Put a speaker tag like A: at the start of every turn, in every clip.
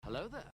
A: Hello there.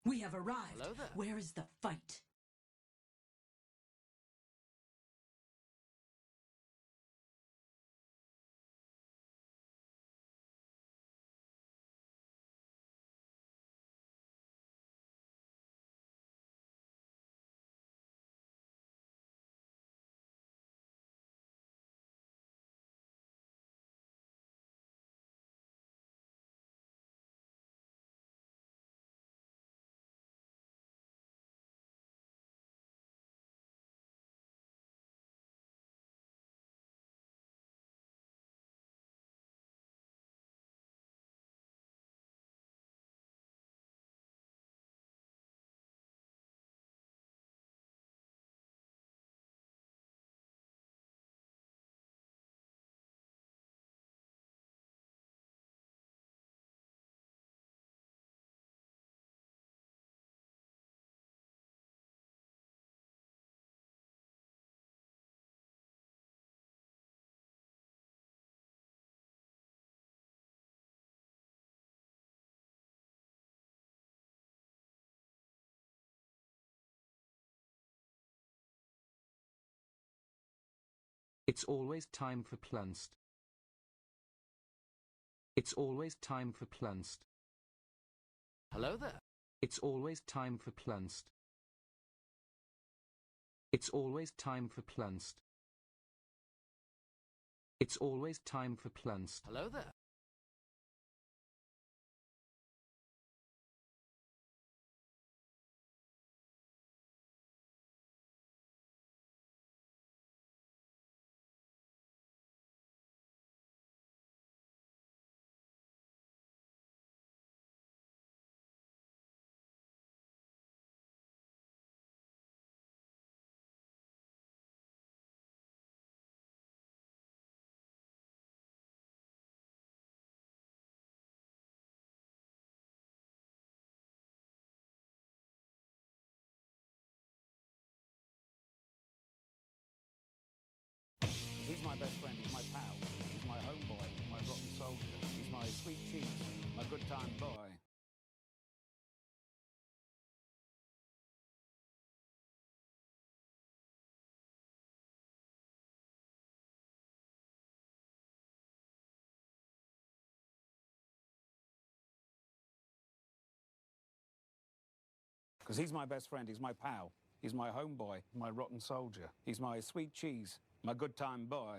B: We have arrived.
A: Hello there.
B: Where is the fight?
C: It's always time for plunst. It's always time for plunst.
A: Hello there.
C: It's always time for plunst. It's always time for plunst. It's always time for plunst.
A: Hello there. He's my best friend, he's my pal, he's my homeboy, my rotten soldier, he's my sweet cheese, my good time boy. Because he's my best friend, he's my pal, he's my homeboy, my rotten soldier, he's my sweet cheese, my good time boy.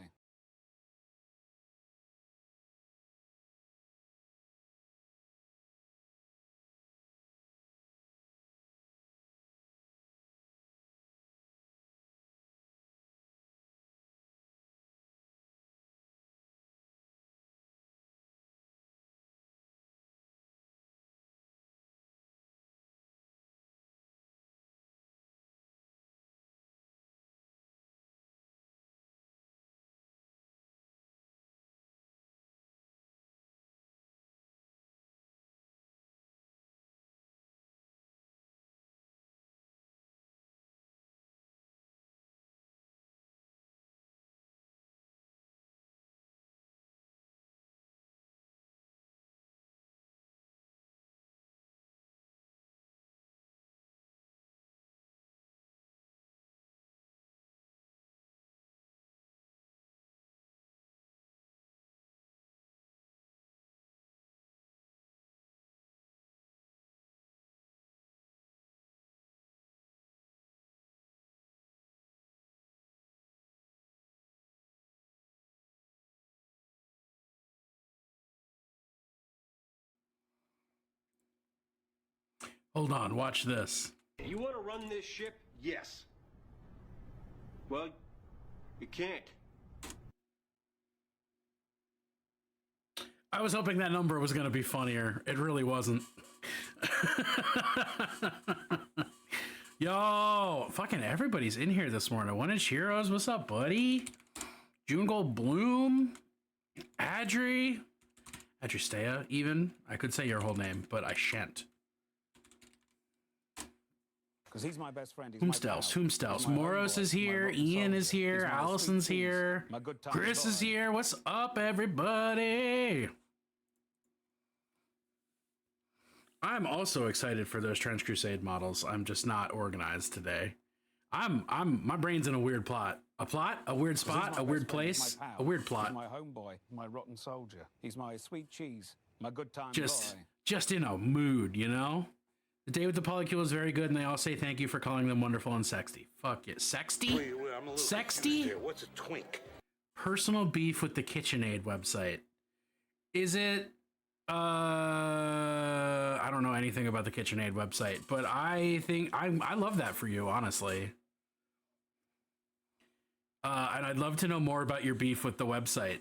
D: Hold on, watch this.
E: You want to run this ship? Yes. Well, you can't.
D: I was hoping that number was going to be funnier. It really wasn't. Yo, fucking everybody's in here this morning. One Inch Heroes, what's up, buddy? June Gold Bloom, Adri, Adristea, even. I could say your whole name, but I shan't.
A: Because he's my best friend. He's my pal.
D: Whomstels.
A: He's my
D: Moros
A: homeboy.
D: is
A: He's my
D: here.
A: rotten
D: Ian is
A: soldier.
D: here.
A: He's my
D: Allison's
A: sweet cheese.
D: here.
A: My good time
D: Chris is
A: boy.
D: here. What's up, everybody? I'm also excited for those Trench Crusade models. I'm just not organized today. My brain's in a weird plot. A plot? A weird spot? A weird place? A weird plot.
A: He's my homeboy, my rotten soldier. He's my sweet cheese, my good time
D: Just
A: boy.
D: in a mood, you know? The day with the polycule is very good, and they all say thank you for calling them wonderful and sexy. Fuck it. Sexty?
F: Wait, I'm a little
D: Sexty?
F: confused here. What's a twink?
D: Personal beef with the KitchenAid website. Is it I don't know anything about the KitchenAid website, but I think I love that for you, honestly. And I'd love to know more about your beef with the website.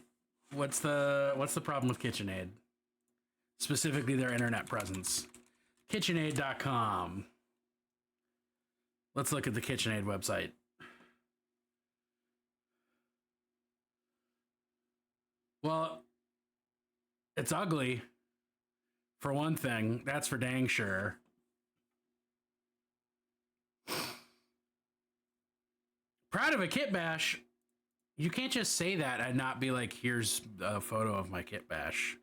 D: What's the problem with KitchenAid? Specifically their internet presence. KitchenAid.com. Let's look at the KitchenAid website. Well, it's ugly. For one thing, that's for dang sure. Proud of a kit bash. You can't just say that and not be like, here's a photo of my kit bash.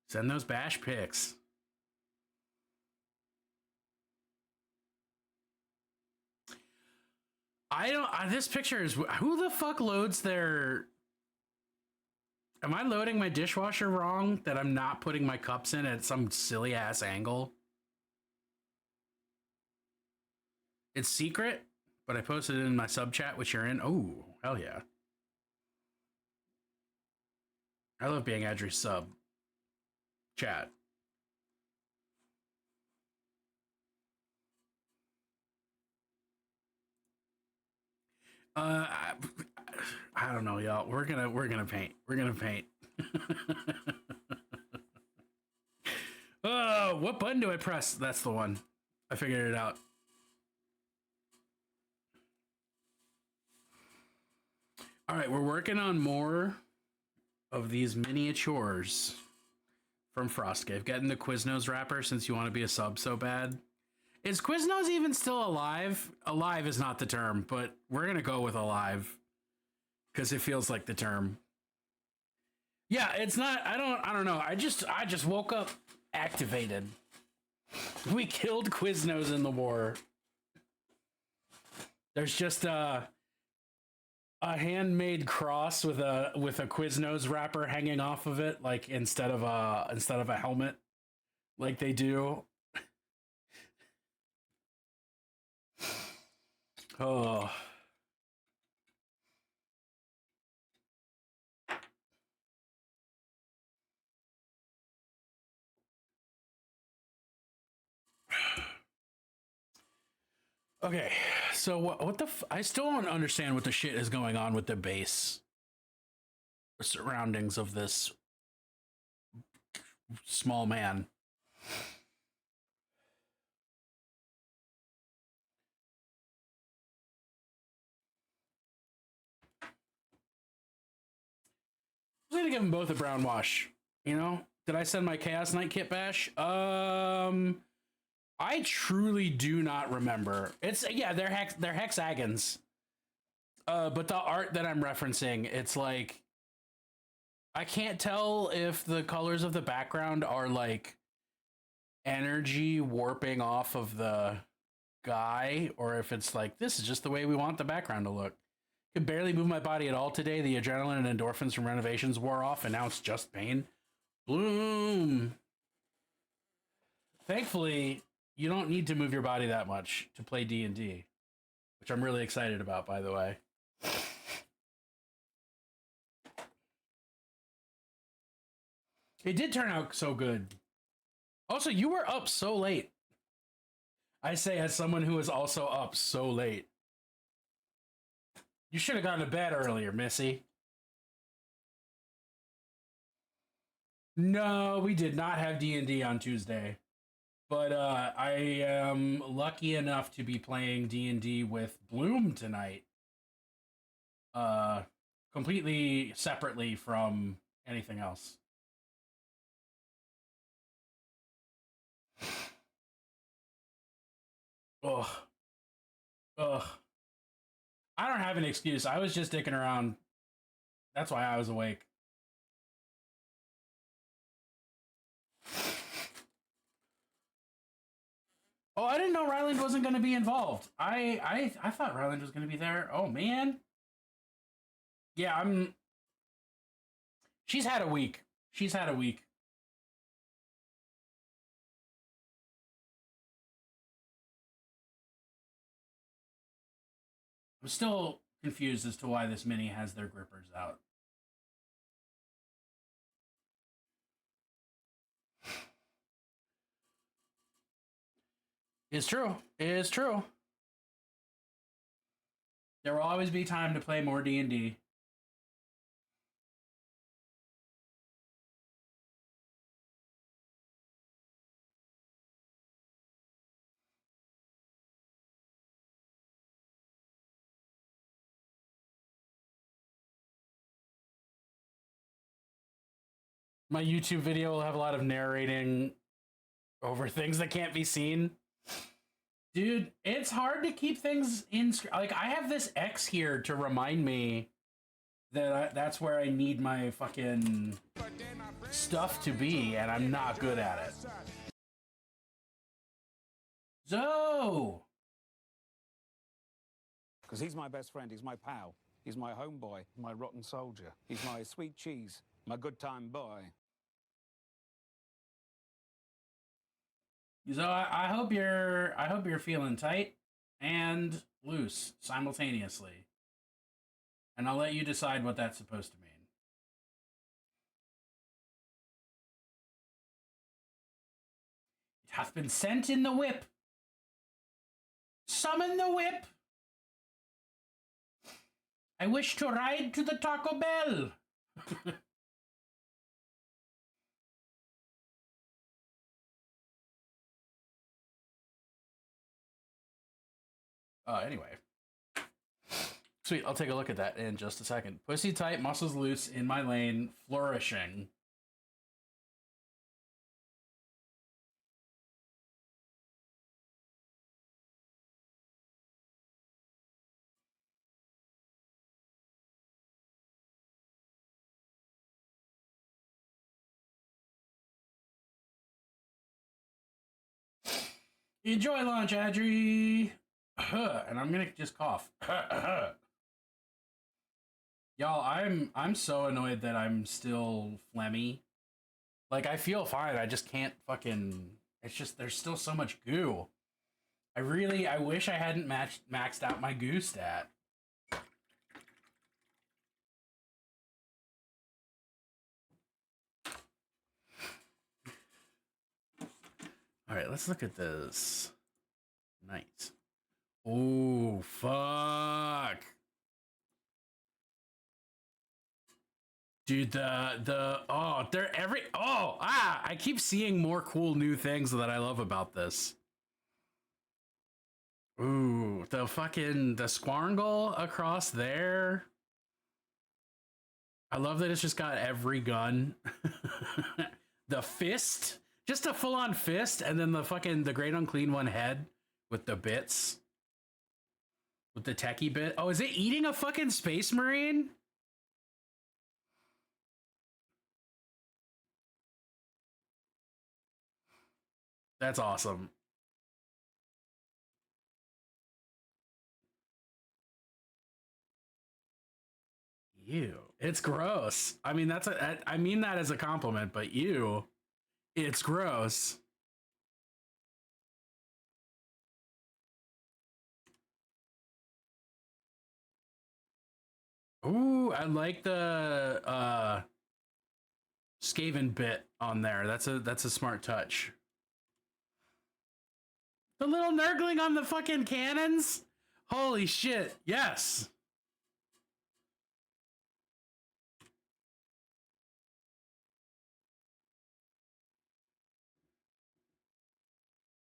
D: Send those bash pics. This picture is, who the fuck loads their, am I loading my dishwasher wrong that I'm not putting my cups in at some silly ass angle? It's secret, but I posted it in my sub chat, which you're in. Oh, hell yeah. I love being Adri's sub chat. I don't know, y'all. We're gonna paint. We're gonna paint. Oh, what button do I press? That's the one. I figured it out. All right, we're working on more of these miniatures from Frosthaven. Getting the Quiznos wrapper since you want to be a sub so bad. Is Quiznos even still alive? Alive is not the term, but we're gonna go with alive because it feels like the term. Yeah, it's not. I don't know. I just woke up activated. We killed Quiznos in the war. There's just a handmade cross with a Quiznos wrapper hanging off of it, like instead of a helmet, like they do. Oh. Okay, so what the I still don't understand what the shit is going on with the base surroundings of this small man. I'm gonna give them both a brown wash. You know? Did I send my Chaos Knight kit bash? I truly do not remember. It's they're hexagons. But the art that I'm referencing, it's like I can't tell if the colors of the background are like energy warping off of the guy or if it's like this is just the way we want the background to look. Could barely move my body at all today. The adrenaline and endorphins from renovations wore off and now it's just pain. Bloom. Thankfully, you don't need to move your body that much to play D&D, which I'm really excited about, by the way. It did turn out so good. Also, you were up so late. I say as someone who is also up so late. You should have gone to bed earlier, Missy. No, we did not have D&D on Tuesday. But I am lucky enough to be playing D&D with Bloom tonight. Completely separately from anything else. Ugh. Ugh. I don't have an excuse. I was just dicking around. That's why I was awake. Oh, I didn't know Ryland wasn't going to be involved. I thought Ryland was going to be there. Oh, man. Yeah, She's had a week. She's had a week. I'm still confused as to why this mini has their grippers out. It's true. It's true. There will always be time to play more D&D. My YouTube video will have a lot of narrating over things that can't be seen. Dude, it's hard to keep things in. Like, I have this X here to remind me that that's where I need my fucking stuff to be, and I'm not good at it. Zoe!
A: Because he's my best friend, he's my pal, he's my homeboy, my rotten soldier, he's my sweet cheese, my good time boy.
D: So I hope you're feeling tight and loose simultaneously. And I'll let you decide what that's supposed to mean. It hath been sent in the whip. Summon the whip. I wish to ride to the Taco Bell. Anyway. Sweet, I'll take a look at that in just a second. Pussy tight, muscles loose, in my lane, flourishing. Enjoy lunch, Adri. And I'm gonna just cough. Y'all, I'm so annoyed that I'm still phlegmy. Like, I feel fine. I just can't fucking. It's just there's still so much goo. I wish I hadn't maxed out my goo stat. All right, let's look at this. Nice. Oh, fuck. Dude, I keep seeing more cool new things that I love about this. Ooh, the squarngle across there. I love that it's just got every gun. The fist, just a full-on fist, and then the Great Unclean One head with the bits. With the techie bit. Oh, is it eating a fucking Space Marine? That's awesome. Ew. It's gross. I mean, I mean that as a compliment, but ew. It's gross. Ooh, I like the Skaven bit on there. That's a smart touch. The little nurgling on the fucking cannons? Holy shit, yes.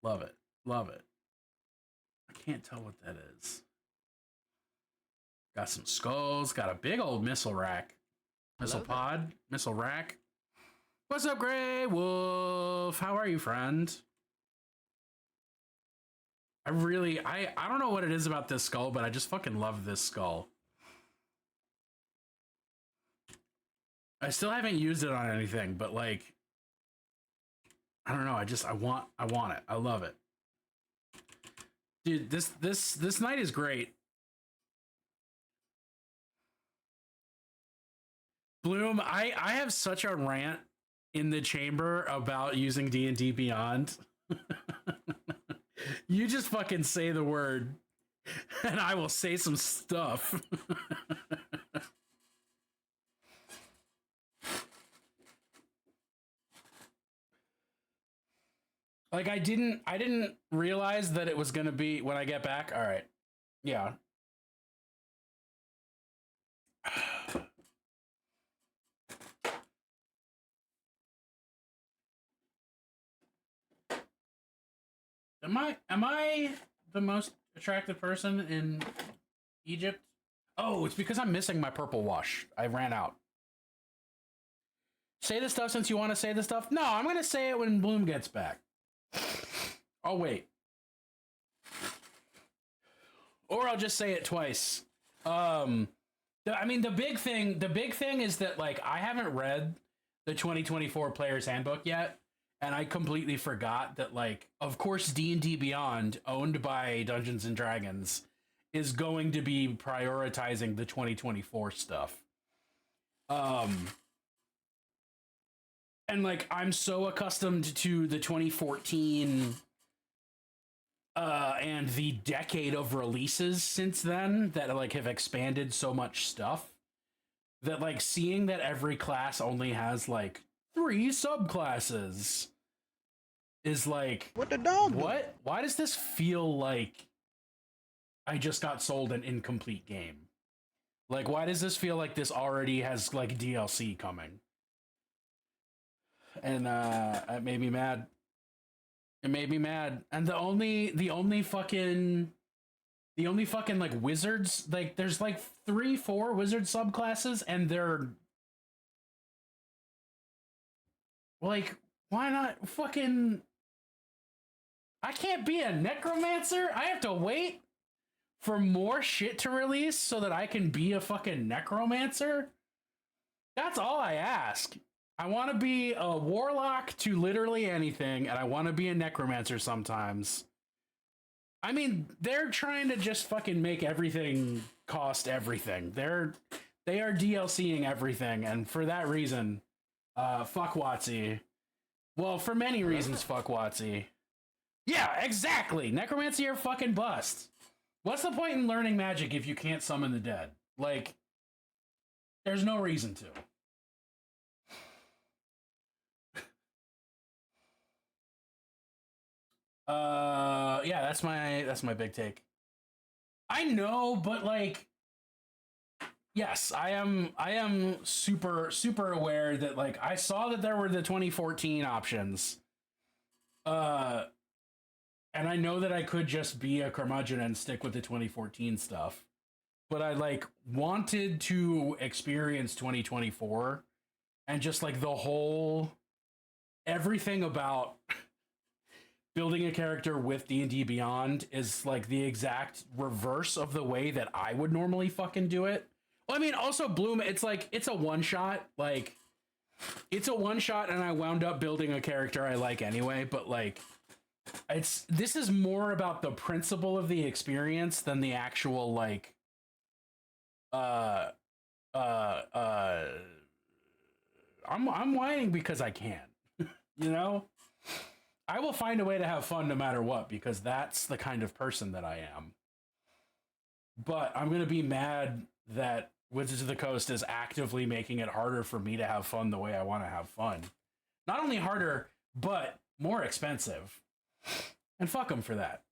D: Love it. Love it. I can't tell what that is. Got some skulls. Got a big old missile rack. Missile pod. Missile rack. What's up, Grey Wolf? How are you, friend? I don't know what it is about this skull, but I just fucking love this skull. I still haven't used it on anything, but like, I don't know. I want it. I love it. Dude, this night is great. Bloom, I have such a rant in the chamber about using D&D Beyond. You just fucking say the word and I will say some stuff. Like I didn't realize that it was going to be when I get back. All right. Yeah. Am I the most attractive person in Egypt? Oh, it's because I'm missing my purple wash. I ran out. Say the stuff since you want to say the stuff? No, I'm going to say it when Bloom gets back. I'll wait. Or I'll just say it twice. I mean, the big thing is that, like, I haven't read the 2024 Player's Handbook yet. And I completely forgot that, like, of course, D&D Beyond, owned by Dungeons and Dragons, is going to be prioritizing the 2024 stuff. And, like, I'm so accustomed to the 2014 and the decade of releases since then that, like, have expanded so much stuff that, like, seeing that every class only has, like, 3 subclasses is like,
F: what the dog?
D: What? Why does this feel like I just got sold an incomplete game? Like, why does this feel like this already has, like, DLC coming? And it made me mad. It made me mad. And the only fucking like wizards, like there's like 3-4 wizard subclasses, and they're like, why not fucking... I can't be a necromancer? I have to wait for more shit to release so that I can be a fucking necromancer? That's all I ask. I want to be a warlock to literally anything, and I want to be a necromancer sometimes. I mean, they're trying to just fucking make everything cost everything. They are DLCing everything, and for that reason, fuck WotC. Well, for many reasons, fuck WotC. Yeah, exactly. Necromancy are fucking bust. What's the point in learning magic if you can't summon the dead? Like, there's no reason to. Yeah, that's my big take. I know, but like, yes, I am super aware that, like, I saw that there were the 2014 options. And I know that I could just be a curmudgeon and stick with the 2014 stuff. But I, like, wanted to experience 2024 and just, like, the whole... everything about building a character with D&D Beyond is, like, the exact reverse of the way that I would normally fucking do it. Well, I mean, also, Bloom, it's, like, it's a one-shot. Like, it's a one-shot, and I wound up building a character I like anyway, but, like... this is more about the principle of the experience than the actual, like, I'm whining because I can. You know? I will find a way to have fun no matter what, because that's the kind of person that I am. But I'm gonna be mad that Wizards of the Coast is actively making it harder for me to have fun the way I want to have fun. Not only harder, but more expensive. And fuck them for that.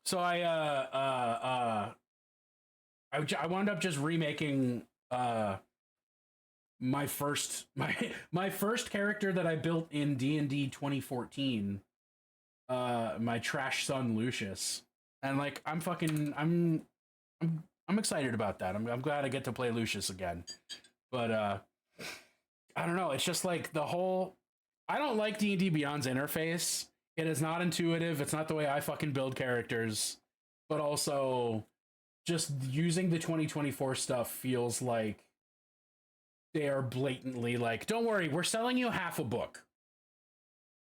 D: So I wound up just remaking my first character that I built in D&D 2014, my trash son Lucius. And like I'm excited about that. I'm glad I get to play Lucius again. But I don't know, it's just like the whole I don't like D&D Beyond's interface. It is not intuitive. It's not the way I fucking build characters. But also just using the 2024 stuff feels like they are blatantly like, don't worry, we're selling you half a book.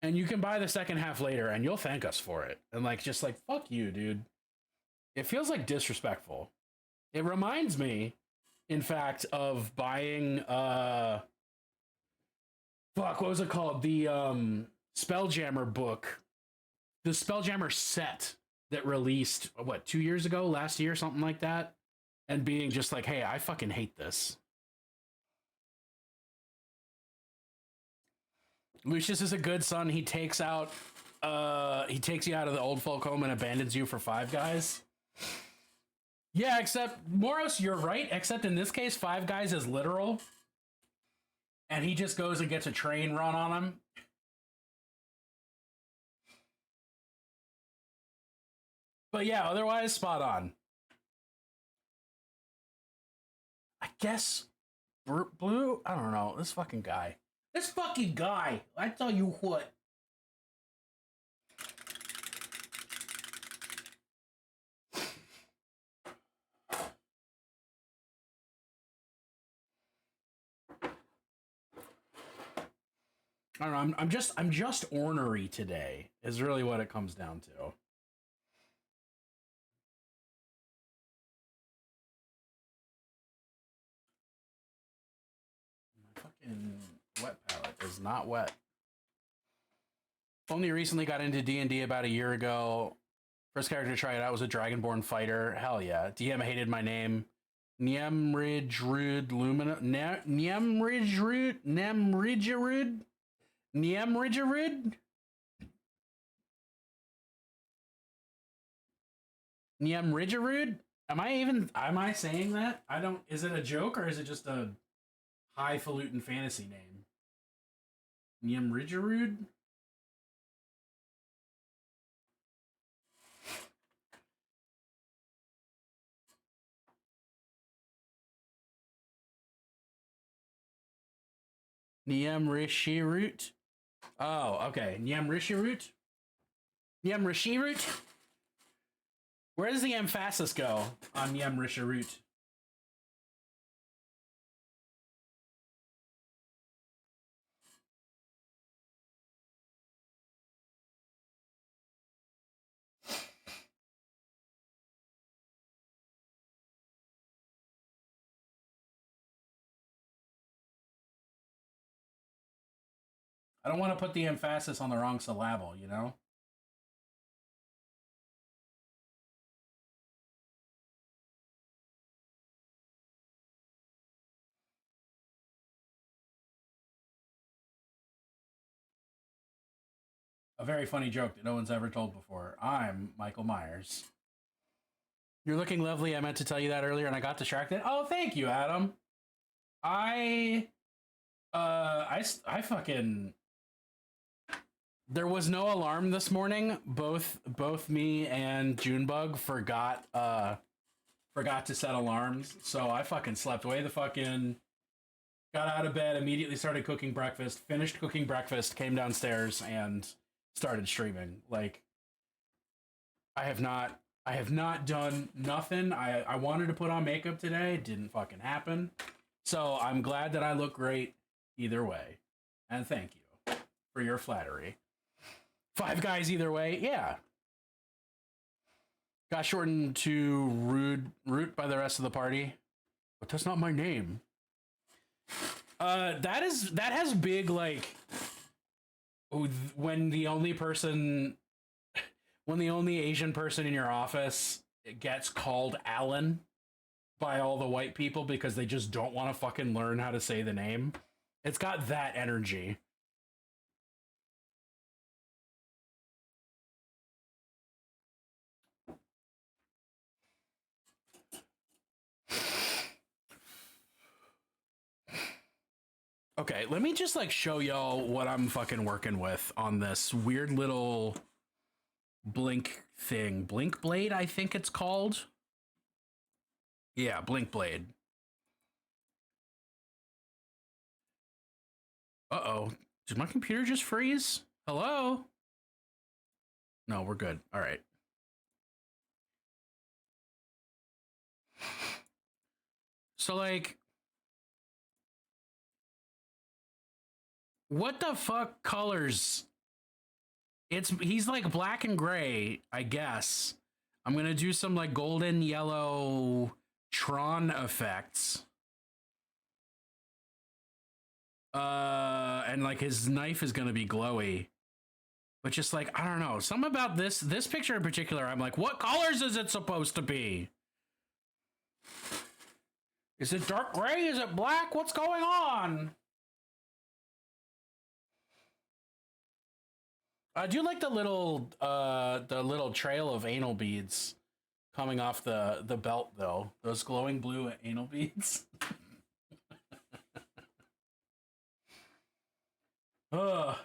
D: And you can buy the second half later and you'll thank us for it. And like, just like, fuck you, dude. It feels like disrespectful. It reminds me, in fact, of buying, fuck, what was it called? The Spelljammer book. The Spelljammer set that released, what, 2 years ago? Last year? Something like that? And being just like, hey, I fucking hate this. Lucius is a good son. He takes you out of the old folk home and abandons you for Five Guys. Yeah, except Moros, you're right. Except in this case, Five Guys is literal, and he just goes and gets a train run on him. But yeah, otherwise spot on. I guess Blue. I don't know. This fucking guy. This fucking guy. I tell you what. I don't know. I'm just ornery today. Is really what it comes down to. My fucking wet palette is not wet. Only recently got into D&D about a year ago. First character to try it out was a Dragonborn fighter. Hell yeah. DM hated my name. Niamridgerud Lumina. Niamridgerud? Niamridgerud? Niamridgerud? Niamridgerud? Am I saying that? I don't, is it a joke or is it just a highfalutin fantasy name? Niamridgerud? Niamrishirut? Oh, okay. Niamrishirut? Niamrishirut? Where does the emphasis go on Niamrishirut? I don't want to put the emphasis on the wrong syllable, you know? A very funny joke that no one's ever told before. I'm Michael Myers. You're looking lovely. I meant to tell you that earlier and I got distracted. Oh, thank you, Adam. I fucking... There was no alarm this morning. Both me and Junebug forgot to set alarms. So I fucking slept way the fuck in. Got out of bed, immediately started cooking breakfast, finished cooking breakfast, came downstairs and started streaming. Like, I have not done nothing. I wanted to put on makeup today, didn't fucking happen. So I'm glad that I look great either way. And thank you for your flattery. Five Guys either way, yeah. Got shortened to Root by the rest of the party. But that's not my name. That has big, like, when the only Asian person in your office gets called Alan, by all the white people because they just don't want to fucking learn how to say the name. It's got that energy. Okay, let me just like show y'all what I'm fucking working with on this weird little blink thing. Blink blade, I think it's called. Yeah, blink blade. Uh-oh. Did my computer just freeze? Hello? No, we're good. All right. So like, what the fuck colors? He's like black and gray, I guess. I'm gonna do some like golden yellow Tron effects. And like his knife is gonna be glowy. But just like, I don't know, something about this picture in particular, I'm like, what colors is it supposed to be? Is it dark gray? Is it black? What's going on? I do like the little trail of anal beads coming off the belt though. Those glowing blue anal beads. Ugh.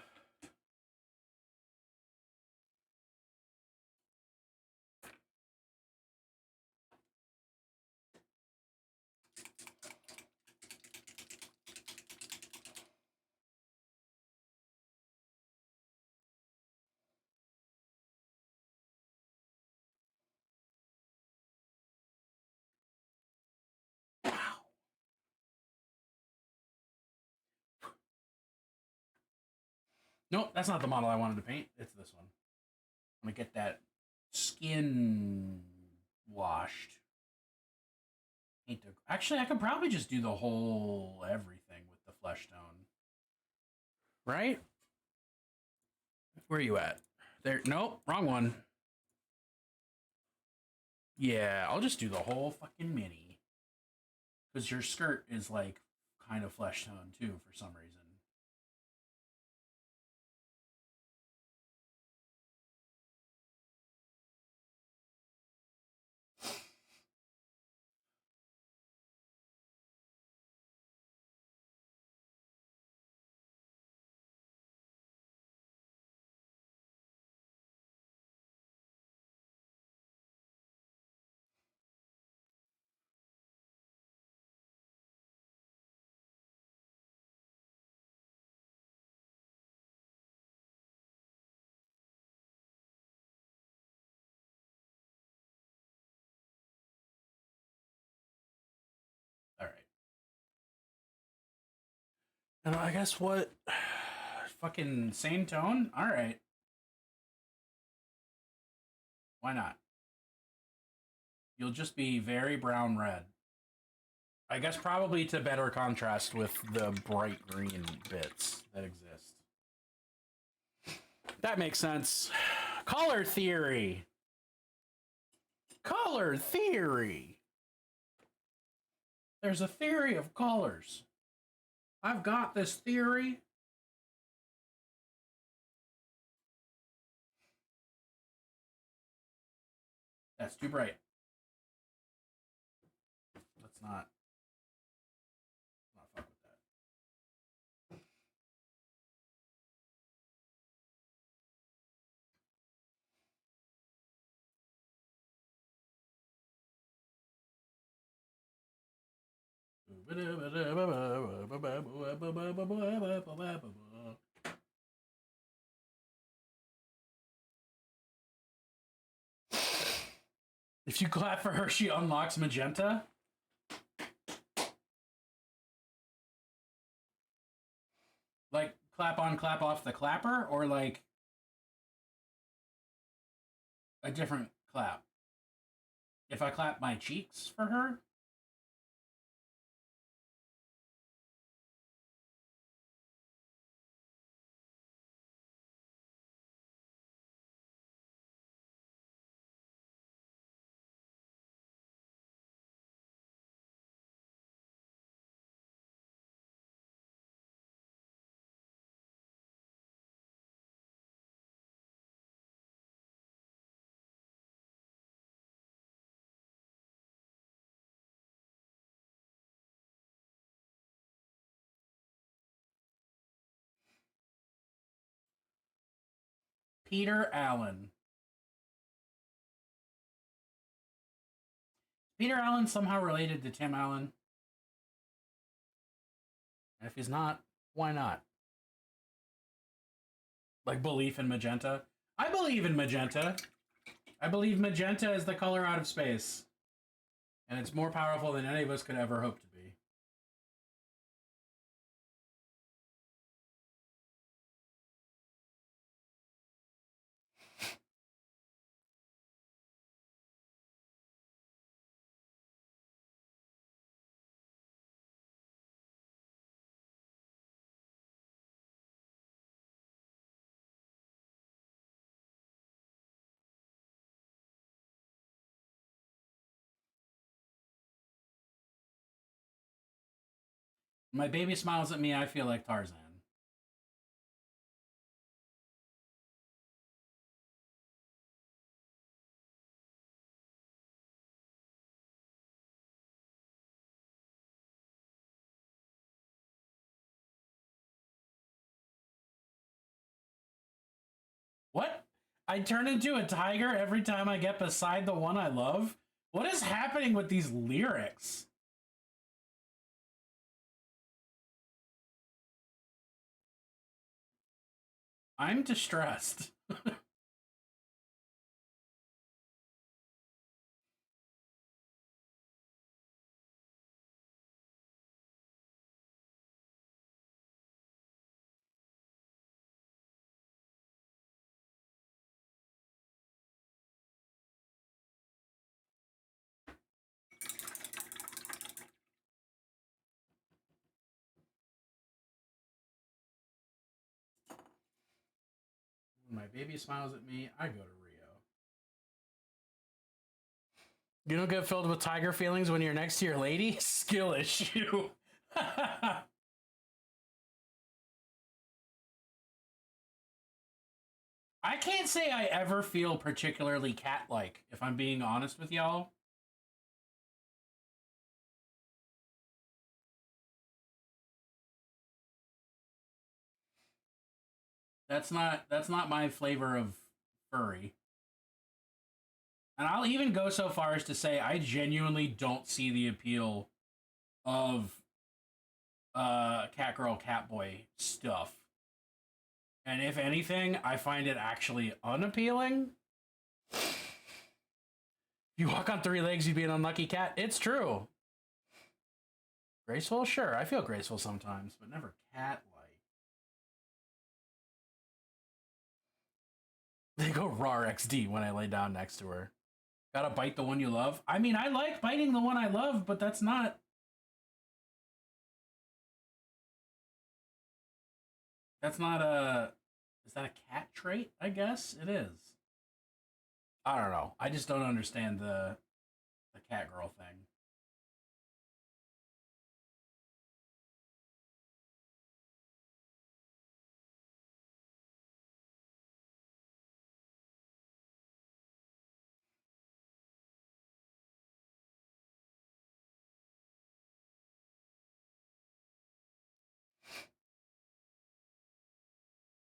D: Nope, that's not the model I wanted to paint. It's this one. I'm gonna get that skin washed. Actually, I could probably just do the whole everything with the flesh tone. Right? Where are you at? There. Nope, wrong one. Yeah, I'll just do the whole fucking mini. Because your skirt is like kind of flesh tone too for some reason. All right. And I guess what? Fucking same tone? All right. Why not? You'll just be very brown red. I guess probably to better contrast with the bright green bits that exist. That makes sense. Color theory. Color theory. There's a theory of colors. I've got this theory. That's too bright. Let's not fuck with that. If you clap for her, she unlocks magenta. Like clap on, clap off the clapper, or like a different clap. If I clap my cheeks for her, Peter Allen. Peter Allen somehow related to Tim Allen? And if he's not, why not? Like belief in magenta? I believe in magenta. I believe magenta is the color out of space. And it's more powerful than any of us could ever hope to be. My baby smiles at me, I feel like Tarzan. What? I turn into a tiger every time I get beside the one I love? What is happening with these lyrics? I'm distressed. When my baby smiles at me, I go to Rio. You don't get filled with tiger feelings when you're next to your lady? Skill issue. I can't say I ever feel particularly cat-like, if I'm being honest with y'all. That's not my flavor of furry. And I'll even go so far as to say I genuinely don't see the appeal of cat girl, cat boy stuff. And if anything, I find it actually unappealing. If you walk on three legs, you'd be an unlucky cat. It's true. Graceful? Sure, I feel graceful sometimes, but never cat-like. They go raw XD when I lay down next to her. Gotta bite the one you love? I mean, I like biting the one I love, but that's not... That's not a... Is that a cat trait? I guess it is. I don't know. I just don't understand the cat girl thing.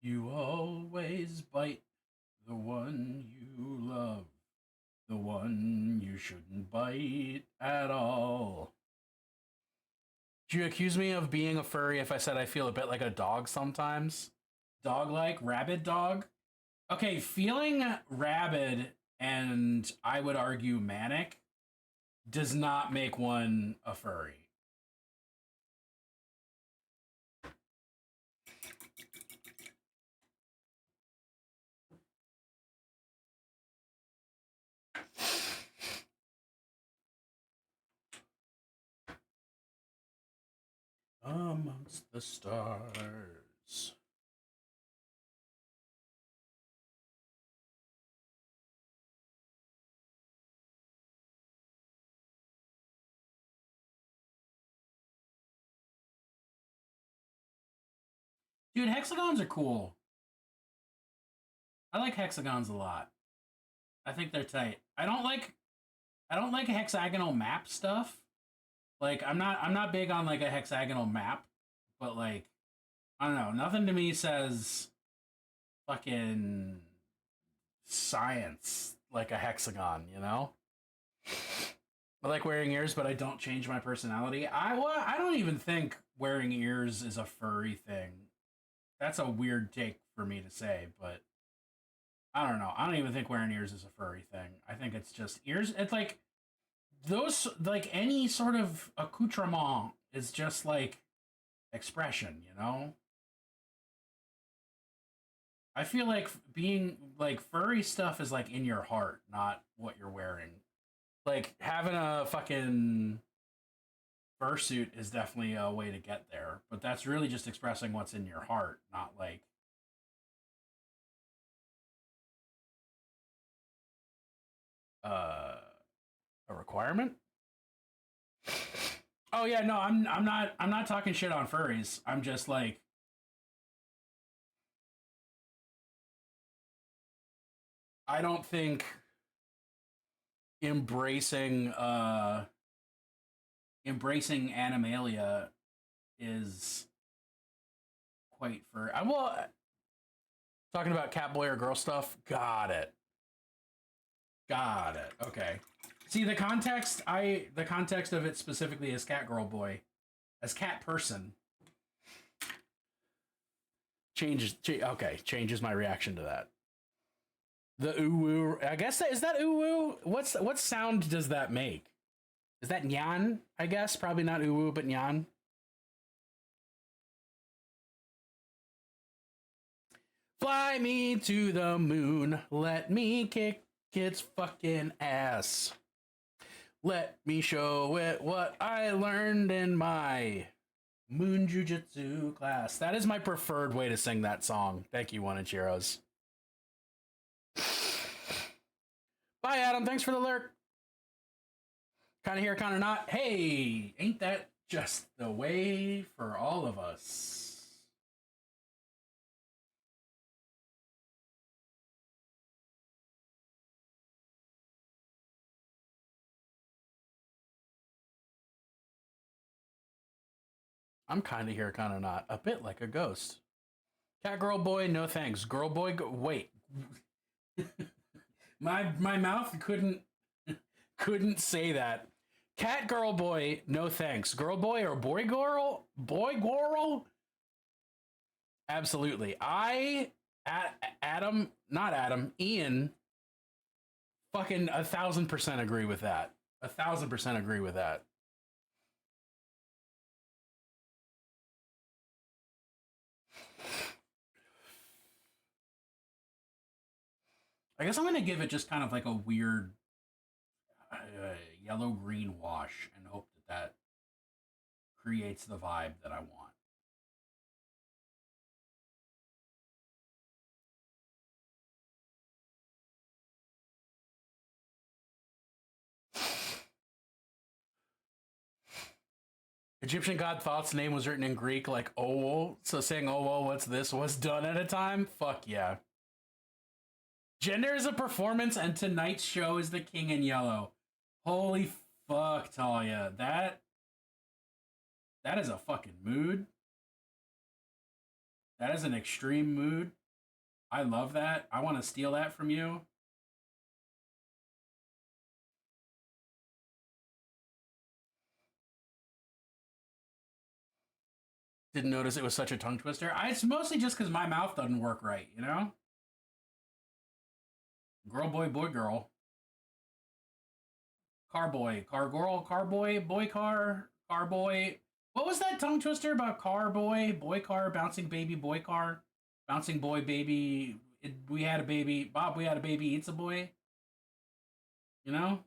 D: You always bite the one you love, the one you shouldn't bite at all. Do you accuse me of being a furry if I said I feel a bit like a dog sometimes? Dog-like? Rabid dog? Okay, feeling rabid and I would argue manic does not make one a furry. Amongst the stars. Dude, hexagons are cool. I like hexagons a lot. I think they're tight. I don't like hexagonal map stuff. Like I'm not big on like a hexagonal map, but like I don't know, nothing to me says fucking science, like a hexagon, you know? I like wearing ears, but I don't change my personality. I don't even think wearing ears is a furry thing. That's a weird take for me to say, but I don't know. I don't even think wearing ears is a furry thing. I think it's just ears. It's like those, like any sort of accoutrement is just like expression, you know? I feel like being like furry stuff is like in your heart, not what you're wearing. Like having a fucking fursuit is definitely a way to get there, but that's really just expressing what's in your heart, not like a requirement. Oh yeah, no, I'm not talking shit on furries. I'm just like I don't think embracing embracing animalia is quite for well talking about cat boy or girl stuff. Got it. Okay. See the context of it specifically as cat girl boy, as cat person changes my reaction to that. The ooh woo, I guess is that ooh woo? What sound does that make? Is that nyan? I guess probably not ooh woo, but nyan. Fly me to the moon, let me kick its fucking ass. Let me show it what I learned in my moon jujitsu class. That is my preferred way to sing that song. Thank you, Wanichiros. Bye, Adam. Thanks for the lurk. Kind of here, kind of not. Hey, ain't that just the way for all of us? I'm kind of here, kind of not. A bit like a ghost. Cat girl boy, no thanks. Girl boy, wait. my mouth couldn't say that. Cat girl boy, no thanks. Girl boy or boy girl? Boy girl? Absolutely. Ian, fucking 1,000% agree with that. 1,000% agree with that. I guess I'm going to give it just kind of like a weird yellow-green wash and hope that creates the vibe that I want. Egyptian god Thoth's name was written in Greek like "oh," so saying "oh, what's this" was done at a time. Fuck yeah. Gender is a performance, and tonight's show is the King in Yellow. Holy fuck, Talia. That is a fucking mood. That is an extreme mood. I love that. I want to steal that from you. Didn't notice it was such a tongue twister. It's mostly just because my mouth doesn't work right, you know? Girl, boy, girl. Car boy, car girl, car boy, car boy. What was that tongue twister about car boy car, bouncing baby, boy car, bouncing boy, baby? We had a baby. Bob, we had a baby. Eats a boy. You know?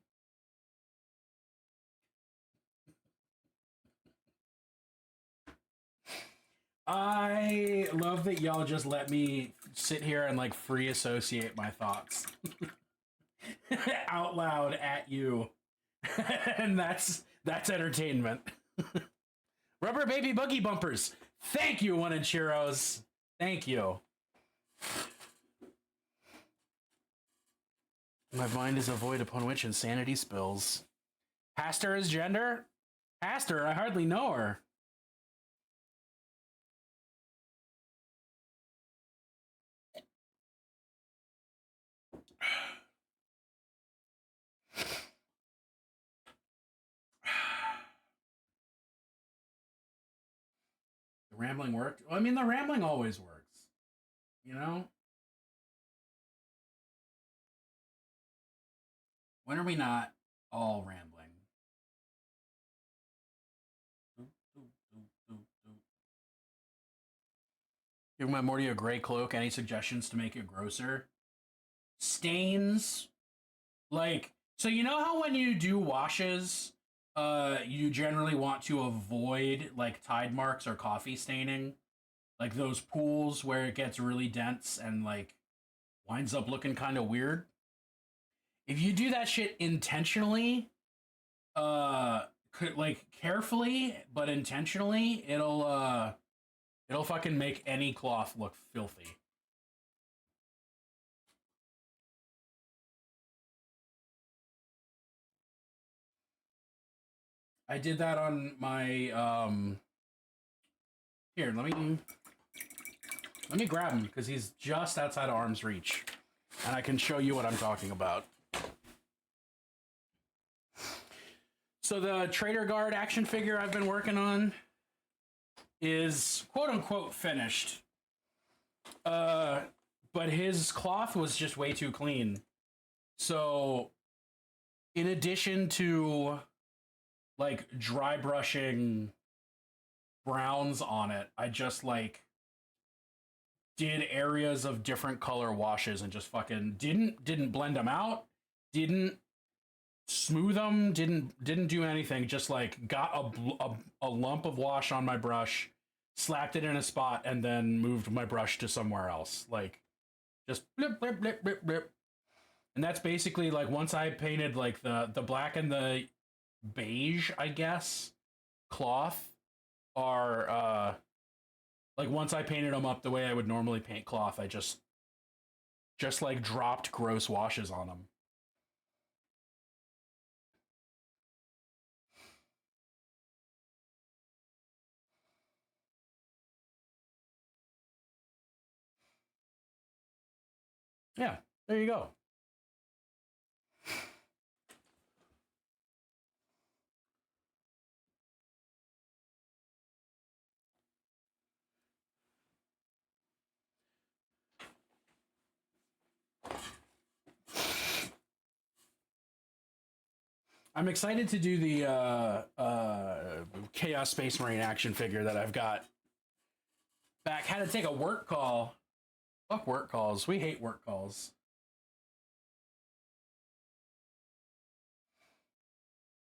D: I love that y'all just let me sit here and like free associate my thoughts out loud at you. And that's entertainment. Rubber baby buggy bumpers. Thank you, One and Chiros. Thank you. My mind is a void upon which insanity spills. Haster is gender? Haster, I hardly know her. Rambling worked. Well, I mean, the rambling always works. You know? When are we not all rambling? Give my Morty a gray cloak. Any suggestions to make it grosser? Stains. Like, so you know how when you do washes, you generally want to avoid like tide marks or coffee staining? Like those pools where it gets really dense and like winds up looking kind of weird. If you do that shit intentionally, like carefully but intentionally, it'll fucking make any cloth look filthy. I did that on my here, let me grab him because he's just outside of arm's reach. And I can show you what I'm talking about. So the Trader Guard action figure I've been working on is quote unquote finished. But his cloth was just way too clean. So in addition to like dry brushing browns on it, I just like did areas of different color washes and just fucking didn't blend them out, didn't smooth them, didn't do anything, just like got a lump of wash on my brush, slapped it in a spot, and then moved my brush to somewhere else, like just blip blip blip blip blip. And that's basically like once I painted like the black and the beige, I guess, cloth are like once I painted them up the way I would normally paint cloth, I just like dropped gross washes on them. Yeah, there you go. I'm excited to do the Chaos Space Marine action figure that I've got back. Had to take a work call. Fuck work calls. We hate work calls.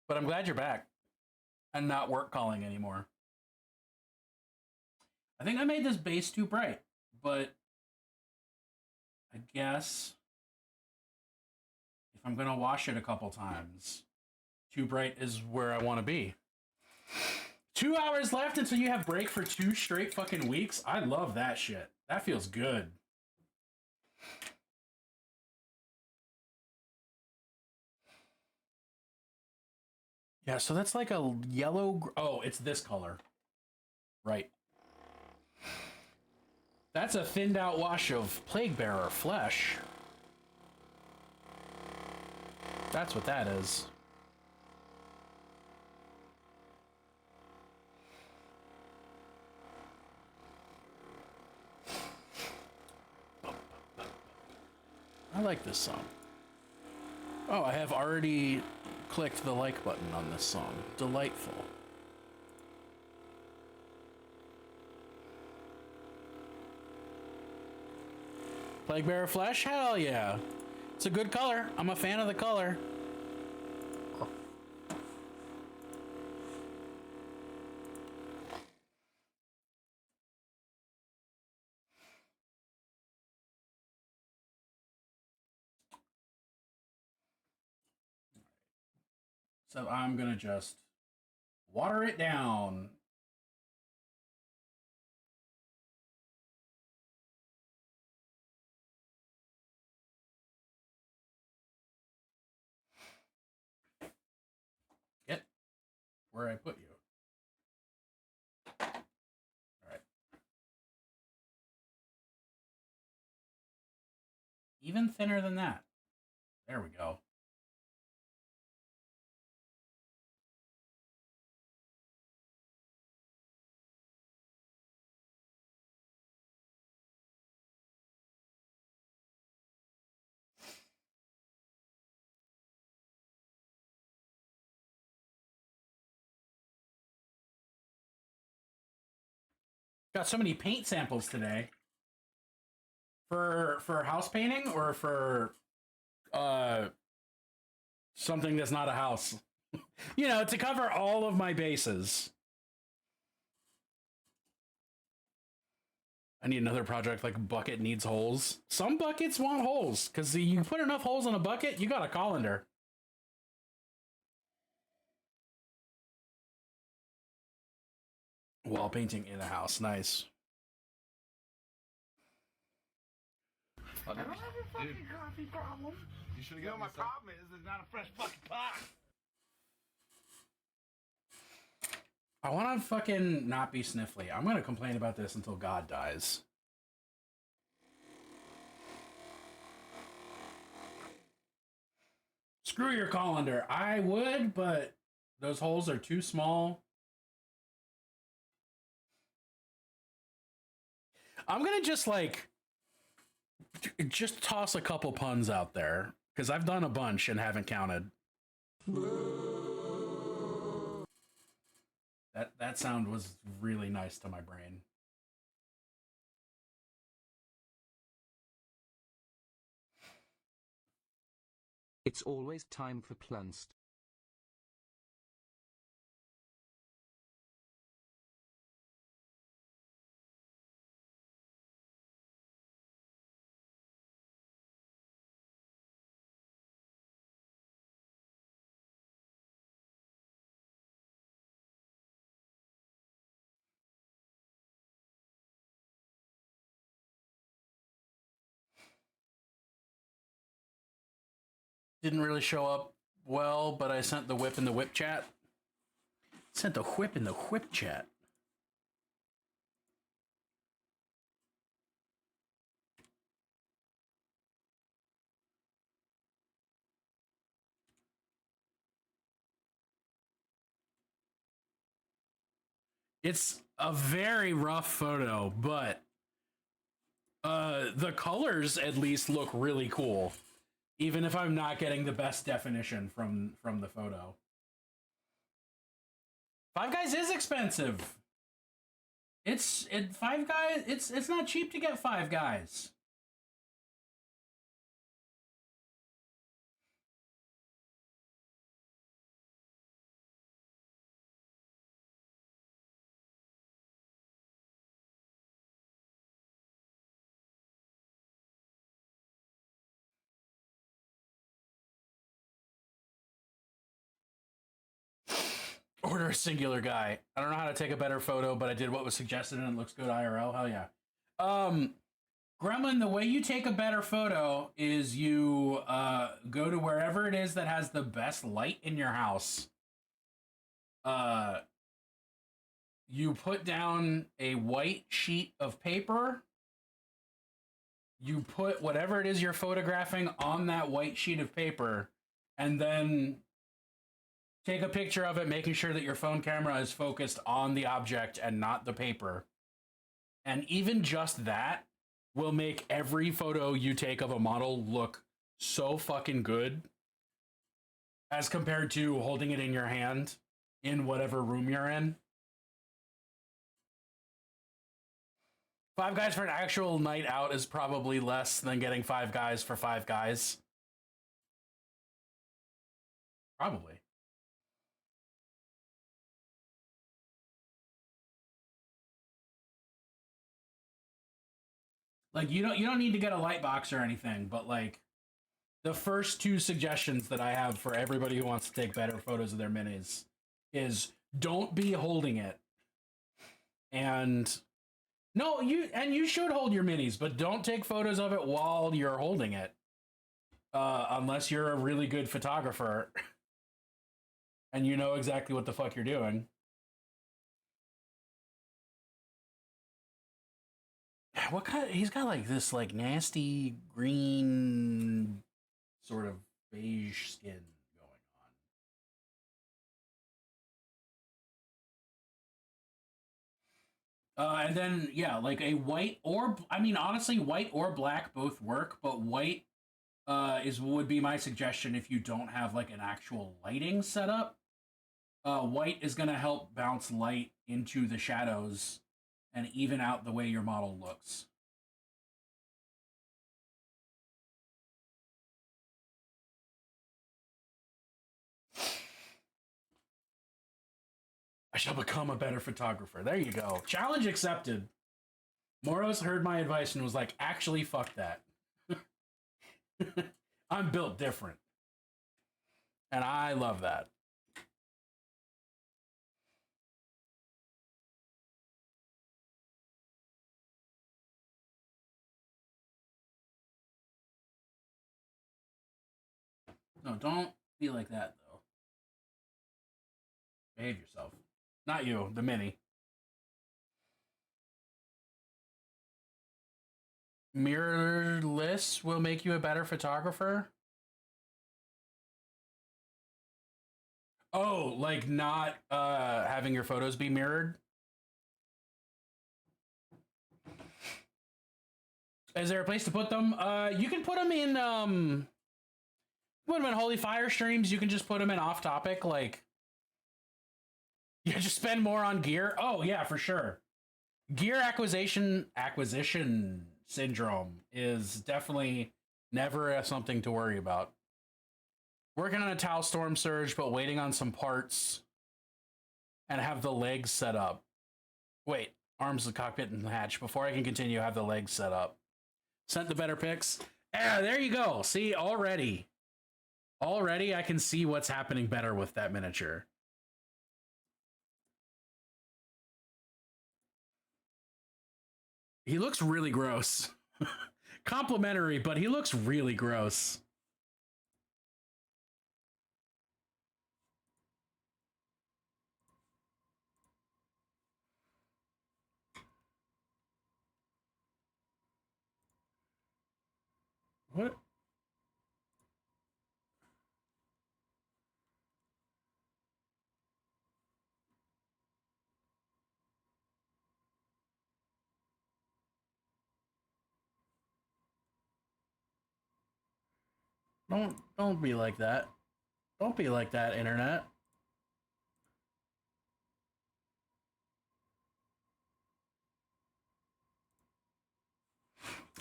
D: But I'm glad you're back and not work calling anymore. I think I made this base too bright, but I guess if I'm going to wash it a couple times, too bright is where I want to be. 2 hours left until you have break for 2 straight fucking weeks. I love that shit. That feels good. Yeah, so that's like a yellow... Oh, it's this color. Right. That's a thinned out wash of Plague Bearer flesh. That's what that is. I like this song. Oh, I have already clicked the like button on this song. Delightful. Plague Bearer Flesh? Hell yeah. It's a good color. I'm a fan of the color. So I'm gonna just water it down. Get where I put you. All right. Even thinner than that. There we go. Got so many paint samples today. For house painting or for something that's not a house. You know, to cover all of my bases. I need another project like bucket needs holes. Some buckets want holes because you put enough holes in a bucket, you got a colander. Wall painting in a house, nice.
F: I don't have a fucking coffee problem. You should have got my problem is there's not a fresh fucking pot.
D: I want to fucking not be sniffly. I'm going to complain about this until God dies. Screw your colander. I would, but those holes are too small. I'm going to just toss a couple puns out there because I've done a bunch and haven't counted. That sound was really nice to my brain.
C: It's always time for plunst.
D: Didn't really show up well, but I sent the whip in the whip chat. Sent the whip in the whip chat. It's a very rough photo, but the colors at least look really cool, even if I'm not getting the best definition from the photo. Five Guys is expensive. Five Guys. It's not cheap to get Five Guys. Order a singular guy. I don't know how to take a better photo, but I did what was suggested and it looks good IRL. Hell yeah. Gremlin, the way you take a better photo is you go to wherever it is that has the best light in your house. You put down a white sheet of paper. You put whatever it is you're photographing on that white sheet of paper, and then take a picture of it, making sure that your phone camera is focused on the object and not the paper. And even just that will make every photo you take of a model look so fucking good as compared to holding it in your hand in whatever room you're in. Five Guys for an actual night out is probably less than getting Five Guys for Five Guys. Probably. Like you don't need to get a light box or anything, but like the first two suggestions that I have for everybody who wants to take better photos of their minis is don't be holding it. And no, you should hold your minis, but don't take photos of it while you're holding it. Unless you're a really good photographer and you know exactly what the fuck you're doing. What kind of, he's got like this like nasty green sort of beige skin going on. And then yeah, like a white or honestly white or black both work, but white would be my suggestion if you don't have like an actual lighting setup. White is going to help bounce light into the shadows and even out the way your model looks. I shall become a better photographer. There you go. Challenge accepted. Moros heard my advice and was like, actually, fuck that. I'm built different. And I love that. No, don't be like that, though. Behave yourself. Not you, the mini. Mirrorless will make you a better photographer? Oh, like not having your photos be mirrored? Is there a place to put them? You can put them in Holy Fire streams. You can just put them in off topic, like you just spend more on gear. Oh yeah, for sure. Gear acquisition syndrome is definitely never something to worry about. Working on a Tau Storm Surge, but waiting on some parts and have the legs set up. Wait, arms, the cockpit, and the hatch. Before I can continue, have the legs set up. Sent the better pics. Ah, there you go. See, already I can see what's happening better with that miniature. He looks really gross. Complimentary, but he looks really gross. What? Don't be like that. Don't be like that, internet.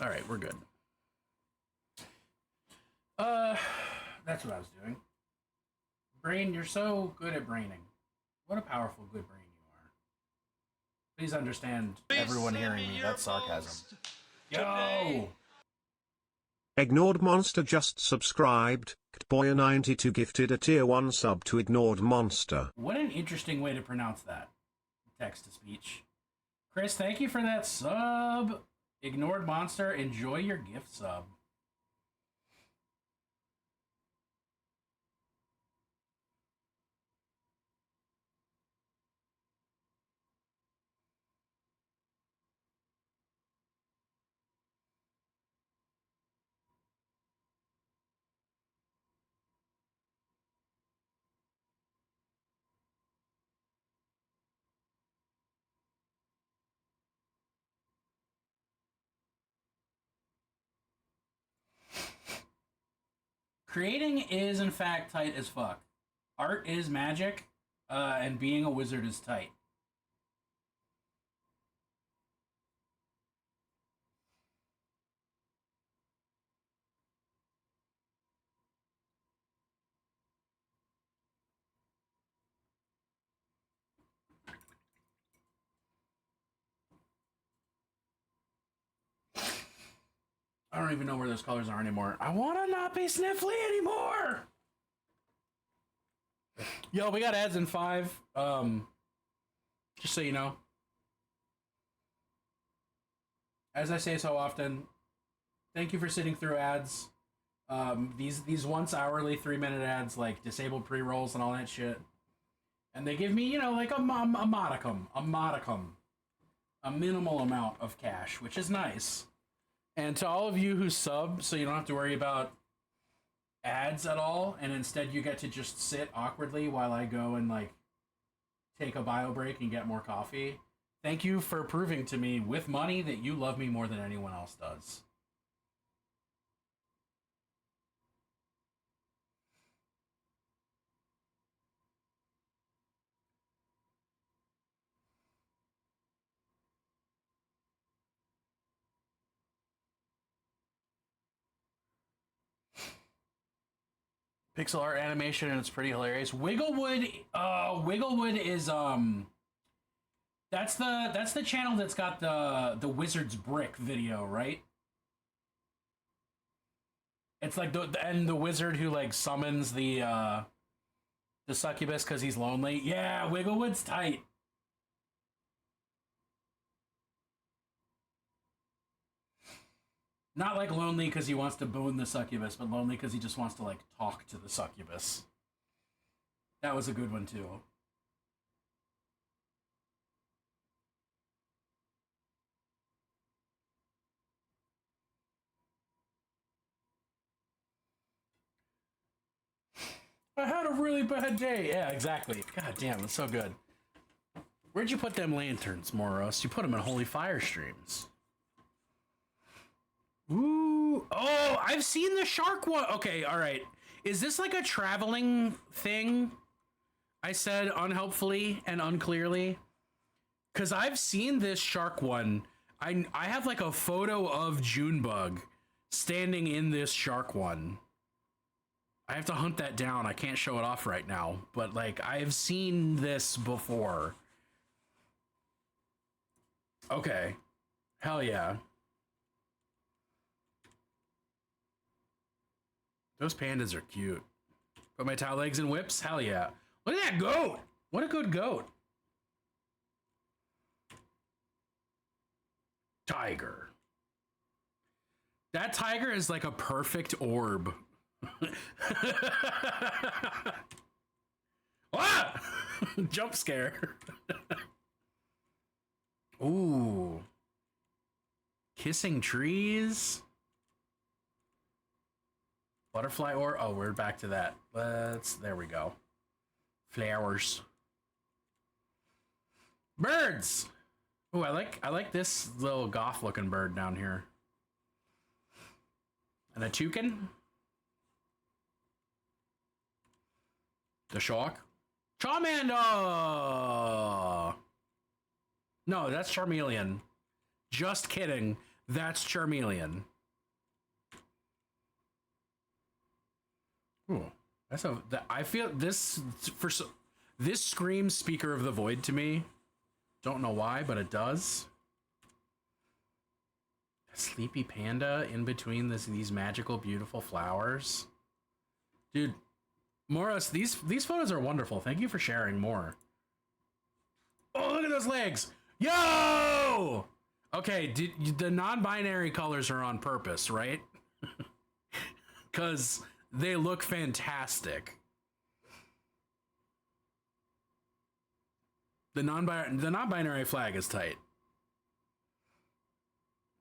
D: All right, we're good. That's what I was doing. Brain, you're so good at braining. What a powerful, good brain you are. Please understand, everyone hearing me, that's sarcasm. Yo!
G: Ignored Monster just subscribed. Boya92 gifted a tier 1 sub to Ignored Monster.
D: What an interesting way to pronounce that. Text to speech. Chris, thank you for that sub. Ignored Monster, enjoy your gift sub. Creating is, in fact, tight as fuck. Art is magic, and being a wizard is tight. I don't even know where those colors are anymore. I want to not be sniffly anymore! Yo, we got ads in 5. Just so you know. As I say so often, thank you for sitting through ads. These once hourly 3-minute ads, like disabled pre-rolls and all that shit. And they give me, you know, like a modicum. A minimal amount of cash, which is nice. And to all of you who sub, so you don't have to worry about ads at all, and instead you get to just sit awkwardly while I go and, like, take a bio break and get more coffee. Thank you for proving to me with money that you love me more than anyone else does. Pixel art animation, and it's pretty hilarious. Wigglewood is that's the channel that's got the Wizard's Brick video, right? It's like the wizard who like summons the succubus because he's lonely. Yeah, Wigglewood's tight. Not like lonely because he wants to bone the succubus, but lonely because he just wants to like talk to the succubus. That was a good one too. I had a really bad day. Yeah, exactly. God damn, it's so good. Where'd you put them lanterns, Moros? You put them in holy fire streams. Ooh. Oh, I've seen the shark one. Okay, all right. Is this like a traveling thing? I said unhelpfully and unclearly. Because I've seen this shark one. I have like a photo of Junebug standing in this shark one. I have to hunt that down. I can't show it off right now. But like, I've seen this before. Okay. Hell yeah. Those pandas are cute. Put my towel legs in whips? Hell yeah. Look at that goat! What a good goat. Tiger. That tiger is like a perfect orb. Ah! Jump scare. Ooh. Kissing trees. Butterfly or oh, we're back to that. There we go. Flowers. Birds. Ooh, I like this little goth looking bird down here. And a toucan. The shark. Charmander. No, that's Charmeleon. Just kidding. That's Charmeleon. Ooh, I feel this this screams Speaker of the Void to me. Don't know why, but it does. A sleepy panda in between these magical, beautiful flowers. Dude, Morris, these photos are wonderful. Thank you for sharing more. Oh, look at those legs. Yo! Okay, the non-binary colors are on purpose, right? Because they look fantastic. The non-binary flag is tight.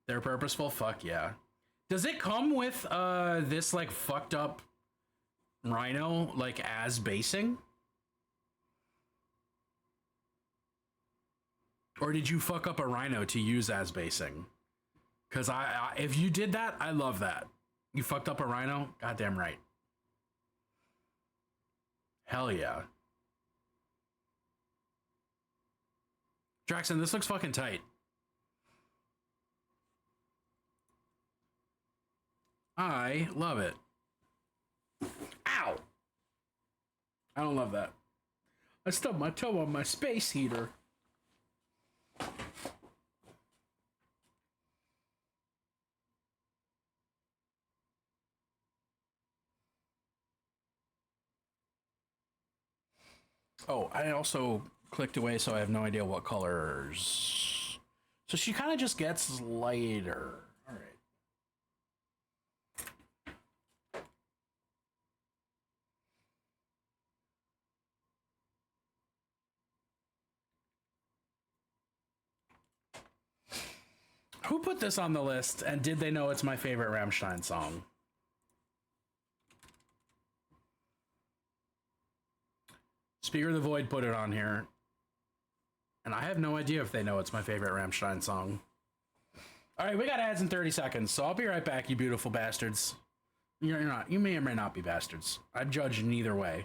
D: They're purposeful? Fuck yeah. Does it come with this like fucked up rhino like as basing? Or did you fuck up a rhino to use as basing? Because if you did that, I love that. You fucked up a rhino? Goddamn right. Hell yeah. Draxon, this looks fucking tight. I love it. Ow! I don't love that. I stubbed my toe on my space heater. Oh, I also clicked away, so I have no idea what colors. So she kind of just gets lighter. All right. Who put this on the list, and did they know it's my favorite Rammstein song? Speaker of the Void put it on here. And I have no idea if they know it's my favorite Rammstein song. All right, we got ads in 30 seconds, so I'll be right back, you beautiful bastards. You're not. You may or may not be bastards. I judge neither way.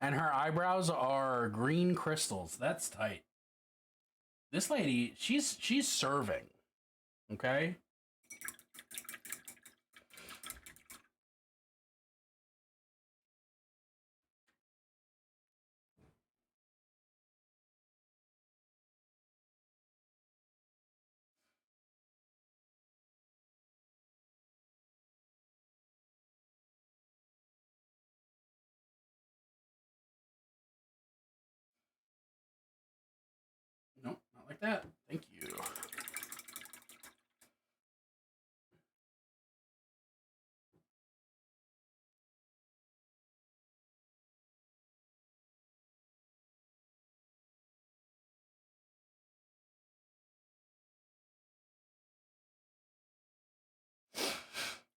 D: And her eyebrows are green crystals. That's tight. This lady, she's serving. Okay? Nope, not like that. Thank you.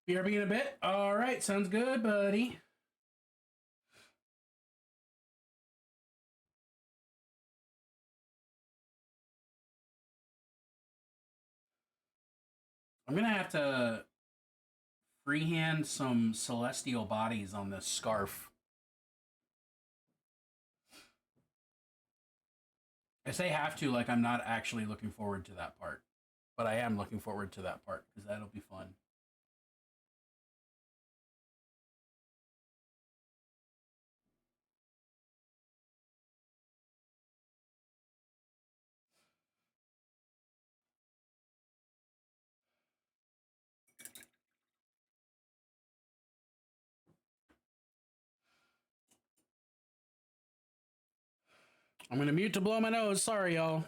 D: BRB in a bit. All right, sounds good, buddy. I'm gonna have to freehand some celestial bodies on this scarf. I say have to, like I'm not actually looking forward to that part, but I am looking forward to that part because that'll be fun. I'm gonna mute to blow my nose. Sorry, y'all.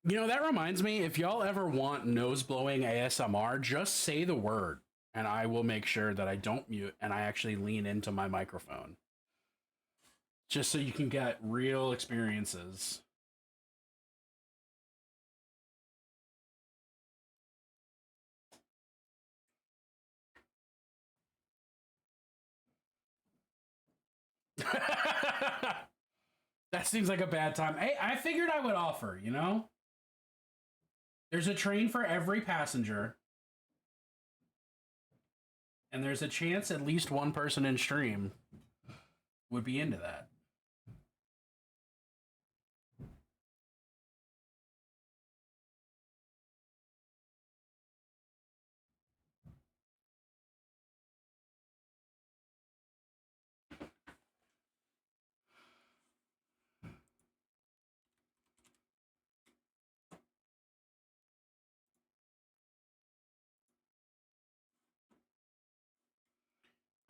D: You know, that reminds me, if y'all ever want nose blowing ASMR, just say the word and I will make sure that I don't mute and I actually lean into my microphone. Just so you can get real experiences. That seems like a bad time. Hey, I figured I would offer, you know? There's a train for every passenger. And there's a chance at least one person in stream would be into that.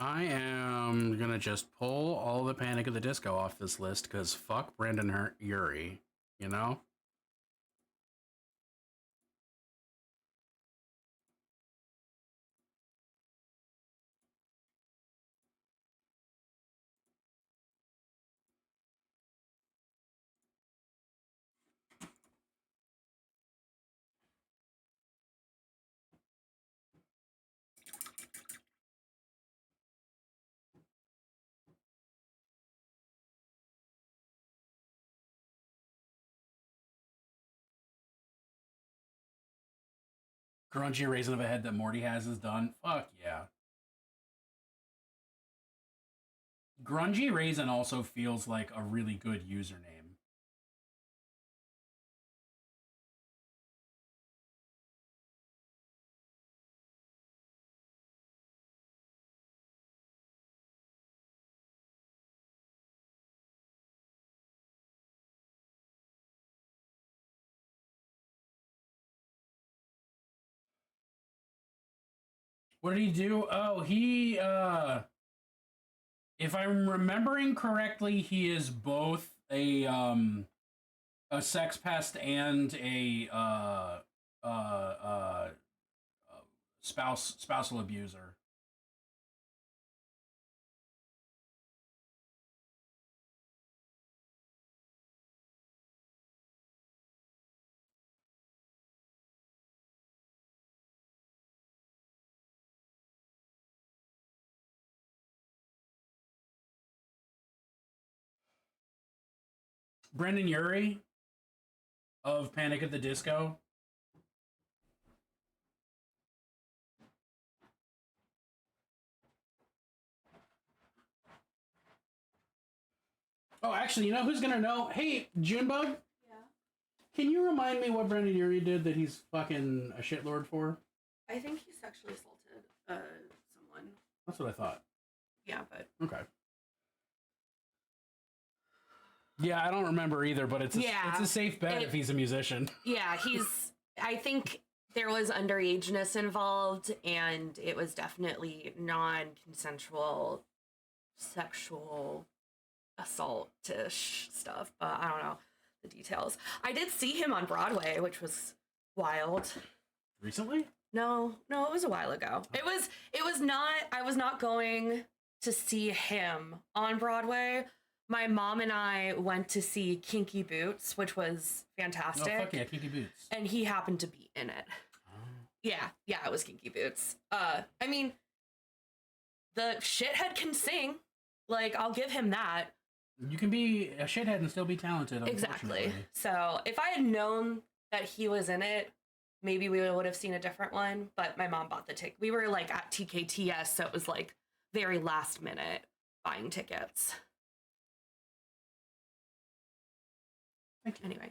D: I am gonna just pull all the Panic at the Disco off this list because fuck Brandon Urie, you know? Grungy raisin of a head that Morty has is done. Fuck yeah. Grungy raisin also feels like a really good username. What did he do? Oh, he if I'm remembering correctly, he is both a sex pest and a spousal abuser. Brendan Urie of Panic at the Disco. Oh, actually, you know who's gonna know? Hey, Junebug.
H: Yeah.
D: Can you remind me what Brendan Urie did that he's fucking a shitlord for?
H: I think he sexually assaulted someone.
D: That's what I thought.
H: Yeah, but
D: Okay. Yeah, I don't remember either, but it's a safe bet if he's a musician.
H: Yeah, I think there was underageness involved, and it was definitely non-consensual sexual assault-ish stuff, but I don't know the details. I did see him on Broadway, which was wild.
D: Recently?
H: No, it was a while ago. It was not, I was not going to see him on Broadway. My mom and I went to see Kinky Boots, which was fantastic.
D: Oh, fuck yeah, Kinky Boots.
H: And he happened to be in it. Yeah, it was Kinky Boots. I mean, the shithead can sing. Like, I'll give him that.
D: You can be a shithead and still be talented.
H: Exactly. So, if I had known that he was in it, maybe we would have seen a different one. But my mom bought the ticket. We were, like, at TKTS, so it was, like, very last minute buying tickets. Anyway,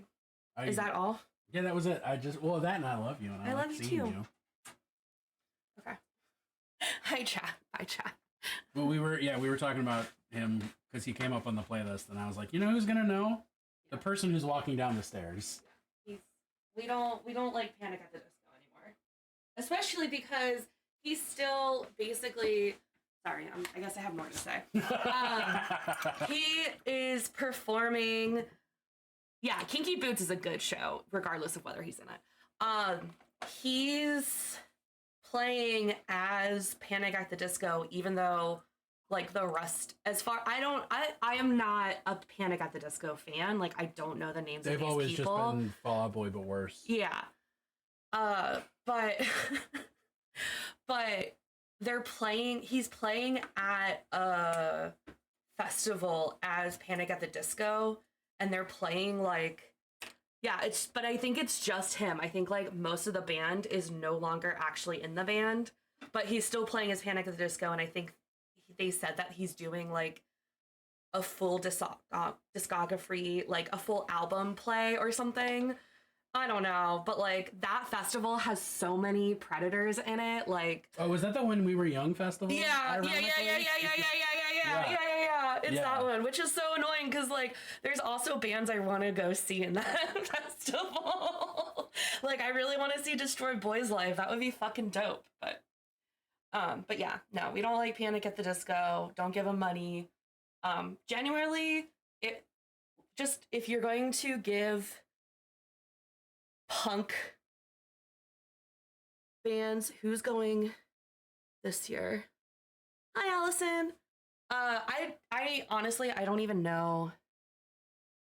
H: is that all?
D: Yeah, that was it. That and I love you. And I
H: love
D: like
H: you
D: seeing
H: too.
D: you.
H: Okay. Hi, chat.
D: Well, we were talking about him because he came up on the playlist, and I was like, you know who's gonna know? The person who's walking down the stairs.
H: We don't like Panic at the Disco anymore, especially because he's still basically. Sorry, I guess I have more to say. He is performing. Yeah, Kinky Boots is a good show, regardless of whether he's in it. He's playing as Panic at the Disco, even though, like, the rest, I am not a Panic at the Disco fan. Like, I don't know the names of these people.
D: They've always just been Fall Out Boy, but worse.
H: Yeah. But he's playing at a festival as Panic at the Disco, and they're playing, like, but I think it's just him. I think, like, most of the band is no longer actually in the band, but he's still playing as Panic at the Disco, and I think they said that he's doing, like, a full discography, like, a full album play or something. I don't know, but, like, that festival has so many Predators in it, like...
D: Oh, was that the When We Were Young festival?
H: Yeah. It's that one, which is so annoying, because, like, there's also bands I want to go see in that festival. Like, I really want to see Destroy Boys live. That would be fucking dope, but yeah, no, we don't like Panic at the Disco. Don't give them money. Genuinely, if you're going to give punk bands, who's going this year? Hi, Allison. I honestly, I don't even know.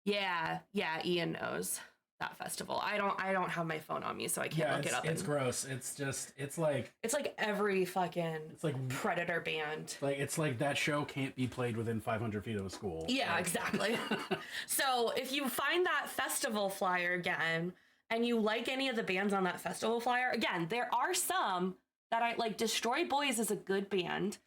H: Yeah, Ian knows that festival. I don't have my phone on me, so I can't look it up.
D: It's gross. It's like
H: every fucking Predator band.
D: Like, it's like that show can't be played within 500 feet of a school.
H: Yeah, exactly. So if you find that festival flyer again, and you like any of the bands on that festival flyer, again, there are some that I like. Destroy Boys is a good band,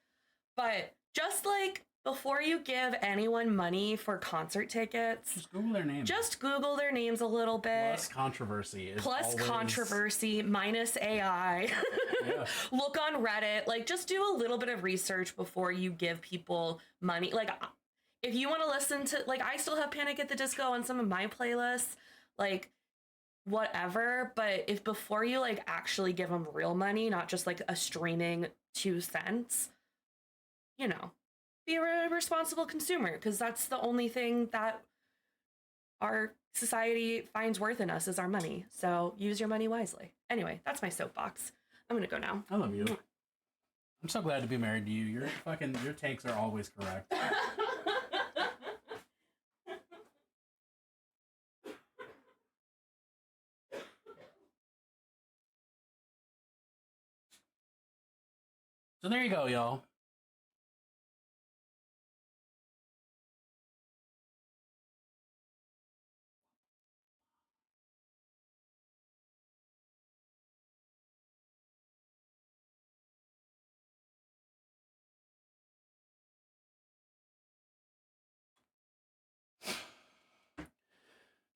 H: but just, like, before you give anyone money for concert tickets,
D: just Google their names.
H: Just Google their names a little bit.
D: Plus
H: controversy minus AI. Yeah. Look on Reddit. Like, just do a little bit of research before you give people money. Like, if you want to listen to, like, I still have Panic at the Disco on some of my playlists, like, whatever. But if before you, like, actually give them real money, not just, like, a streaming 2 cents, you know, be a responsible consumer, because that's the only thing that our society finds worth in us is our money. So use your money wisely. Anyway, that's my soapbox. I'm gonna go now.
D: I love you. I'm so glad to be married to you. Your takes are always correct. So there you go, y'all.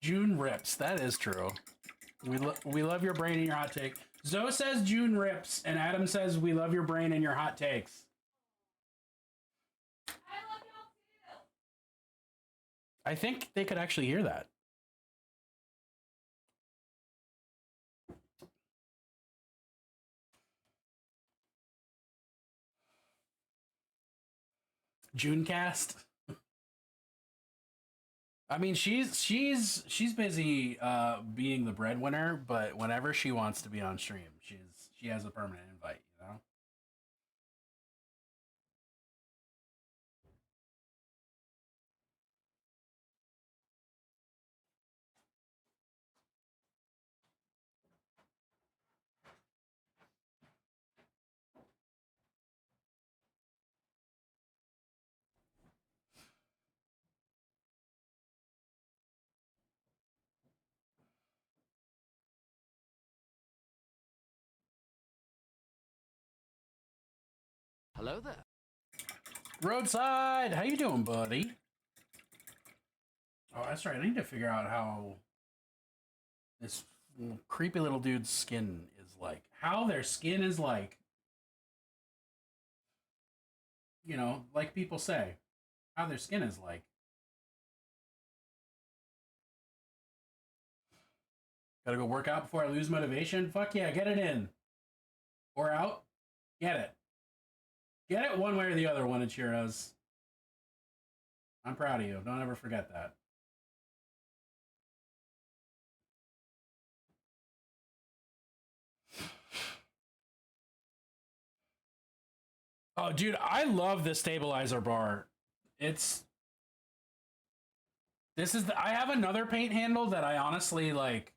D: June rips. That is true. We love your brain and your hot take. Zoe says June rips, and Adam says we love your brain and your hot takes. I love y'all too. I think they could actually hear that. Junecast. I mean, she's busy being the breadwinner, but whenever she wants to be on stream, she has a permanent invite, you know?
C: Hello there.
D: Roadside, how you doing, buddy? Oh, that's right. I need to figure out how this creepy little dude's skin is like. How their skin is like. You know, like people say, how their skin is like. Gotta go work out before I lose motivation? Fuck yeah, get it in. Or out. Get it. Get it one way or the other, one Ichiro's. I'm proud of you. Don't ever forget that. Oh, dude, I love the stabilizer bar. This is I have another paint handle that I honestly like.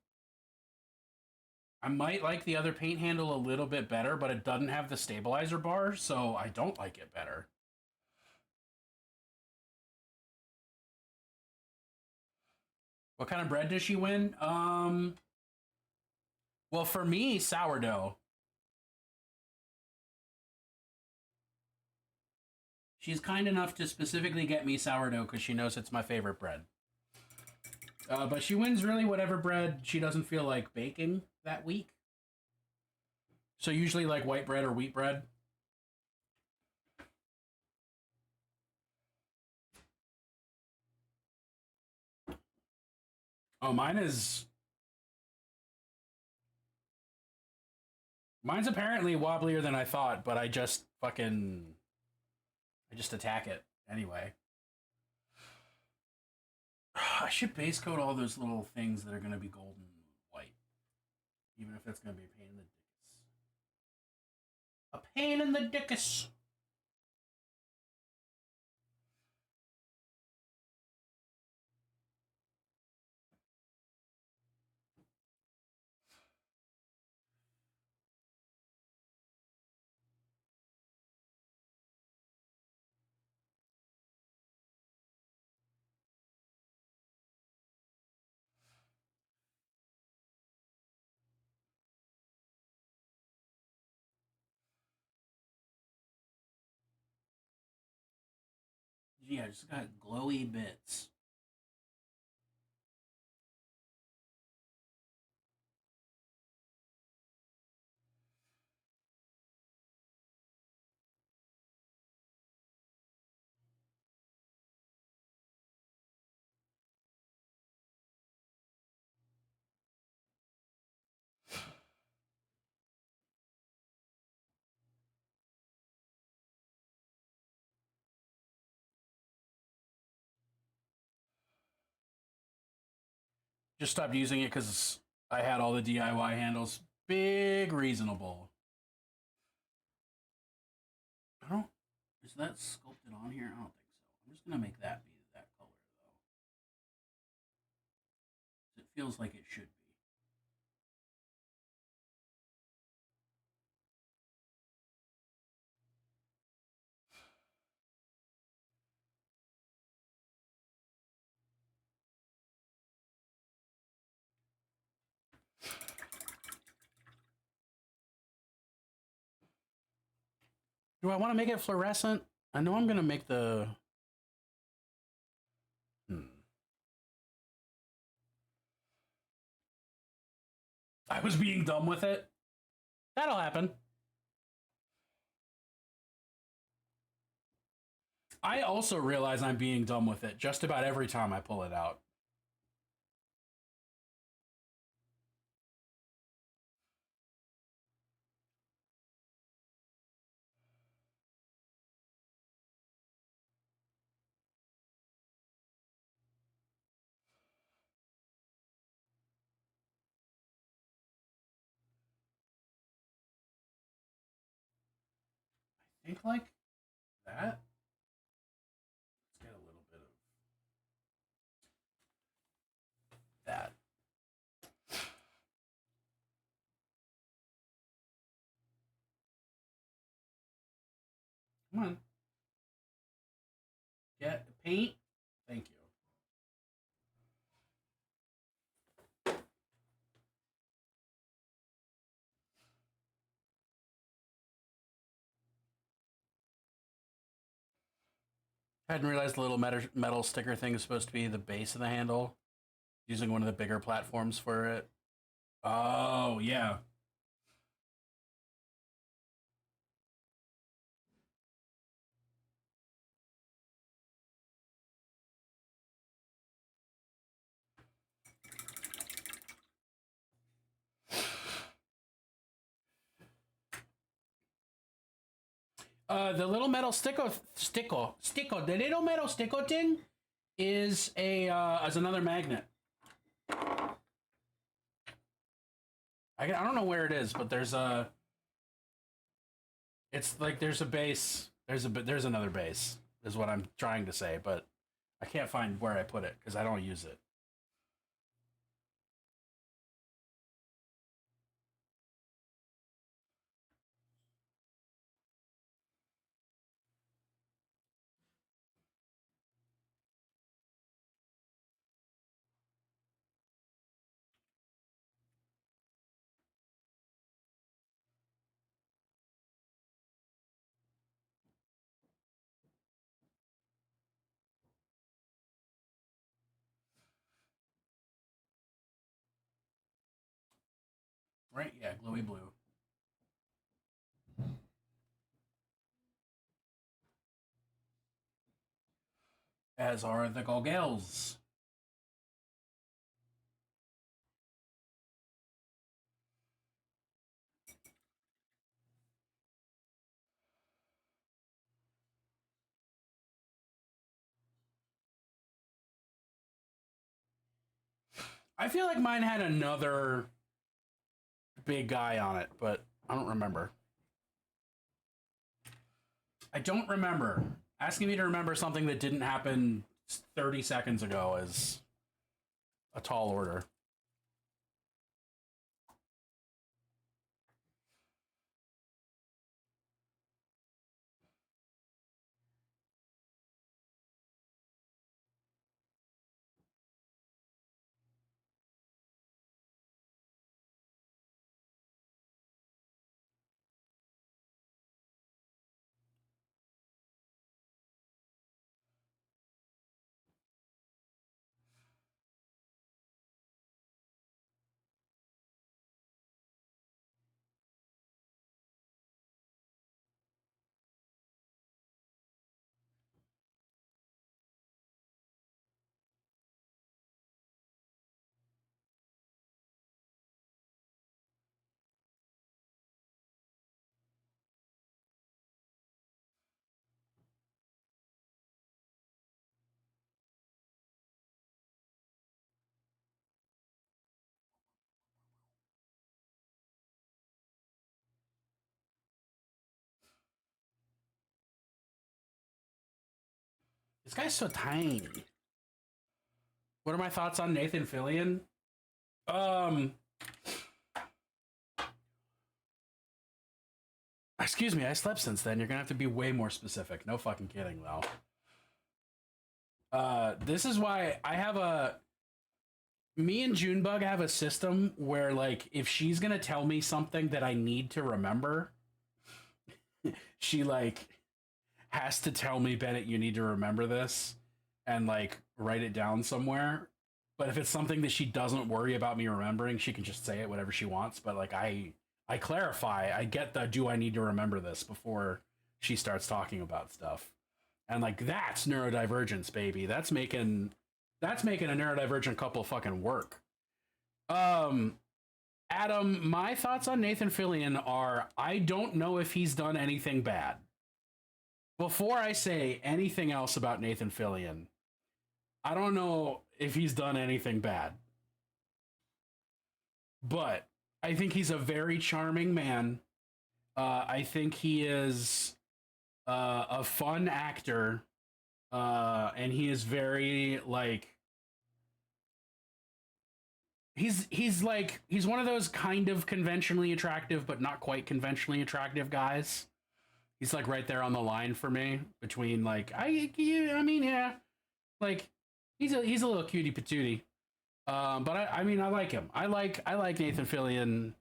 D: I might like the other paint handle a little bit better, but it doesn't have the stabilizer bar, so I don't like it better. What kind of bread does she win? Well, for me, sourdough. She's kind enough to specifically get me sourdough because she knows it's my favorite bread. But she wins really whatever bread she doesn't feel like baking that week. So usually like white bread or wheat bread. Oh, mine's apparently wobblier than I thought, but I just attack it anyway. I should base coat all those little things that are going to be golden white. Even if that's going to be a pain in the dickus. A pain in the dickus. Yeah, just got glowy bits. Just stopped using it because I had all the DIY handles. Big reasonable. I don't. Is that sculpted on here? I don't think so. I'm just gonna make that be that color though. It feels like it should be. Do I want to make it fluorescent? I know I'm gonna make the. I was being dumb with it. That'll happen. I also realize I'm being dumb with it just about every time I pull it out. I think like that. Let's get a little bit of that. Come on. Get paint. Thank you. I hadn't realized the little metal sticker thing is supposed to be the base of the handle. Using one of the bigger platforms for it. Oh, yeah. The little metal the little metal sticko thing is another magnet. I don't know where it is, but there's a. It's like there's a base. There's another base is what I'm trying to say, but I can't find where I put it because I don't use it. Right? Yeah, glowy blue. As are the goggles. I feel like mine had another big guy on it, but I don't remember. I don't remember. Asking me to remember something that didn't happen 30 seconds ago is a tall order. This guy's so tiny. What are my thoughts on Nathan Fillion? Excuse me, I slept since then. You're gonna have to be way more specific. No fucking kidding, though. This is why me and Junebug have a system where, like, if she's gonna tell me something that I need to remember, she, like, has to tell me, Bennett, you need to remember this, and, like, write it down somewhere. But if it's something that she doesn't worry about me remembering, she can just say it whatever she wants. But like I clarify, I get the do I need to remember this before she starts talking about stuff. And like that's neurodivergence, baby. That's making a neurodivergent couple fucking work. Adam, my thoughts on Nathan Fillion are I don't know if he's done anything bad. Before I say anything else about Nathan Fillion, I don't know if he's done anything bad. But I think he's a very charming man. I think he is a fun actor. And he is very like he's one of those kind of conventionally attractive but not quite conventionally attractive guys. He's like right there on the line for me between like I mean yeah, like he's a little cutie patootie. But I mean I like him. I like Nathan Fillion.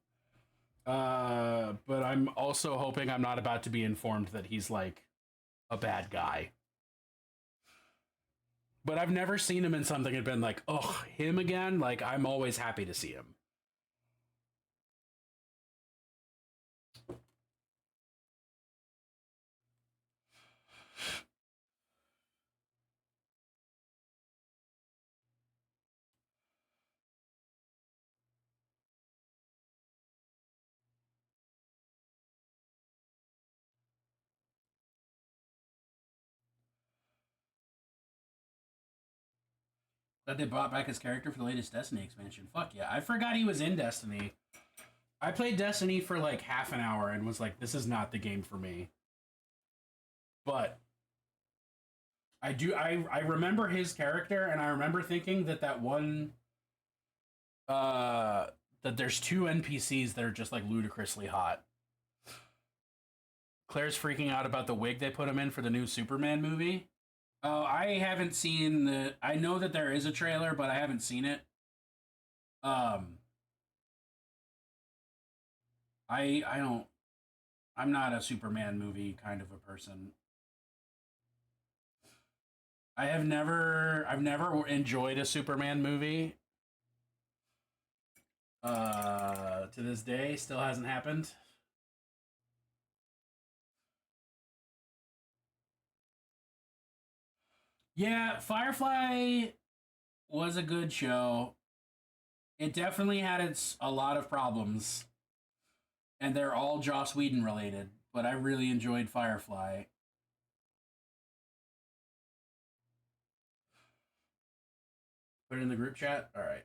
D: But I'm also hoping I'm not about to be informed that he's like a bad guy. But I've never seen him in something and been like, oh, him again? Like, I'm always happy to see him. That they brought back his character for the latest Destiny expansion. Fuck yeah. I forgot he was in Destiny. I played Destiny for like half an hour and was like, this is not the game for me. But I remember his character, and I remember thinking that one that there's two NPCs that are just like ludicrously hot. Claire's freaking out about the wig they put him in for the new Superman movie. Oh, I haven't seen I know that there is a trailer, but I haven't seen it. I'm not a Superman movie kind of a person. I've never enjoyed a Superman movie. To this day, still hasn't happened. Yeah, Firefly was a good show. It definitely had a lot of problems. And they're all Joss Whedon related, but I really enjoyed Firefly. Put it in the group chat? All right.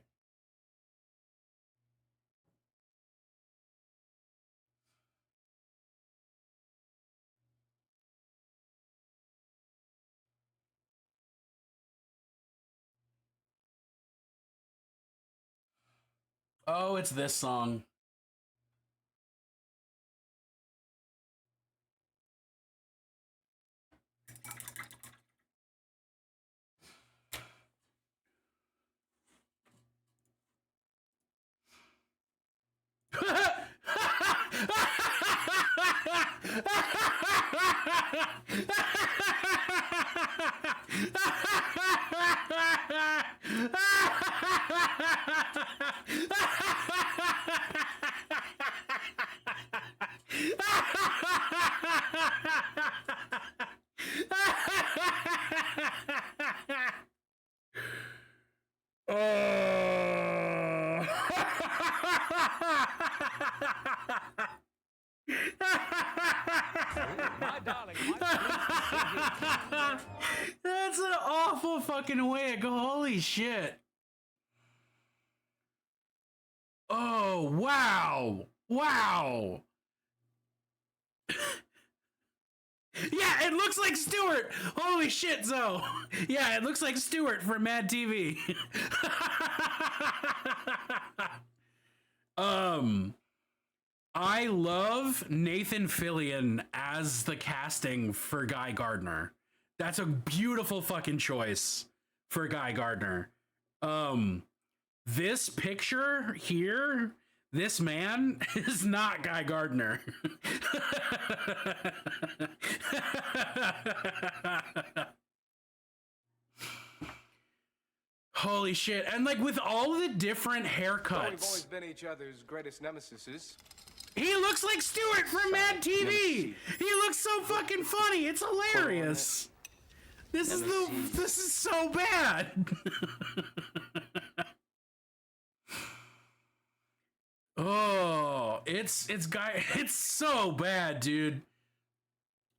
D: Oh, it's this song. That's an awful fucking wig. Holy shit. Oh, wow. Wow. Yeah, it looks like Stuart. Holy shit, Zoe. Yeah, it looks like Stuart from Mad TV. I love Nathan Fillion as the casting for Guy Gardner. That's a beautiful fucking choice for Guy Gardner. This picture here, this man is not Guy Gardner. Holy shit. And like with all the different
I: We've always
D: haircuts,
I: been each other's greatest nemesis.
D: he looks like Stuart from Mad TV. He looks so fucking funny. It's hilarious. This is so bad. Oh, it's so bad, dude.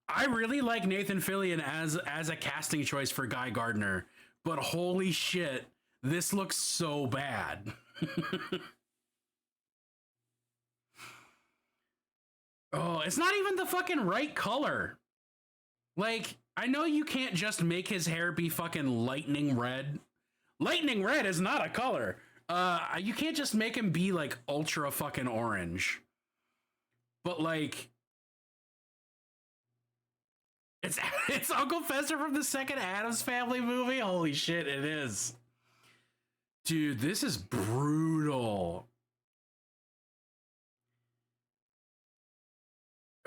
D: I really like Nathan Fillion as a casting choice for Guy Gardner, but holy shit, this looks so bad. Oh, it's not even the fucking right color. Like, I know you can't just make his hair be fucking lightning red. Lightning red is not a color. You can't just make him be like ultra fucking orange. But like, it's Uncle Fester from the second Addams Family movie. Holy shit, it is. Dude, this is brutal.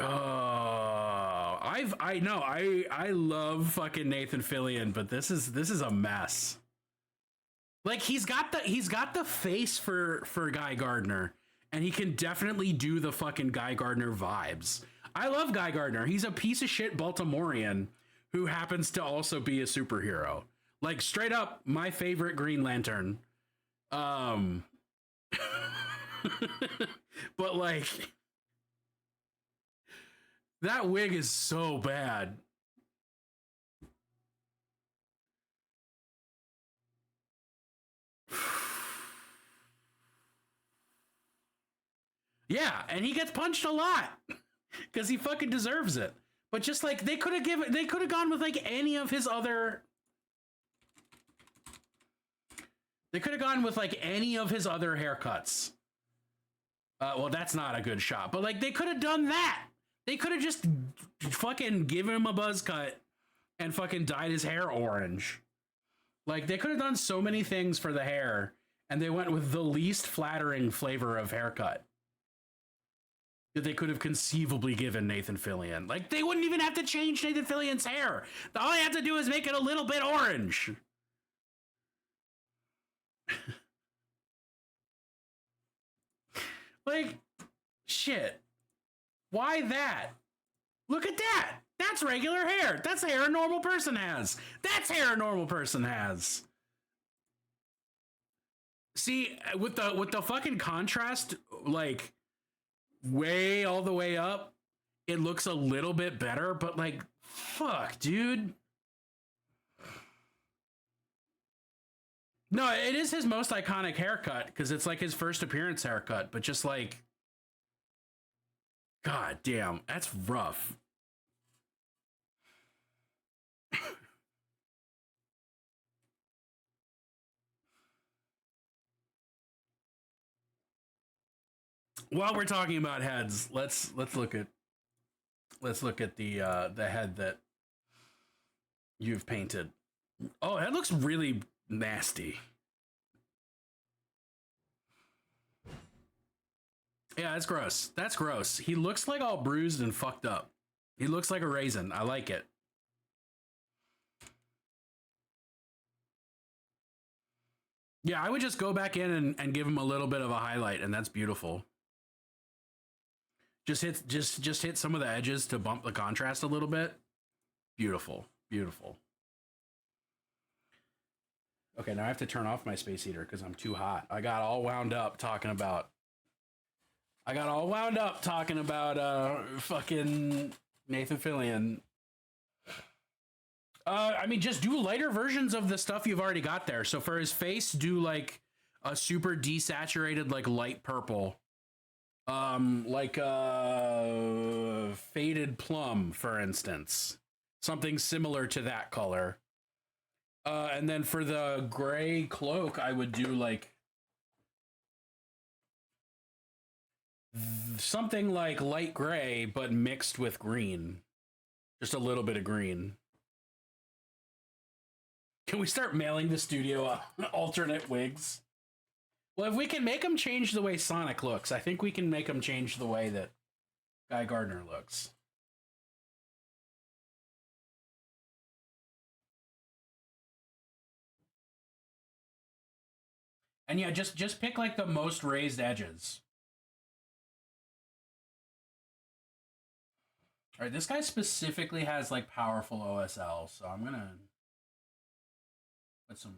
D: Oh, I love fucking Nathan Fillion, but this is a mess. Like he's got the face for Guy Gardner, and he can definitely do the fucking Guy Gardner vibes. I love Guy Gardner. He's a piece of shit Baltimorean who happens to also be a superhero. Like straight up my favorite Green Lantern. But like that wig is so bad. Yeah, and he gets punched a lot because he fucking deserves it. But just like they could have gone with like any of his other. They could have gone with like any of his other haircuts. Well, that's not a good shot, but like they could have done that. They could have just fucking given him a buzz cut and fucking dyed his hair orange. Like they could have done so many things for the hair, and they went with the least flattering flavor of haircut that they could have conceivably given Nathan Fillion. Like, they wouldn't even have to change Nathan Fillion's hair. All they have to do is make it a little bit orange. Like, shit. Why that? Look at that. That's regular hair. That's hair a normal person has. That's hair a normal person has. See, with the fucking contrast, like, way all the way up, it looks a little bit better, but like, fuck, dude. No, it is his most iconic haircut because it's like his first appearance haircut, but just like, god damn, that's rough. While we're talking about heads, let's look at the head that you've painted. Oh, that looks really nasty. Yeah, that's gross. That's gross. He looks like all bruised and fucked up. He looks like a raisin. I like it. Yeah, I would just go back in and give him a little bit of a highlight, and that's beautiful. Just hit some of the edges to bump the contrast a little bit. Beautiful, beautiful. Okay, now I have to turn off my space heater because I'm too hot. I got all wound up talking about fucking Nathan Fillion. I mean, just do lighter versions of the stuff you've already got there. So for his face, do like a super desaturated, like light purple. Like faded plum, for instance. Something similar to that color. And then for the gray cloak, I would do like something like light gray, but mixed with green. Just a little bit of green. Can we start mailing the studio alternate wigs? Well, if we can make him change the way Sonic looks, I think we can make him change the way that Guy Gardner looks. And yeah, just pick like the most raised edges. All right, this guy specifically has like powerful OSL, so I'm gonna put some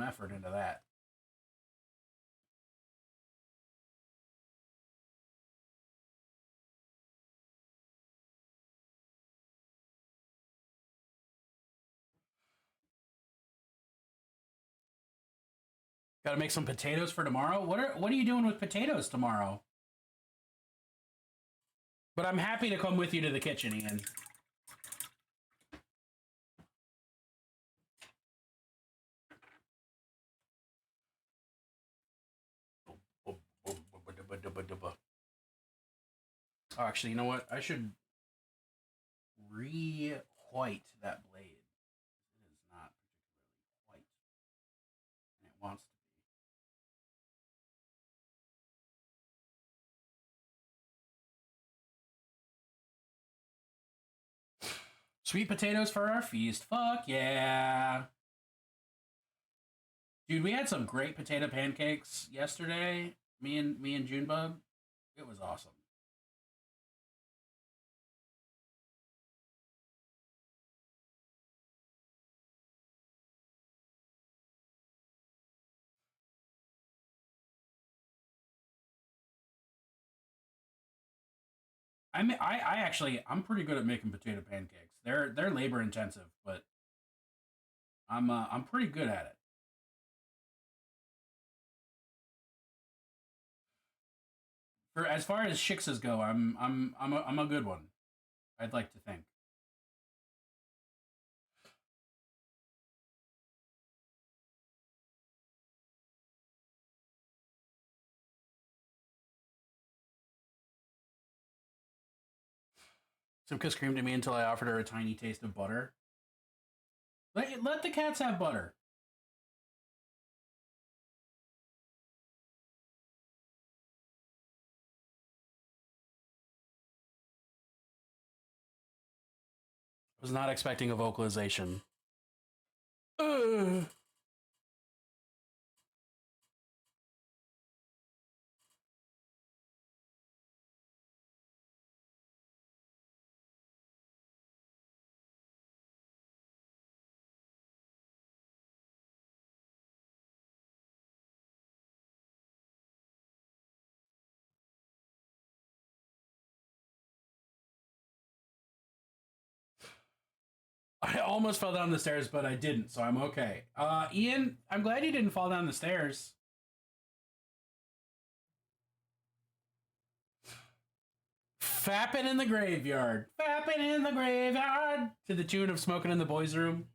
D: effort into that. Got to make some potatoes for tomorrow. What are you doing with potatoes tomorrow? But I'm happy to come with you to the kitchen, Ian. Oh, actually, you know what? I should re-white that blade. It is not particularly white, and it wants to be. Sweet potatoes for our feast. Fuck yeah. Dude, we had some great potato pancakes yesterday. Me and Junebug. It was awesome. I'm pretty good at making potato pancakes. They're labor intensive, but I'm pretty good at it. For as far as shikses go, I'm a good one. I'd like to think. Simka screamed at me until I offered her a tiny taste of butter. Let the cats have butter. I was not expecting a vocalization. Ugh. I almost fell down the stairs, but I didn't, so I'm okay. Ian, I'm glad you didn't fall down the stairs. Fapping in the graveyard. Fapping in the graveyard. To the tune of Smoking in the Boys' Room.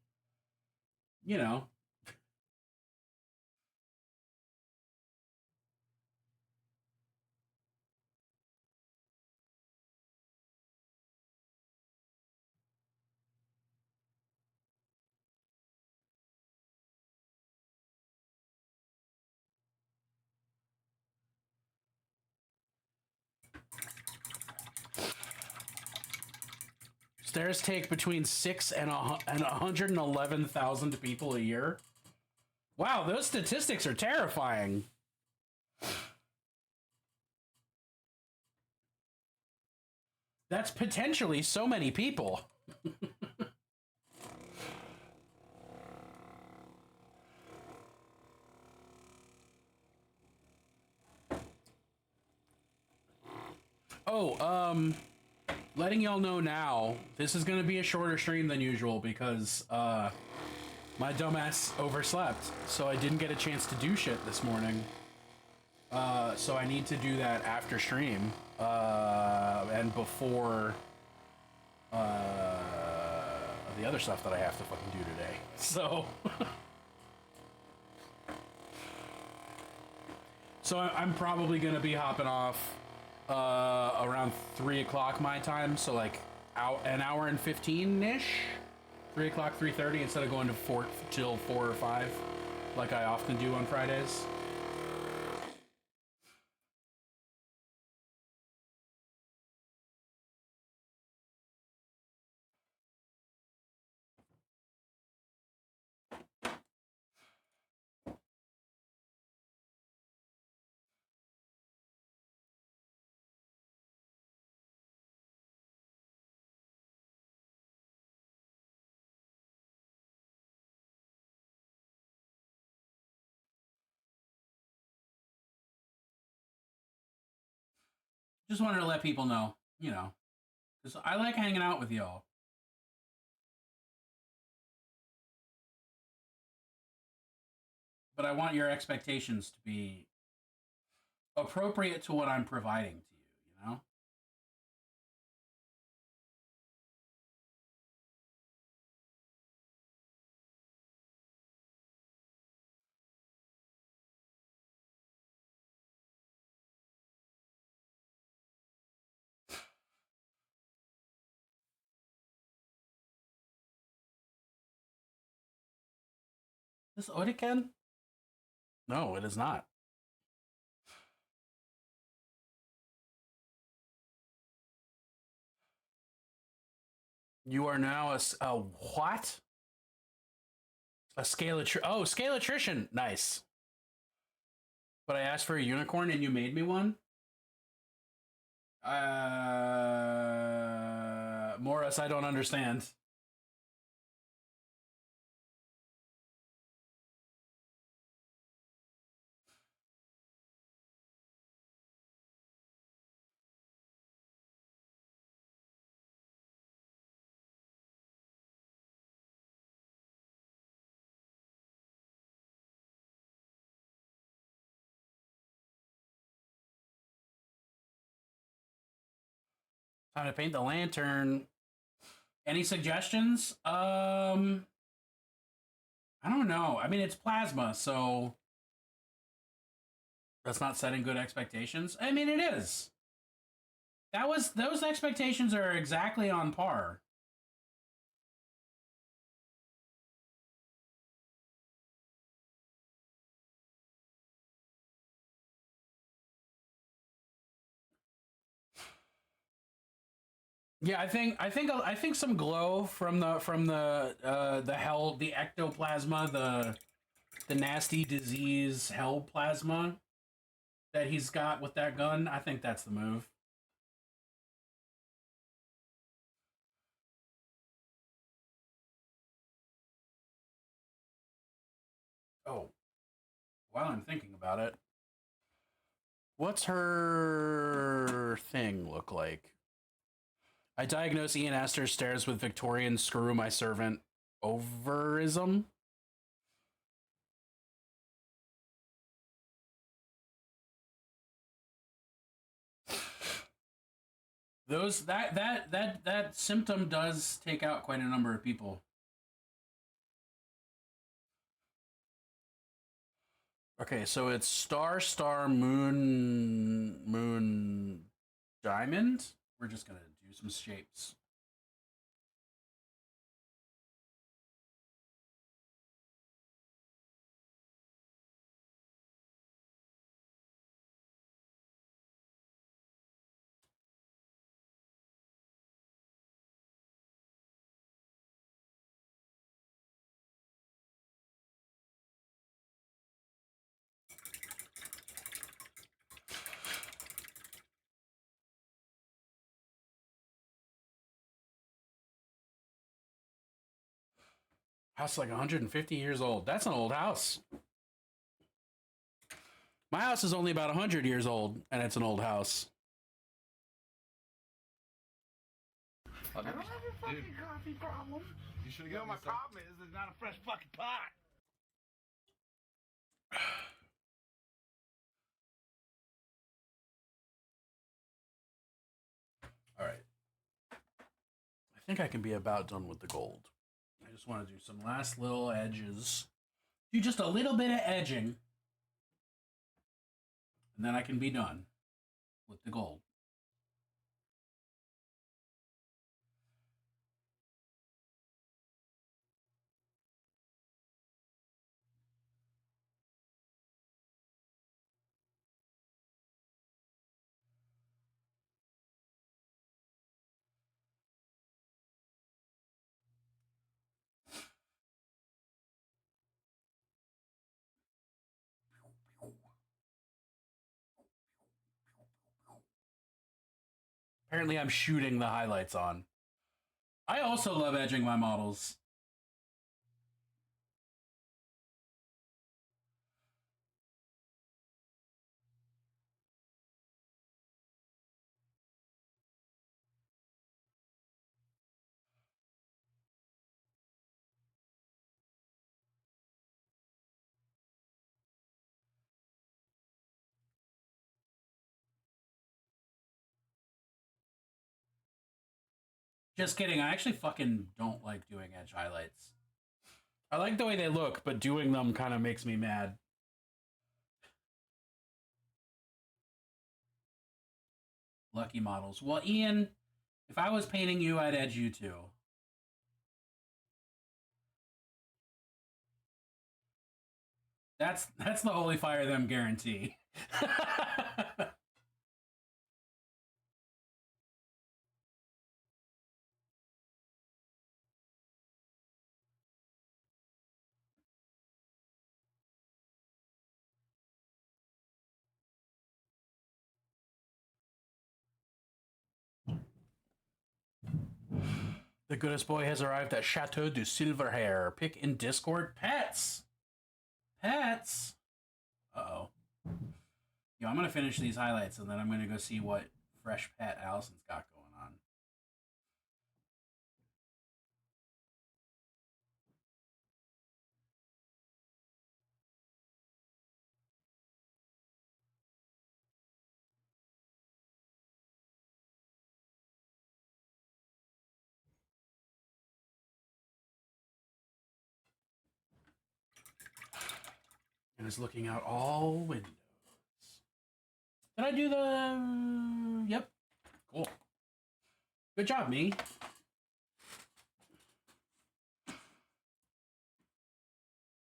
D: You know. Stairs take between 6 and 111,000 people a year. Wow, those statistics are terrifying. That's potentially so many people. Oh, letting y'all know now, this is going to be a shorter stream than usual because my dumbass overslept, so I didn't get a chance to do shit this morning. So I need to do that after stream and before the other stuff that I have to fucking do today. So, so I'm probably gonna be hopping off around 3 o'clock my time. So like an hour and 15-ish, 3 o'clock, 3:30 instead of going to 4 till 4 or 5, like I often do on Fridays. Just wanted to let people know, you know, because I like hanging out with y'all. But I want your expectations to be appropriate to what I'm providing to you, you know? This Odekin? No, it is not. You are now a what? A scalatrician. Nice. But I asked for a unicorn and you made me one? Morris, I don't understand. Time to paint the lantern. Any suggestions? I don't know. I mean, it's plasma, so that's not setting good expectations. I mean, it is. Those expectations are exactly on par. Yeah, I think some glow from the the ectoplasma, the nasty disease hell plasma that he's got with that gun. I think that's the move. Oh, while I'm thinking about it, what's her thing look like? I diagnose Ian Astor's stares with Victorian screw my servant overism. That symptom does take out quite a number of people. Okay, so it's star moon diamond. We're just gonna do some shapes. House is like 150 years old. That's an old house. My house is only about 100 years old, and it's an old house.
F: I don't have a fucking coffee problem. You should have got my problem is there's not a fresh fucking pot.
D: All right. I think I can be about done with the gold. I just want to do some last little edges. Do just a little bit of edging. And then I can be done with the gold. Apparently I'm shooting the highlights on. I also love edging my models. Just kidding. I actually fucking don't like doing edge highlights. I like the way they look, but doing them kind of makes me mad. Lucky models. Well, Ian, if I was painting you, I'd edge you too. That's the holy fire them guarantee. The goodest boy has arrived at Chateau du Silverhair. Pick in Discord. Pets! Pets! Uh-oh. Yo, I'm going to finish these highlights, and then I'm going to go see what fresh pet Allison's got going on. And is looking out all windows. Did I do the... Yep. Cool. Good job, me.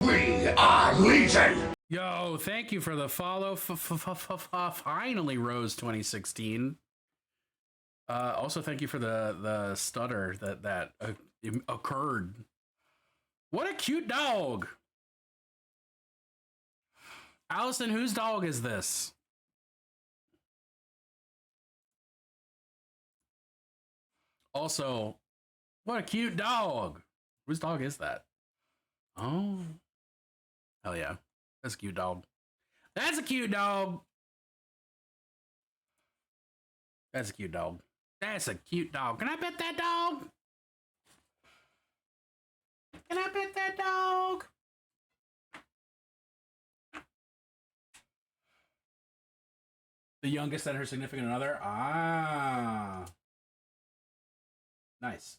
F: We are Legion!
D: Yo, thank you for the follow. Finally, Rose 2016. Also, thank you for the stutter that occurred. What a cute dog. Allison, whose dog is this? Also, what a cute dog. Whose dog is that? Oh. Hell yeah. That's a cute dog. That's a cute dog. That's a cute dog. That's a cute dog. Can I pet that dog? Can I pet that dog? The youngest and her significant other? Ah. Nice.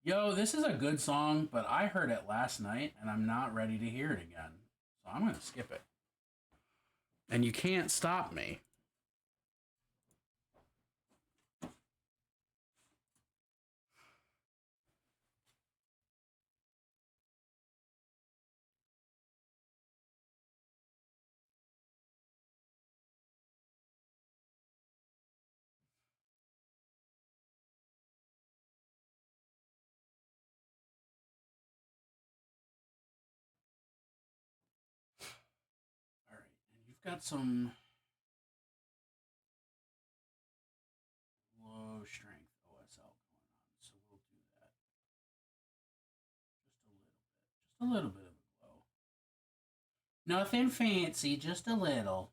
D: Yo, this is a good song, but I heard it last night, and I'm not ready to hear it again. So I'm going to skip it. And you can't stop me. Got some low strength OSL going on, so we'll do that. Just a little bit of a glow. Nothing fancy, just a little.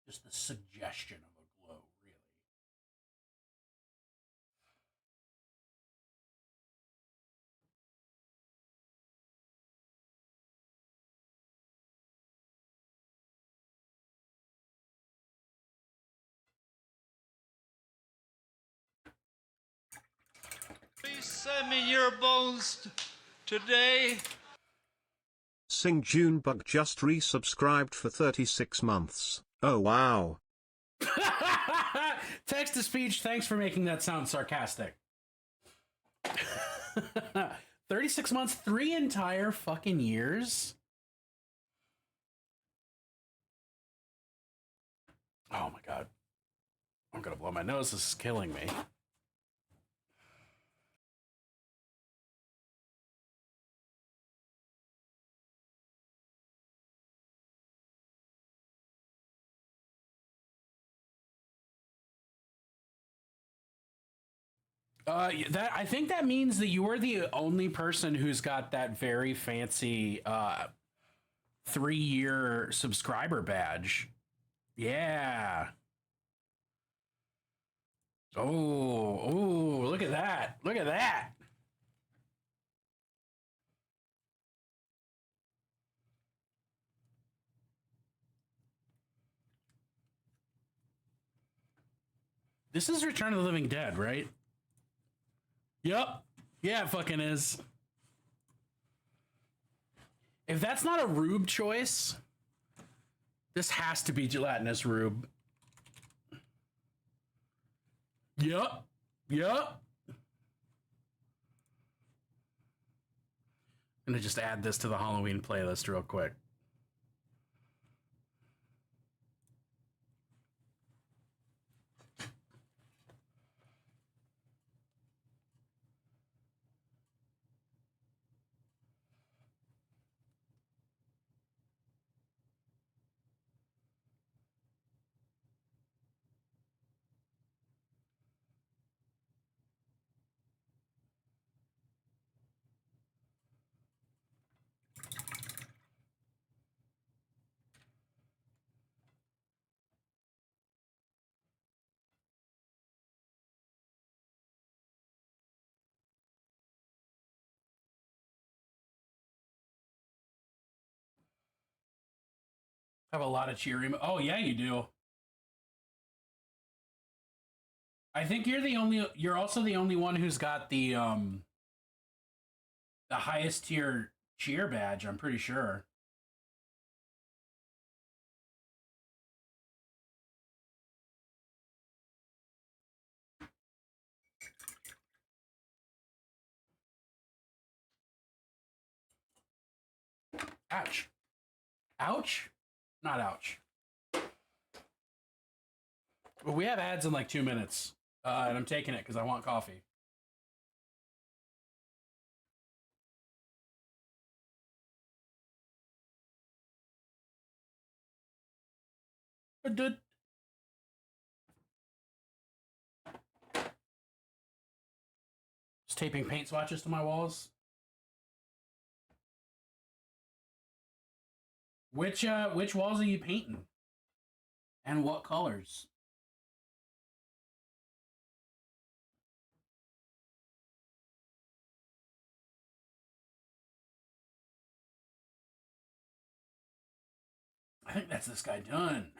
D: Just the suggestion of a glow, really.
J: Please send me your bones today.
G: Sing Junebug just resubscribed for 36 months. Oh wow.
D: Text to speech, thanks for making that sound sarcastic. 36 months, 3 entire fucking years? Oh my god. I'm gonna blow my nose, this is killing me. That I think that means that you are the only person who's got that very fancy 3-year subscriber badge. Yeah. Oh, look at that. Look at that. This is Return of the Living Dead, right? Yep. Yeah, it fucking is. If that's not a rube choice, this has to be gelatinous rube. Yep. Yep. I'm gonna just add this to the Halloween playlist real quick. Have a lot of cheery. Oh yeah, you do. I think you're also the only one who's got the highest tier cheer badge, I'm pretty sure. Ouch. Ouch? Not ouch. Well, we have ads in like 2 minutes, and I'm taking it because I want coffee. Just taping paint swatches to my walls. Which walls are you painting? And what colors? I think that's this guy done.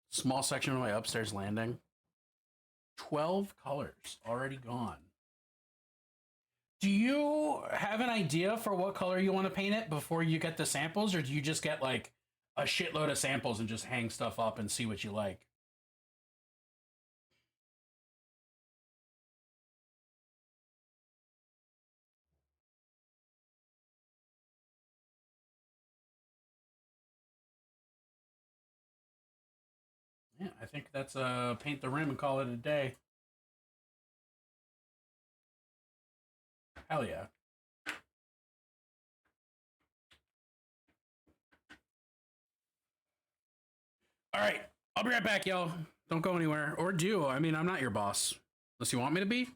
D: Small section of my upstairs landing. 12 colors already gone. Do you have an idea for what color you want to paint it before you get the samples, or do you just get like a shitload of samples and just hang stuff up and see what you like? Yeah, I think that's paint the rim and call it a day. Hell yeah. All right, I'll be right back, y'all. Don't go anywhere. Or do. I mean, I'm not your boss. Unless you want me to be.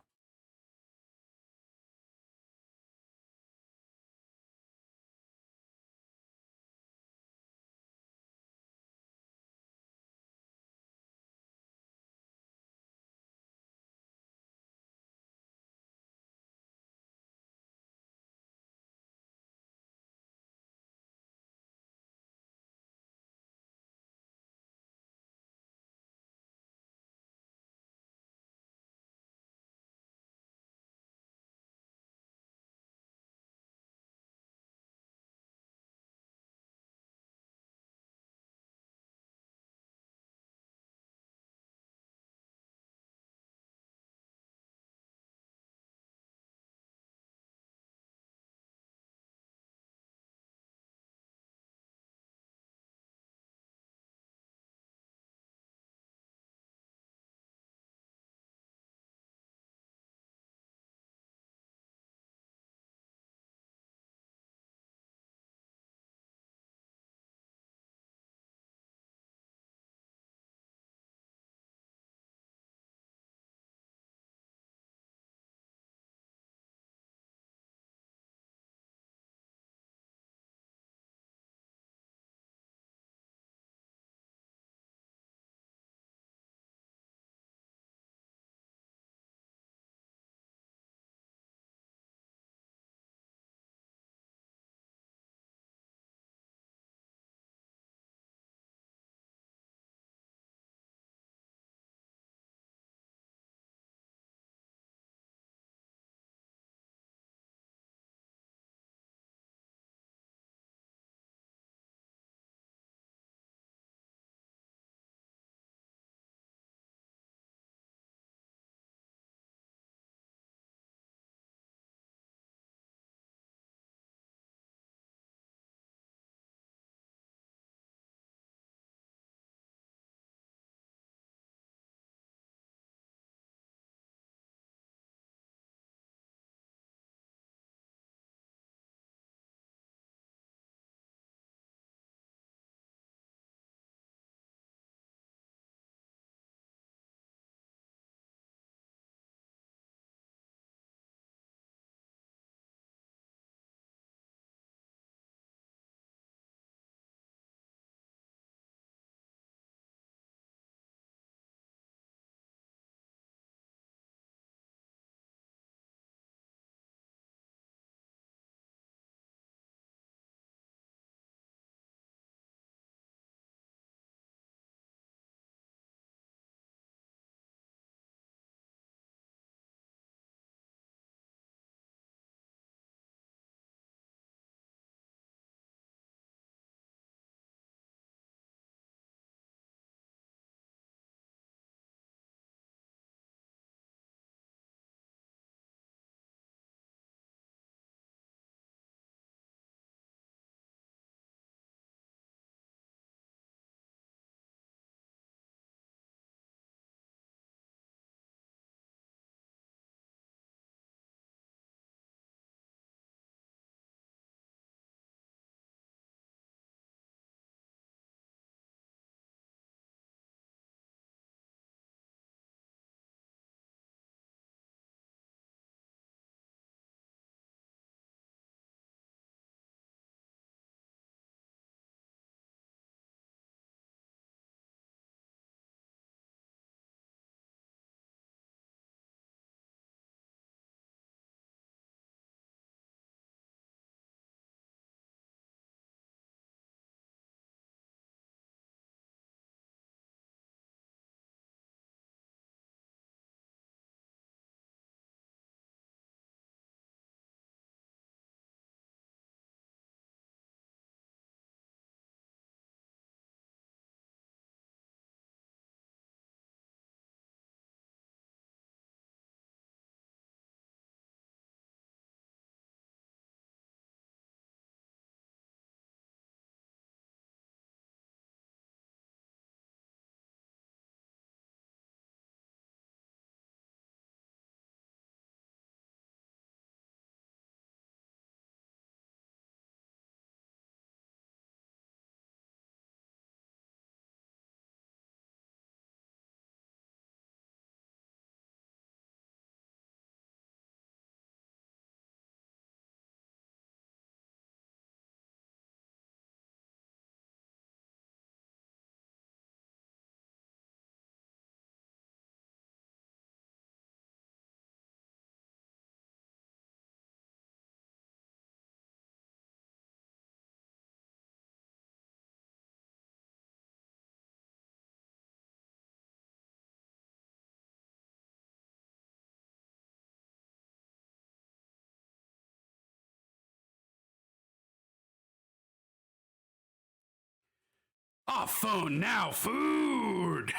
D: Off phone now, food!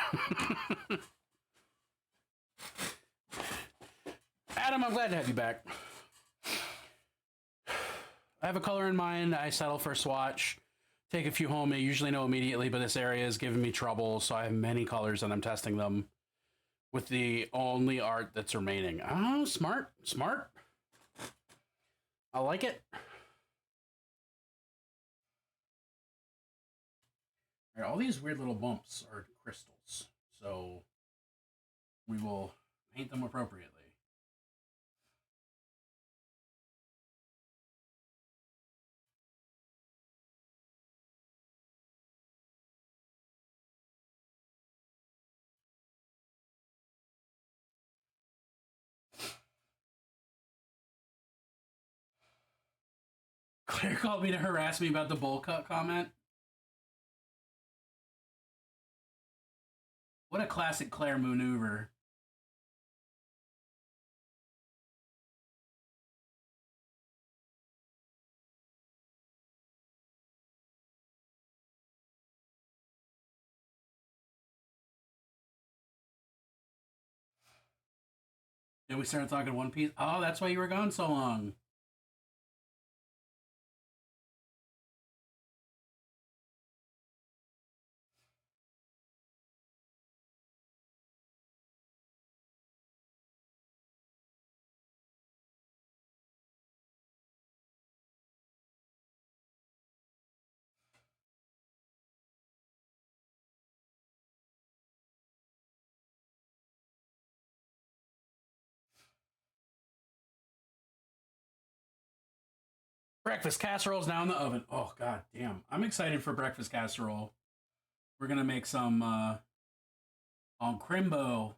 D: Adam, I'm glad to have you back. I have a color in mind. I settle for a swatch. Take a few home. I usually know immediately, but this area is giving me trouble, so I have many colors and I'm testing them with the only art that's remaining. Oh, smart. Smart. I like it. All right, all these weird little bumps are crystals, so we will paint them appropriately. Claire called me to harass me about the bowl cut comment. What a classic Claire maneuver. Then we started talking One Piece. Oh, that's why you were gone so long. Breakfast casserole's now in the oven. Oh, god damn. I'm excited for breakfast casserole. We're going to make some on crimbo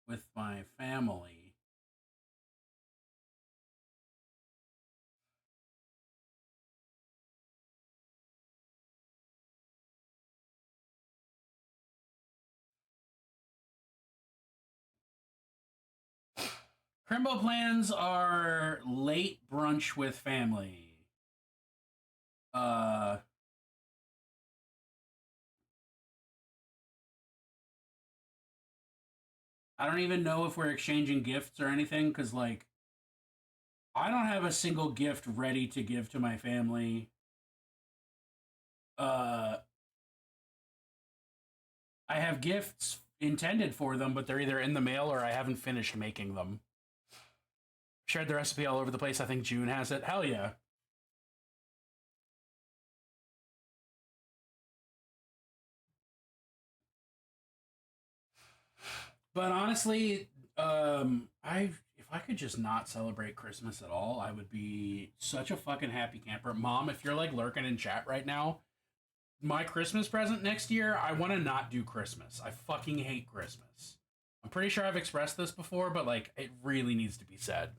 D: with my family. Crimbo plans are late brunch with family. I don't even know if we're exchanging gifts or anything, because, like, I don't have a single gift ready to give to my family. I have gifts intended for them, but they're either in the mail or I haven't finished making them. Shared the recipe all over the place. I think June has it. Hell yeah. But honestly, if I could just not celebrate Christmas at all, I would be such a fucking happy camper. Mom, if you're like lurking in chat right now, my Christmas present next year, I want to not do Christmas. I fucking hate Christmas. I'm pretty sure I've expressed this before, but like it really needs to be said.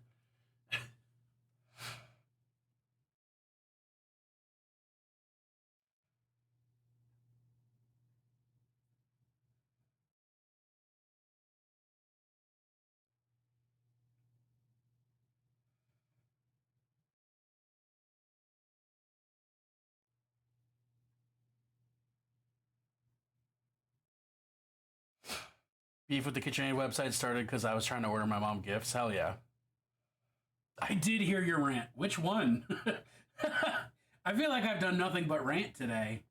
D: Beef with the KitchenAid website started because I was trying to order my mom gifts. Hell yeah. I did hear your rant. Which one? I feel like I've done nothing but rant today.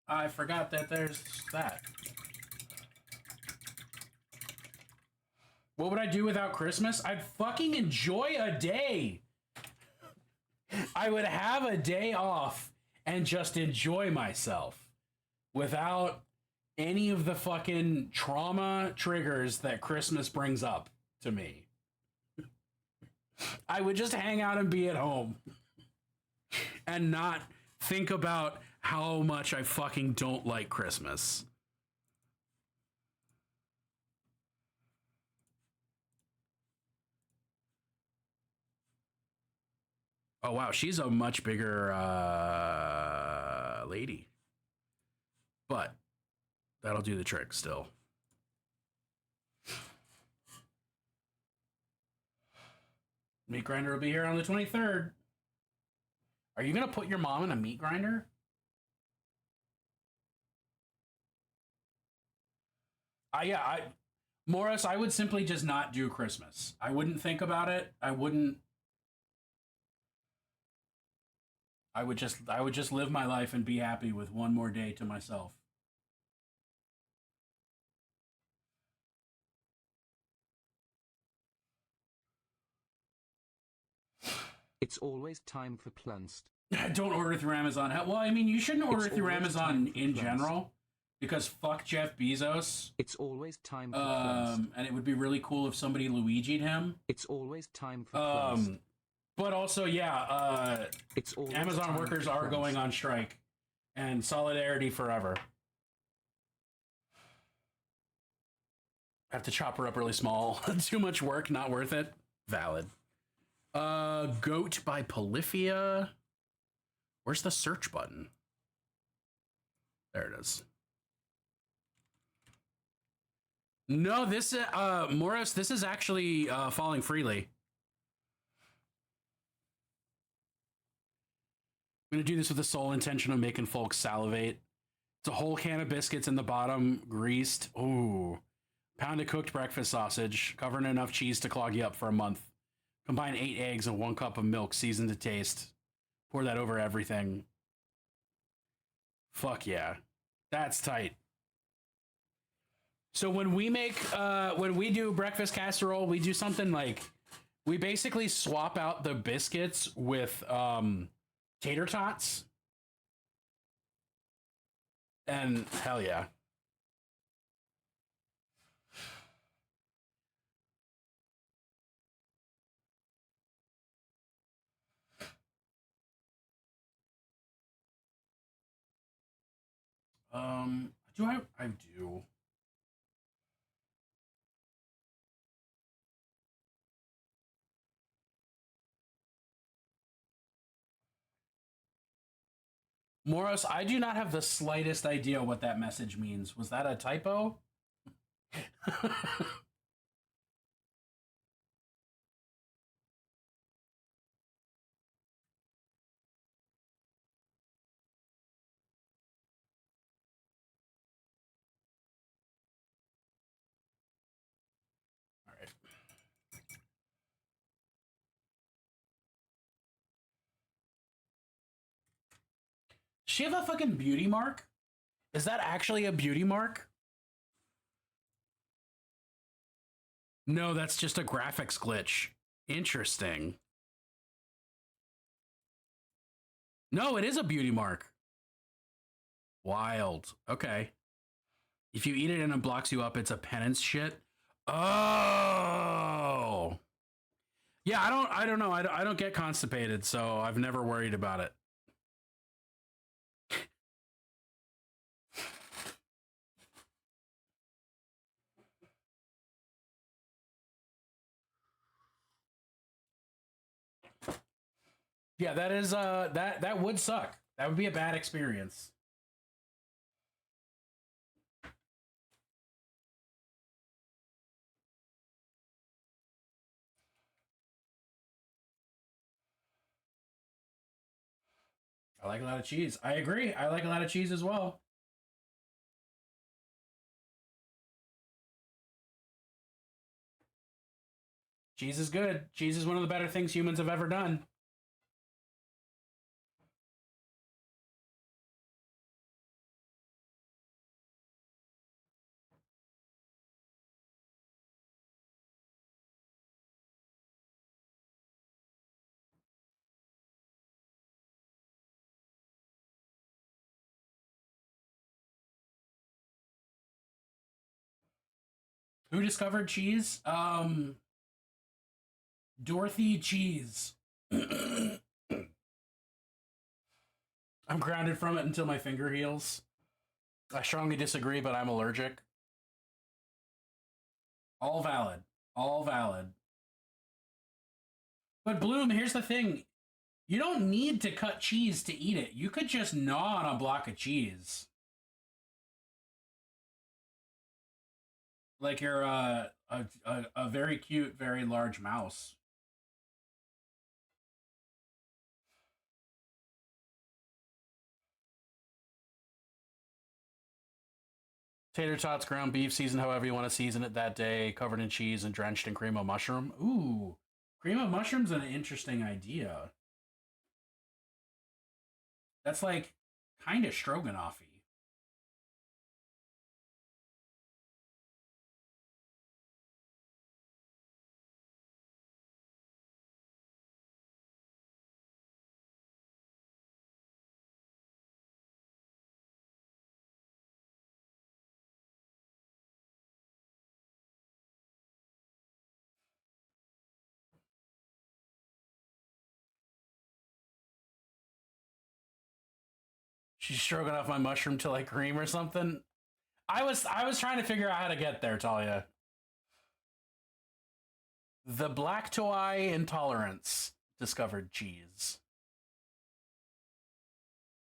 D: I forgot that there's that. What would I do without Christmas? I'd fucking enjoy a day. I would have a day off and just enjoy myself without any of the fucking trauma triggers that Christmas brings up to me. I would just hang out and be at home and not think about how much I fucking don't like Christmas. Oh, wow. She's a much bigger lady. But That'll do the trick still. Meat grinder will be here on the 23rd. Are you going to put your mom in a meat grinder? Morris, I would simply just not do Christmas. I wouldn't think about it. I would just live my life and be happy with one more day to myself.
C: It's always time for plunst.
D: Don't order through Amazon. Well, I mean, you shouldn't order through Amazon in general, because fuck Jeff Bezos.
C: It's always time for plunst.
D: And it would be really cool if somebody Luigi'd him.
C: It's always time for plunst.
D: But also, yeah, Amazon workers are going on strike, and solidarity forever. I have to chop her up really small. Too much work, not worth it. Valid. Goat by Polyphia. Where's the search button? There it is. No, this Morris, this is actually falling freely. I'm gonna do this with the sole intention of making folks salivate. It's a whole can of biscuits in the bottom, greased. Ooh. Pound of cooked breakfast sausage, covered in enough cheese to clog you up for a month. Combine 8 eggs and 1 cup of milk, seasoned to taste. Pour that over everything. Fuck yeah. That's tight. So when we make, when we do breakfast casserole, we do something like, we basically swap out the biscuits with tater tots. And hell yeah. I do. Morris, I do not have the slightest idea what that message means. Was that a typo? She have a fucking beauty mark? Is that actually a beauty mark? No, that's just a graphics glitch. Interesting. No, it is a beauty mark. Wild. Okay. If you eat it and it blocks you up, it's a penance shit. Oh. Yeah, I don't know. I don't get constipated, so I've never worried about it. Yeah, that is that would suck. That would be a bad experience. I like a lot of cheese. I agree. I like a lot of cheese as well. Cheese is good. Cheese is one of the better things humans have ever done. Who discovered cheese? Dorothy Cheese. I'm grounded from it until my finger heals. I strongly disagree, but I'm allergic. All valid. All valid. But Bloom, here's the thing. You don't need to cut cheese to eat it. You could just gnaw on a block of cheese. Like you're a very cute, very large mouse. Tater tots, ground beef, seasoned however you want to season it that day, covered in cheese and drenched in cream of mushroom. Ooh, cream of mushroom's an interesting idea. That's like kind of stroganoff-y. She's stroking off my mushroom till I cream or something. I was trying to figure out how to get there, Talia. The lactose intolerance discovered cheese.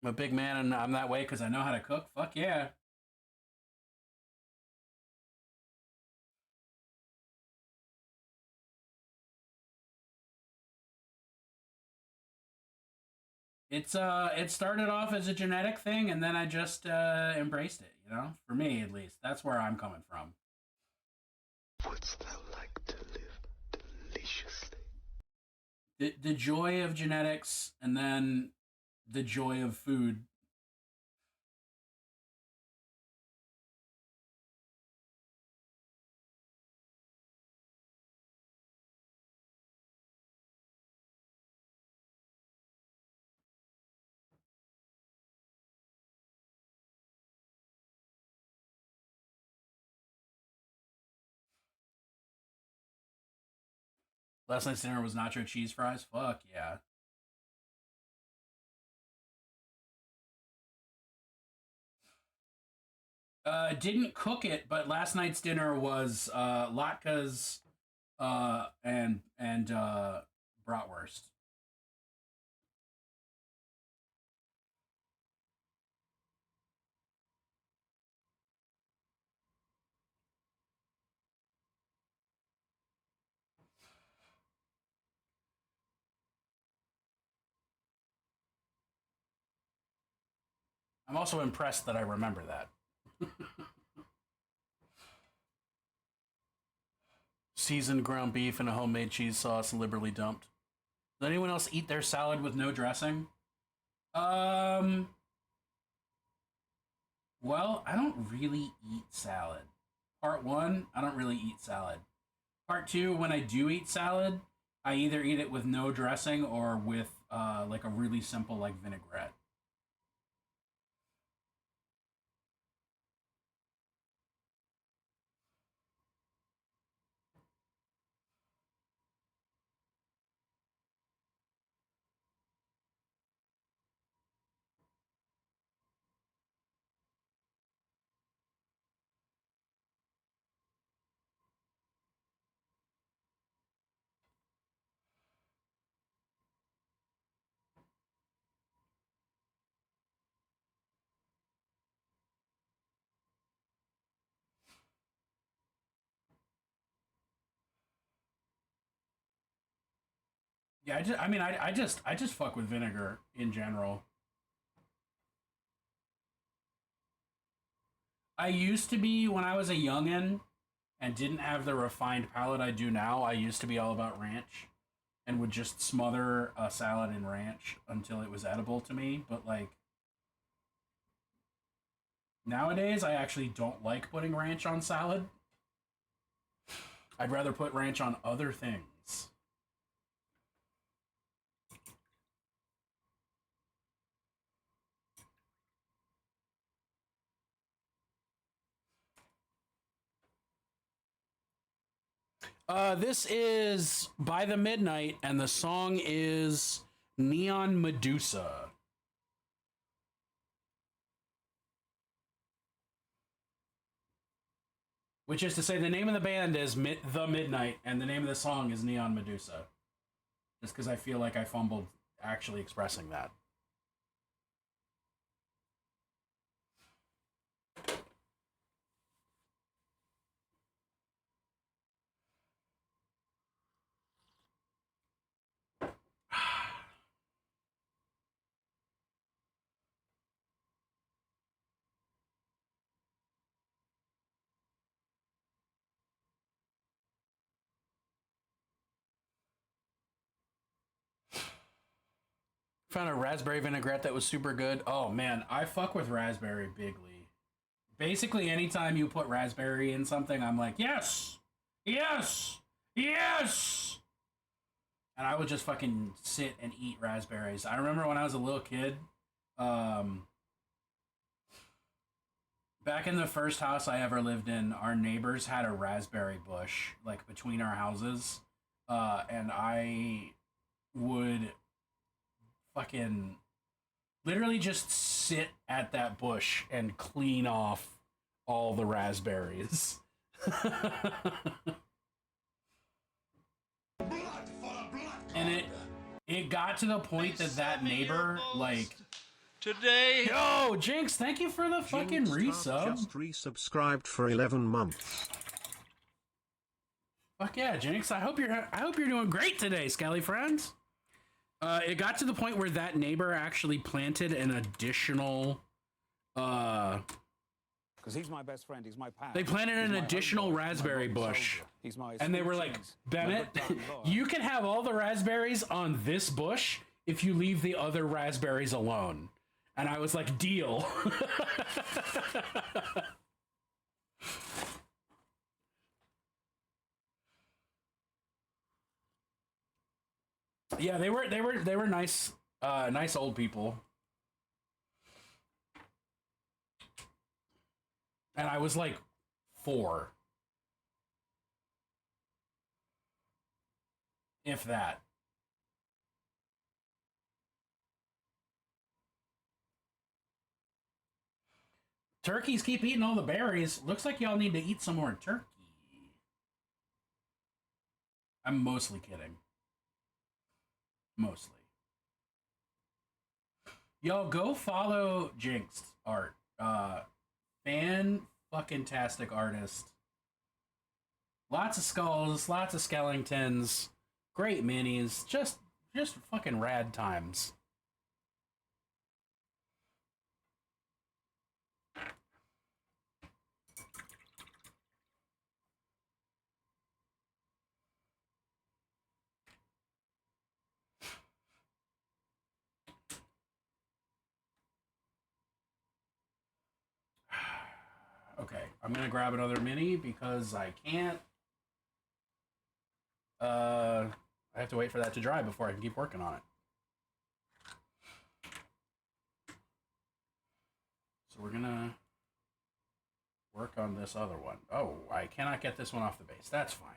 D: I'm a big man and I'm that way because I know how to cook. Fuck yeah. It started off as a genetic thing and then I just embraced it, you know? For me at least. That's where I'm coming from.
K: Wouldst thou like to live deliciously?
D: The joy of genetics and then the joy of food. Last night's dinner was nacho cheese fries. Fuck yeah. Didn't cook it, but last night's dinner was latkes and bratwurst. I'm also impressed that I remember that. Seasoned ground beef and a homemade cheese sauce liberally dumped. Does anyone else eat their salad with no dressing? Well, I don't really eat salad. Part one, I don't really eat salad. Part two, when I do eat salad, I either eat it with no dressing or with like a really simple like vinaigrette. Yeah, I just fuck with vinegar in general. I used to be when I was a youngin' and didn't have the refined palate I do now. I used to be all about ranch and would just smother a salad in ranch until it was edible to me. But like nowadays, I actually don't like putting ranch on salad. I'd rather put ranch on other things. This is By the Midnight, and the song is Neon Medusa. Which is to say, the name of the band is The Midnight, and the name of the song is Neon Medusa. Just because I feel like I fumbled actually expressing that. Found a raspberry vinaigrette that was super good. Oh man, I fuck with raspberry bigly. Basically, anytime you put raspberry in something, I'm like, yes, yes, yes. And I would just fucking sit and eat raspberries. I remember when I was a little kid, back in the first house I ever lived in, our neighbors had a raspberry bush, like, between our houses. And I would fucking literally just sit at that bush and clean off all the raspberries. And it got to the point that neighbor, like,
J: today.
D: Yo, Jinx, thank you for the fucking resub.
G: Just resubscribed for 11 months.
D: Fuck yeah, Jinx. I hope you're doing great today, Skelly friends. It got to the point where that neighbor actually planted an additional
A: Because he's my best friend, he's my pal.
D: they planted an additional raspberry bush. And they were like, Bennett, you can have all the raspberries on this bush if you leave the other raspberries alone. And I was like, deal. Yeah, they were nice, nice old people. And I was like 4. If that. Turkeys keep eating all the berries. Looks like y'all need to eat some more turkey. I'm mostly kidding. Mostly. Yo, go follow Jinxed art. Fan-fucking-tastic artist. Lots of skulls, lots of skeletons, great minis, just fucking rad times. Okay, I'm gonna grab another mini because I can't. I have to wait for that to dry before I can keep working on it. So we're gonna work on this other one. Oh, I cannot get this one off the base. That's fine.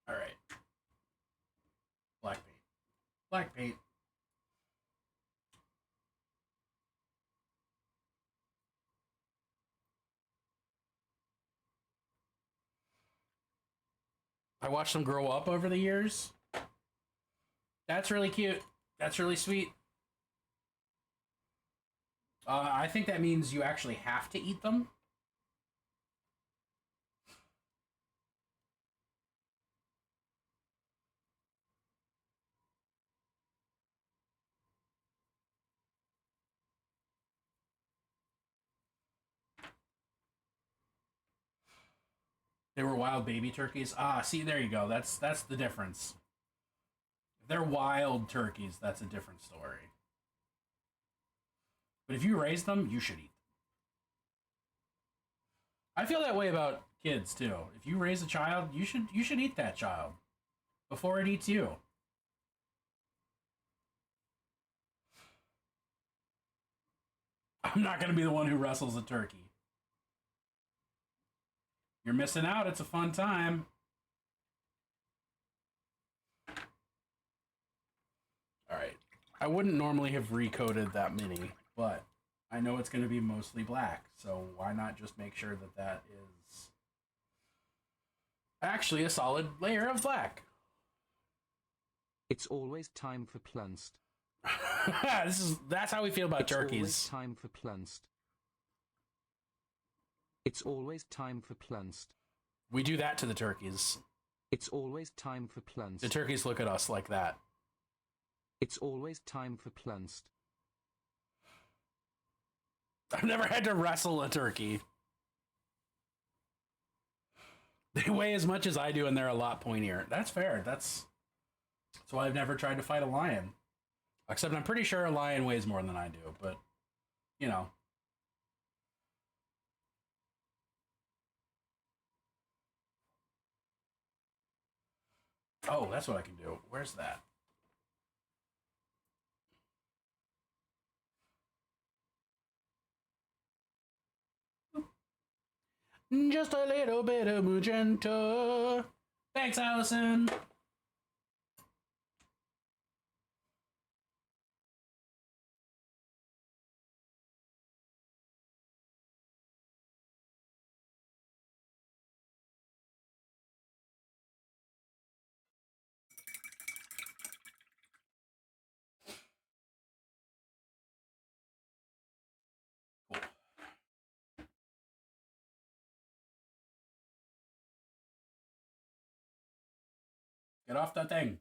D: All right. Black paint. Black paint. I watched them grow up over the years. That's really cute. That's really sweet. I think that means you actually have to eat them. They were wild baby turkeys. Ah, see, there you go. That's the difference. If they're wild turkeys, that's a different story. But if you raise them, you should eat them. I feel that way about kids too. If you raise a child, you should eat that child before it eats you. I'm not going to be the one who wrestles a turkey. You're missing out. It's a fun time. All right. I wouldn't normally have recoded that mini, but I know it's going to be mostly black, so why not just make sure that that is actually a solid layer of black?
C: It's always time for Plunst.
D: That's how we feel about turkeys.
C: It's always time for Plunst. It's always time for Plunst.
D: We do that to the turkeys.
C: It's always time for Plunst.
D: The turkeys look at us like that.
C: It's always time for Plunst.
D: I've never had to wrestle a turkey. They weigh as much as I do, and they're a lot pointier. That's fair. That's why I've never tried to fight a lion. Except I'm pretty sure a lion weighs more than I do, but, you know. Oh, that's what I can do. Where's that? Just a little bit of magenta. Thanks, Allison. Get off that thing.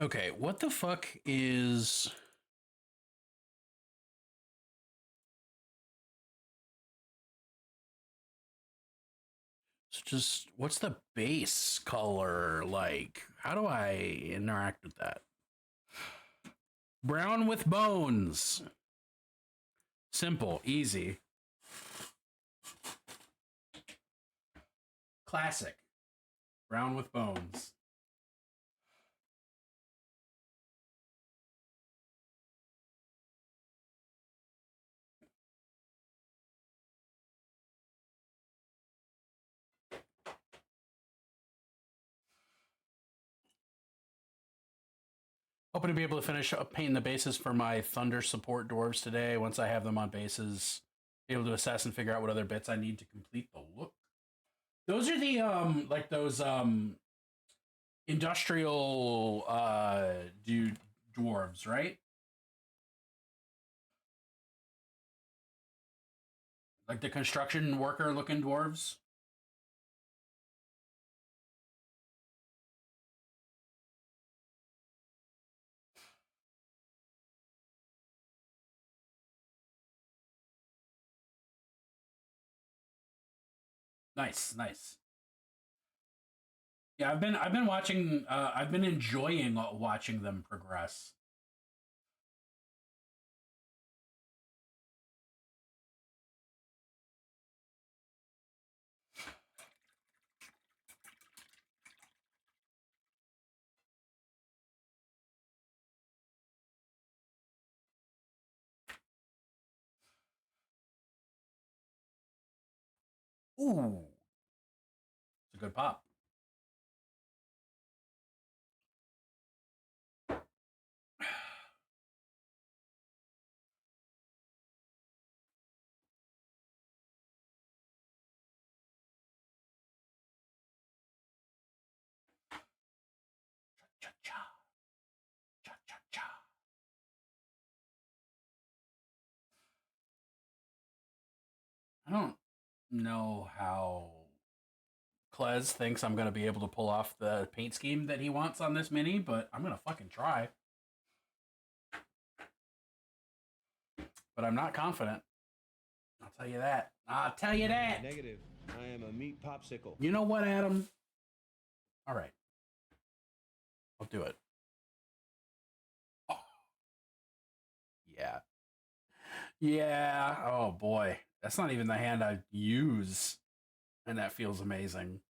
D: Okay, what the fuck is... So just, what's the base color like? How do I interact with that? Brown with bones. Simple, easy. Classic. Brown with bones. Hoping to be able to finish up painting the bases for my Thunder support dwarves today. Once I have them on bases, be able to assess and figure out what other bits I need to complete the look. Those are the like those industrial dwarves, right? Like the construction worker looking dwarves. Nice, nice. Yeah, I've been watching. I've been enjoying watching them progress. Ooh, it's a good pop. I don't know how Klez thinks I'm going to be able to pull off the paint scheme that he wants on this mini, but I'm going to fucking try. But I'm not confident. I'll tell you that. I'll tell you that.
L: Negative. I am a meat popsicle.
D: You know what, Adam? All right. I'll do it. Oh. Yeah. Yeah. Oh, boy. That's not even the hand I use. And that feels amazing.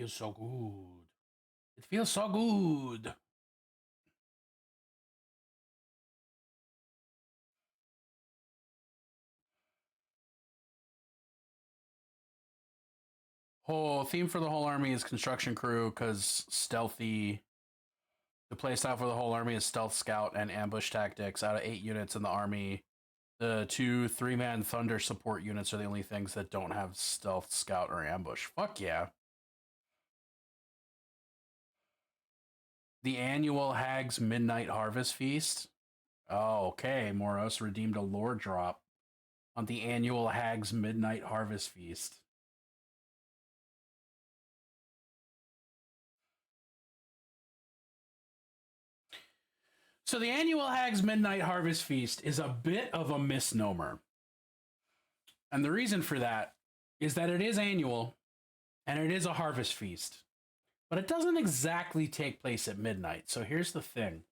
D: Feels so good. It feels so good. Whole theme for the whole army is construction crew because stealthy. The playstyle for the whole army is stealth scout and ambush tactics. Out of 8 units in the army, the 2 3-man thunder support units are the only things that don't have stealth scout or ambush. Fuck yeah. The annual Hag's Midnight Harvest Feast. Oh, okay. Moros redeemed a lore drop on the annual Hag's Midnight Harvest Feast. So the annual Hag's Midnight Harvest Feast is a bit of a misnomer. And the reason for that is that it is annual and it is a harvest feast. But it doesn't exactly take place at midnight. So here's the thing.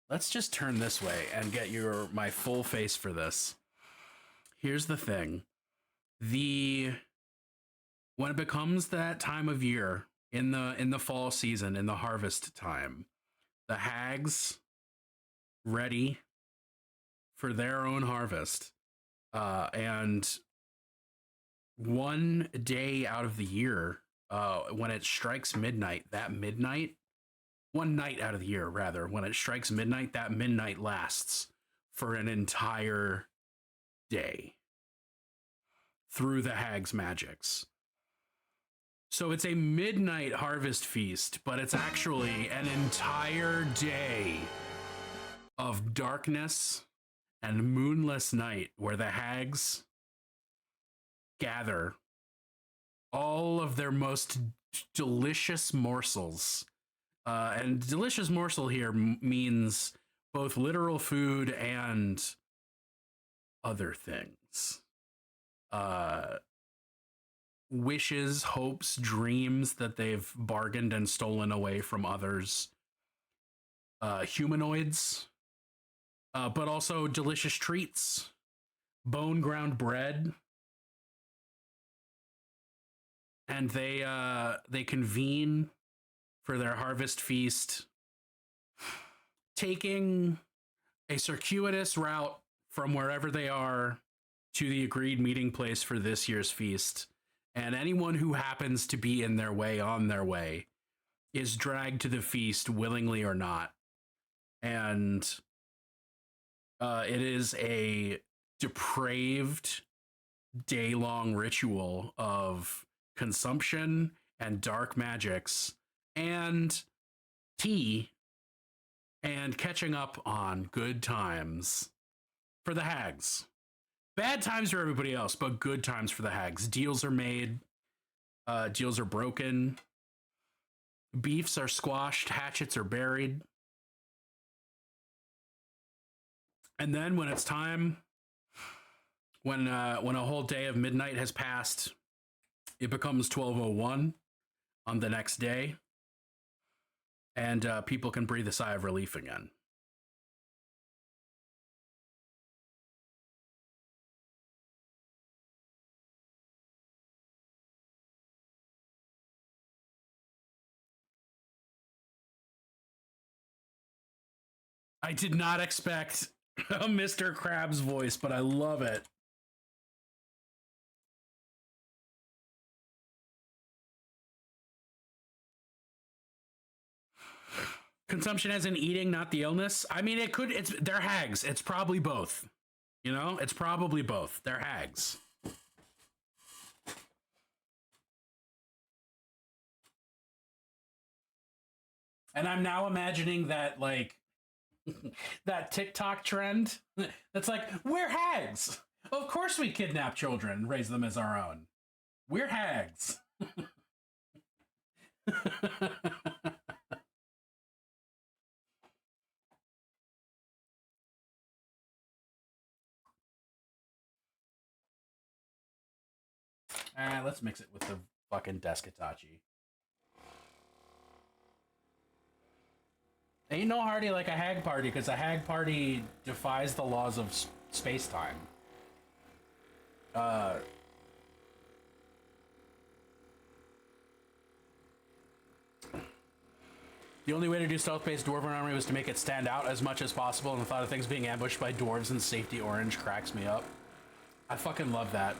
D: Let's just turn this way and get my full face for this. Here's the thing. When it becomes that time of year in the fall season, in the harvest time, the hags ready for their own harvest. And one day out of the year, when it strikes midnight, one night out of the year, rather, when it strikes midnight, that midnight lasts for an entire day through the hag's magics. So it's a midnight harvest feast, but it's actually an entire day of darkness and moonless night where the hags gather all of their most delicious morsels. And delicious morsel here means both literal food and other things. Wishes, hopes, dreams that they've bargained and stolen away from others. Humanoids, but also delicious treats, bone ground bread. And they convene for their harvest feast, taking a circuitous route from wherever they are to the agreed meeting place for this year's feast. And anyone who happens to be in their way, on their way, is dragged to the feast, willingly or not. And it is a depraved, day-long ritual of consumption and dark magics and tea and catching up on good times for the hags. Bad times for everybody else, but good times for the hags. Deals are made. Deals are broken. Beefs are squashed. Hatchets are buried. And then when it's time, when a whole day of midnight has passed, it becomes 12:01 on the next day. And people can breathe a sigh of relief again. I did not expect a Mr. Krabs voice, but I love it. Consumption as in eating, not the illness. I mean, they're hags. It's probably both. You know, it's probably both. They're hags. And I'm now imagining that, like, that TikTok trend that's like, we're hags. Of course we kidnap children and raise them as our own. We're hags. Let's mix it with the fucking Descatachi. Ain't no hardy like a hag party, because a hag party defies the laws of space-time. The only way to do stealth-based dwarven army was to make it stand out as much as possible, and the thought of things being ambushed by dwarves in safety orange cracks me up. I fucking love that.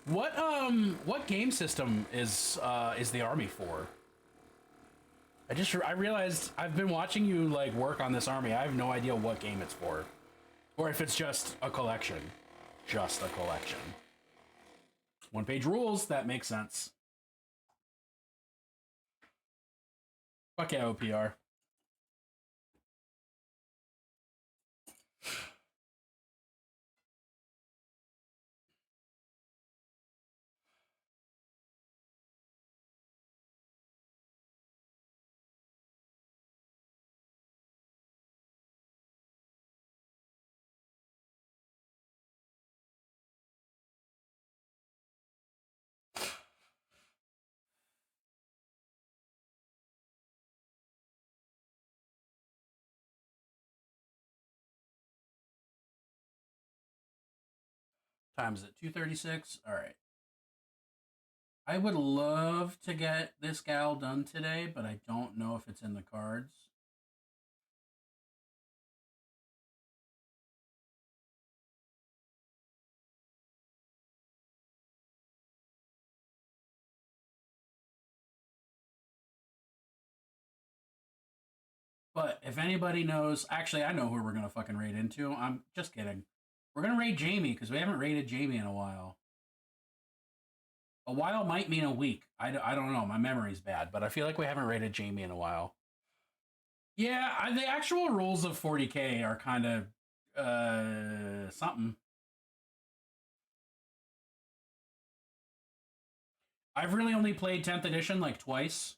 D: What game system is the army for? I realized I've been watching you like work on this army. I have no idea what game it's for, or if it's just a collection. Just a collection. One-page rules. That makes sense. Fuck yeah, OPR. Time is it? 2:36? Alright. I would love to get this gal done today, but I don't know if it's in the cards. But if anybody knows, actually, I know who we're gonna fucking raid into. I'm just kidding. We're gonna raid Jamie because we haven't raided Jamie in a while. A while might mean a week. I don't know. My memory's bad, but I feel like we haven't raided Jamie in a while. Yeah, the actual rules of 40k are kind of something. I've really only played 10th edition like twice.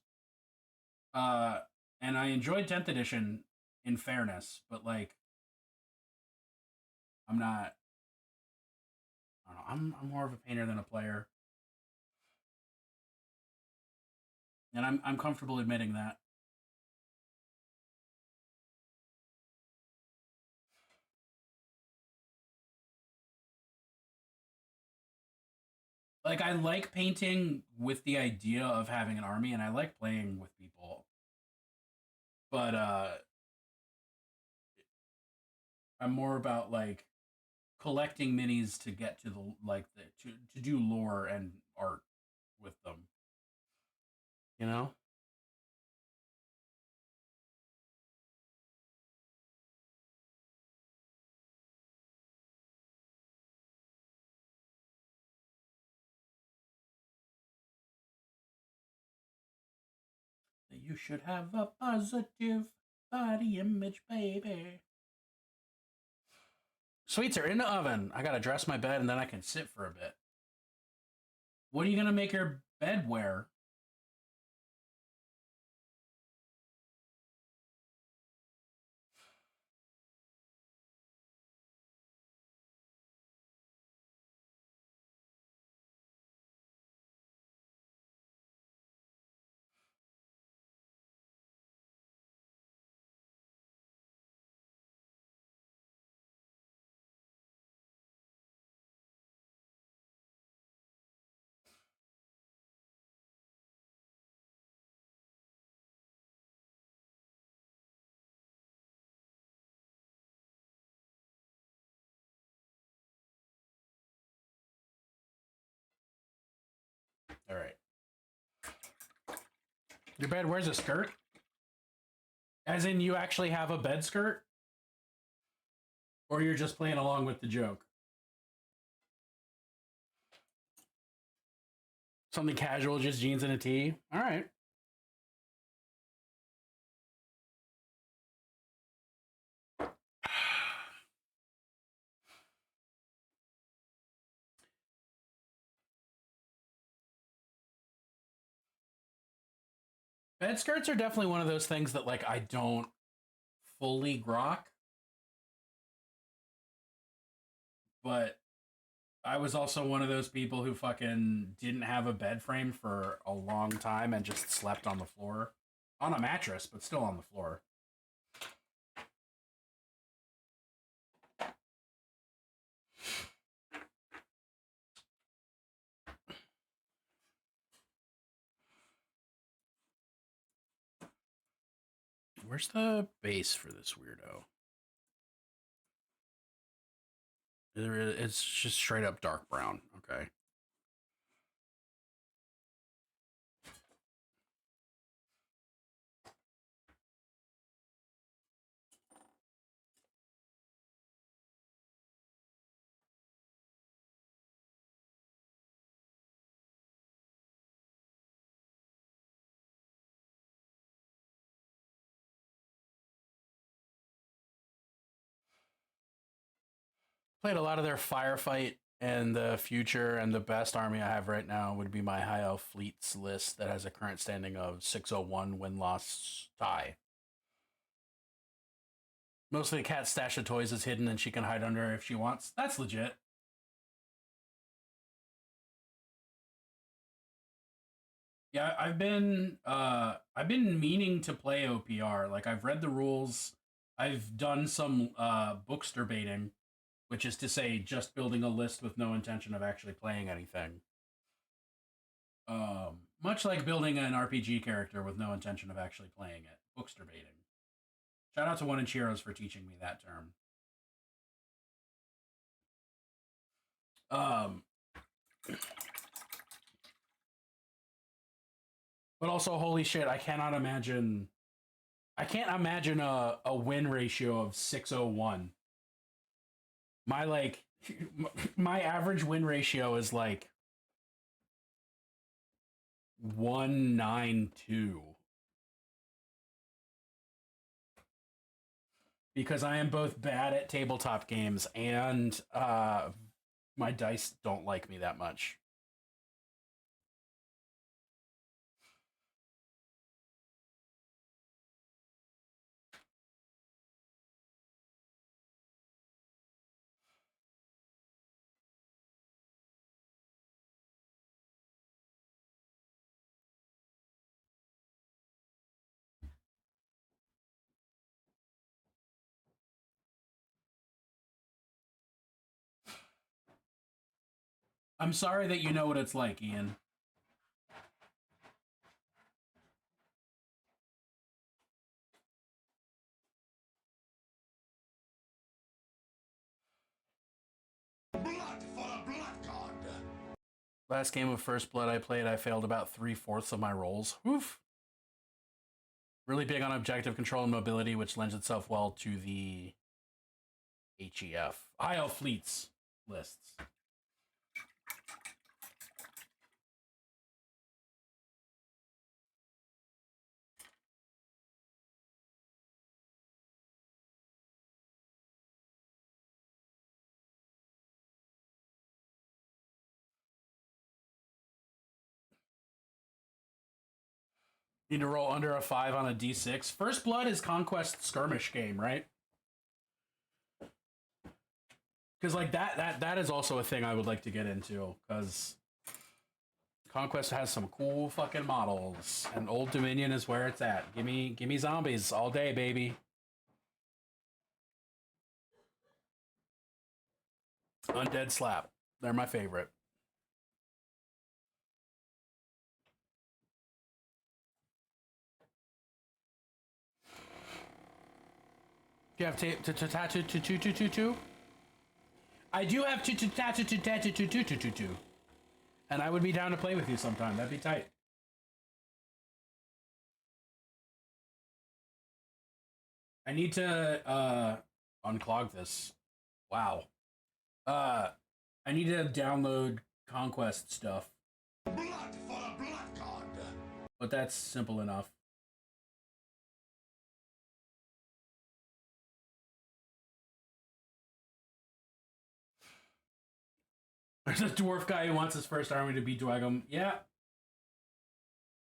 D: And I enjoyed 10th edition in fairness, but like I'm not, I don't know, I'm more of a painter than a player. And I'm comfortable admitting that. Like I like painting with the idea of having an army, and I like playing with people. But I'm more about like collecting minis to get to the to do lore and art with them. You know? You should have a positive body image, baby. Sweets are in the oven. I gotta dress my bed and then I can sit for a bit. What are you gonna make your bed wear? All right. Your bed wears a skirt? As in you actually have a bed skirt? Or you're just playing along with the joke? Something casual, just jeans and a tee? All right. Bed skirts are definitely one of those things that like I don't fully grok. But I was also one of those people who fucking didn't have a bed frame for a long time and just slept on the floor. On a mattress, but still on the floor. where's the base for this weirdo? It's just straight up dark brown. Okay. Played a lot of their firefight and the future, and the best army I have right now would be my High Elf Fleets list that has a current standing of 601 win-loss tie. Mostly the cat's stash of toys is hidden and she can hide under if she wants. That's legit. Yeah, I've been meaning to play OPR. Like, I've read the rules. I've done some bookster baiting, which is to say just building a list with no intention of actually playing anything. Much like building an RPG character with no intention of actually playing it. Bookster baiting. Shout out to One Inch Heroes for teaching me that term. But also, holy shit, I can't imagine a win ratio of 601. My average win ratio is like 192. Because I am both bad at tabletop games and my dice don't like me that much. I'm sorry that you know what it's like, Ian. Last game of First Blood I played, I failed about 3/4 of my rolls. Oof. Really big on objective control and mobility, which lends itself well to the HEF. IL Fleets lists. Need to roll under a 5 on a D6. First Blood is Conquest skirmish game, right? Because like that is also a thing I would like to get into, because Conquest has some cool fucking models, and Old Dominion is where it's at. Give me zombies all day, baby. Undead Slap. They're my favorite. Do you have tattoo? I do have tattoo. And I would be down to play with you sometime. That'd be tight. I need to unclog this. Wow. I need to download Conquest stuff. Blood for the Blood God. But that's simple enough. There's a dwarf guy who wants his first army to be Dwagum. Yeah.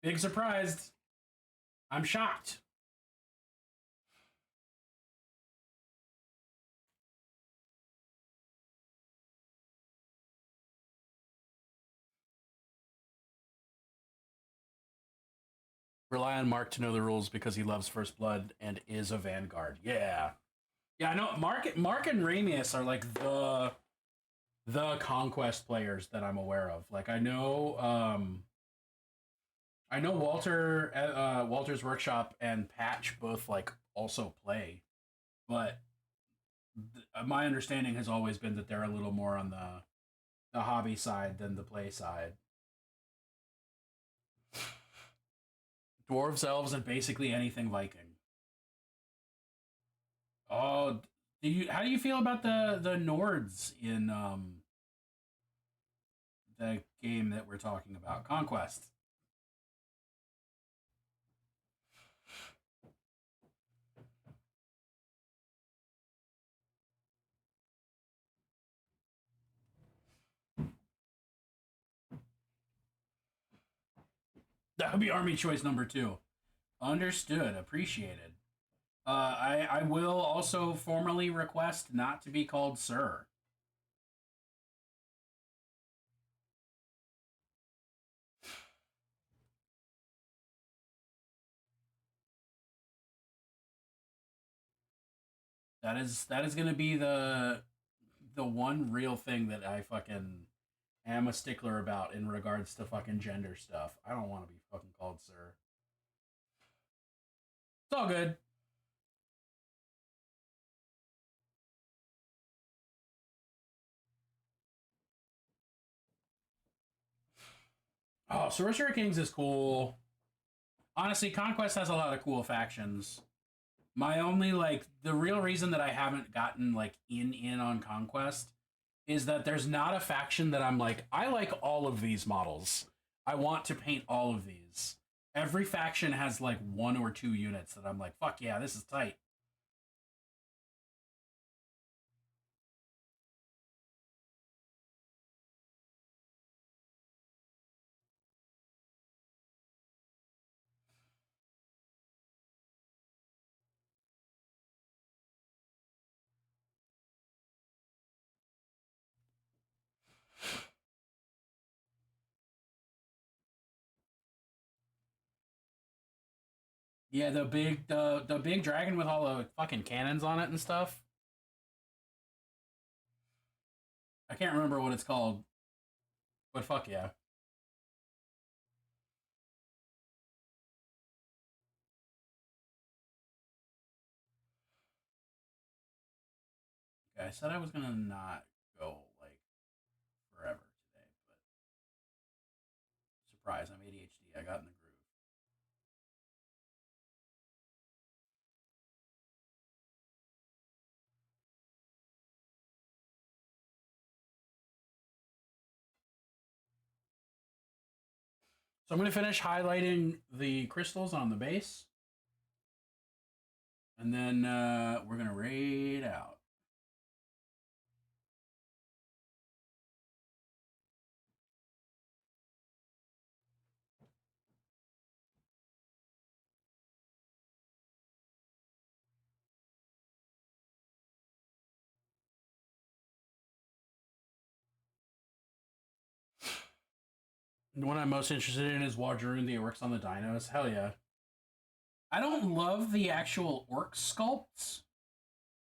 D: Big surprised. I'm shocked. Rely on Mark to know the rules because he loves First Blood and is a Vanguard. Yeah. Yeah, I know Mark and Ramius are like the Conquest players that I'm aware of. Like I know I know Walter's Workshop and Patch both like also play, but my understanding has always been that they're a little more on the hobby side than the play side. Dwarves, elves, and basically anything Viking. Oh, how do you feel about the Nords in the game that we're talking about, Conquest? That would be army choice number 2. Understood. Appreciated. I will also formally request not to be called sir. That is going to be the one real thing that I fucking am a stickler about in regards to fucking gender stuff. I don't want to be fucking called sir. It's all good. Oh, Sorcerer Kings is cool. Honestly, Conquest has a lot of cool factions. My only, like, the real reason that I haven't gotten, like, in on Conquest is that there's not a faction that I'm like, I like all of these models. I want to paint all of these. Every faction has, like, 1 or 2 units that I'm like, fuck yeah, this is tight. Yeah, the big dragon with all the fucking cannons on it and stuff. I can't remember what it's called, but fuck yeah. Okay, I said I was gonna not go like forever today, but surprise, I'm ADHD. I got in the groove. So I'm going to finish highlighting the crystals on the base. And then we're going to raid out. The one I'm most interested in is Wadroon, the orcs on the dinos. Hell yeah. I don't love the actual orc sculpts,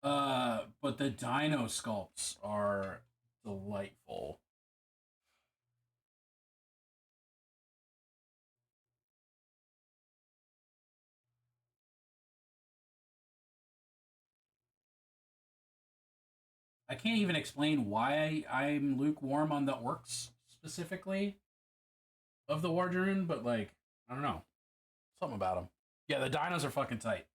D: but the dino sculpts are delightful. I can't even explain why I'm lukewarm on the orcs specifically of the Wadroon, but like, I don't know. Something about them. Yeah, the dinos are fucking tight.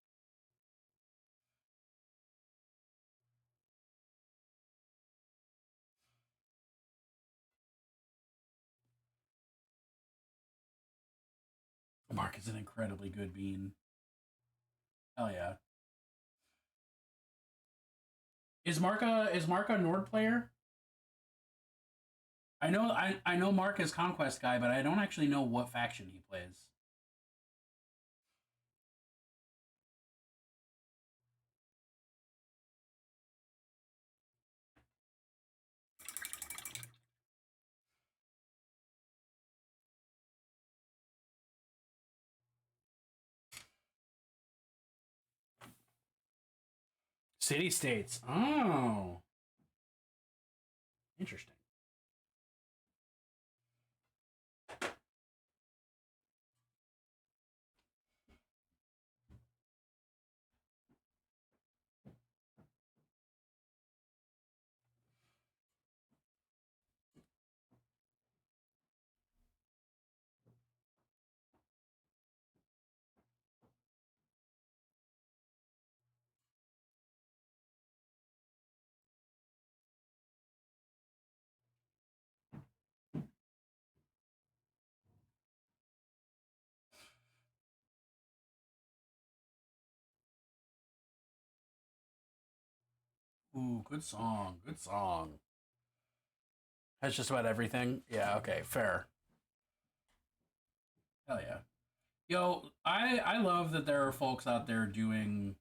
D: Mark is an incredibly good bean. Hell yeah. Is Mark a Nord player? I know Mark is Conquest guy, but I don't actually know what faction he plays. City states. Oh. Interesting. Ooh, good song. Good song. Has just about everything. Yeah, okay, fair. Hell yeah. Yo, I love that there are folks out there doing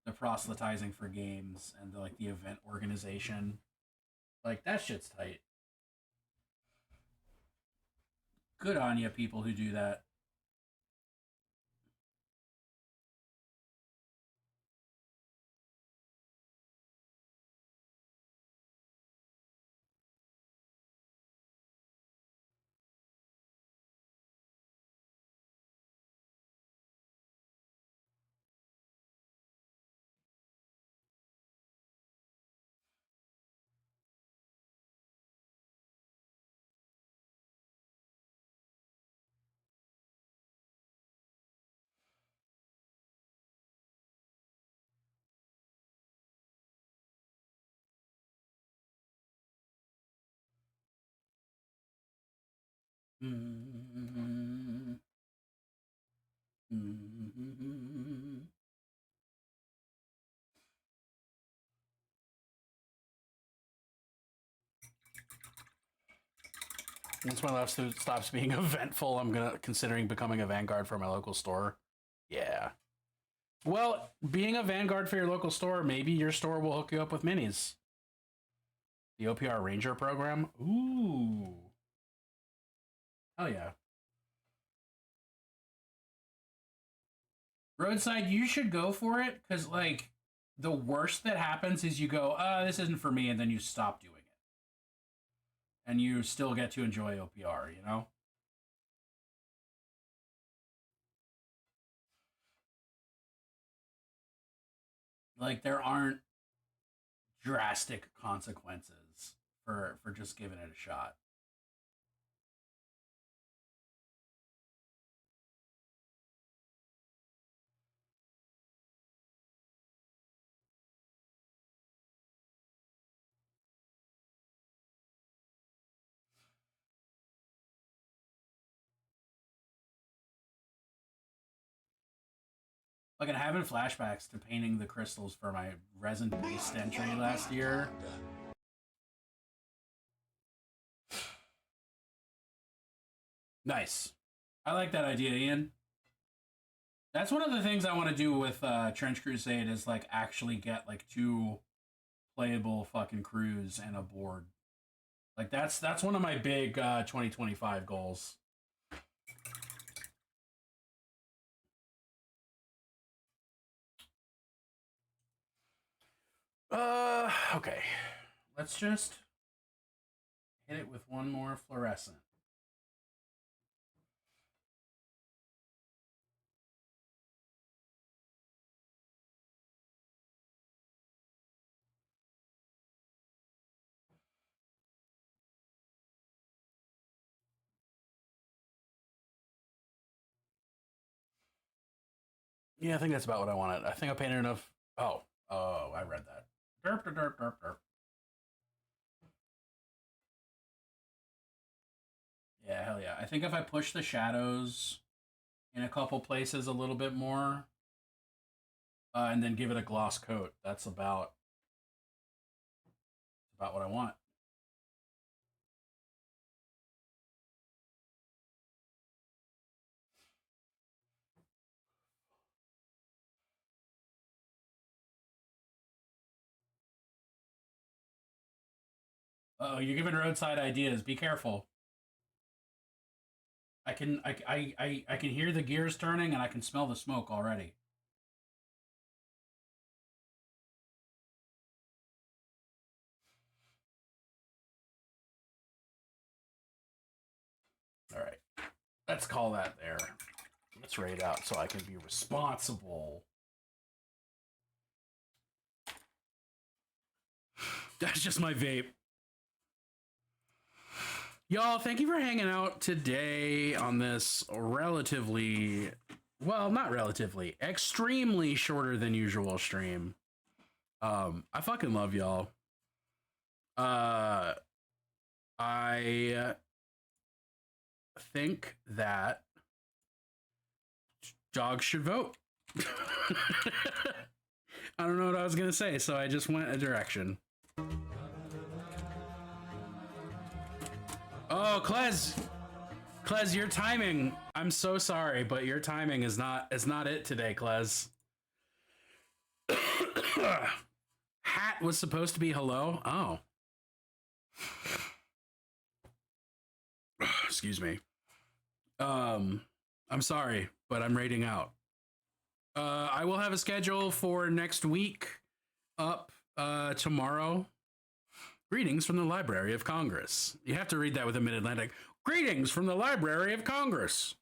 D: the proselytizing for games and like the event organization. Like that shit's tight. Good on you, people who do that. Mm-hmm. Mm-hmm. Once my life stops being eventful, I'm considering becoming a vanguard for my local store. Yeah. Well, being a vanguard for your local store, maybe your store will hook you up with minis. The OPR Ranger program. Ooh. Oh yeah. Roadside, you should go for it, because like the worst that happens is you go, this isn't for me, and then you stop doing it. And you still get to enjoy OPR, you know? Like there aren't drastic consequences for just giving it a shot. Like, I'm having flashbacks to painting the crystals for my resin-based entry last year. Nice. I like that idea, Ian. That's one of the things I want to do with Trench Crusade is, like, actually get, like, 2 playable fucking crews and a board. Like, that's one of my big 2025 goals. Okay. Let's just hit it with one more fluorescent. Yeah, I think that's about what I wanted. I think I painted enough. Oh, I read that. Derp, derp, derp, derp, derp. Yeah, hell yeah. I think if I push the shadows in a couple places a little bit more, and then give it a gloss coat, that's about what I want. Oh, you're giving roadside ideas. Be careful. I can hear the gears turning and I can smell the smoke already. All right. Let's call that there. Let's raid out so I can be responsible. That's just my vape. Y'all, thank you for hanging out today on this relatively, well, not relatively, extremely shorter than usual stream. I fucking love y'all. I think that dogs should vote. I don't know what I was gonna say, so I just went a direction. Oh, Klez, your timing. I'm so sorry, but your timing is not it today, Klez. Hat was supposed to be hello. Oh. Excuse me. I'm sorry, but I'm rating out. I will have a schedule for next week up tomorrow. Greetings from the Library of Congress. You have to read that with a Mid-Atlantic. Greetings from the Library of Congress.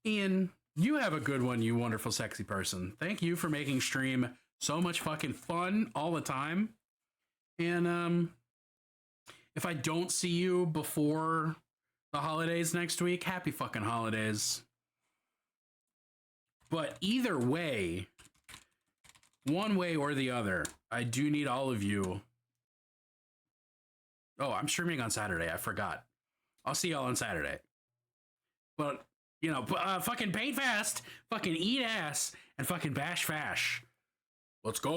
D: Ian, you have a good one, you wonderful, sexy person. Thank you for making stream so much fucking fun all the time. And if I don't see you before the holidays next week, happy fucking holidays. But either way, one way or the other, I do need all of you. Oh, I'm streaming on Saturday. I forgot. I'll see y'all on Saturday. But, you know, fucking paint fast, fucking eat ass, and fucking bash fash. Let's go.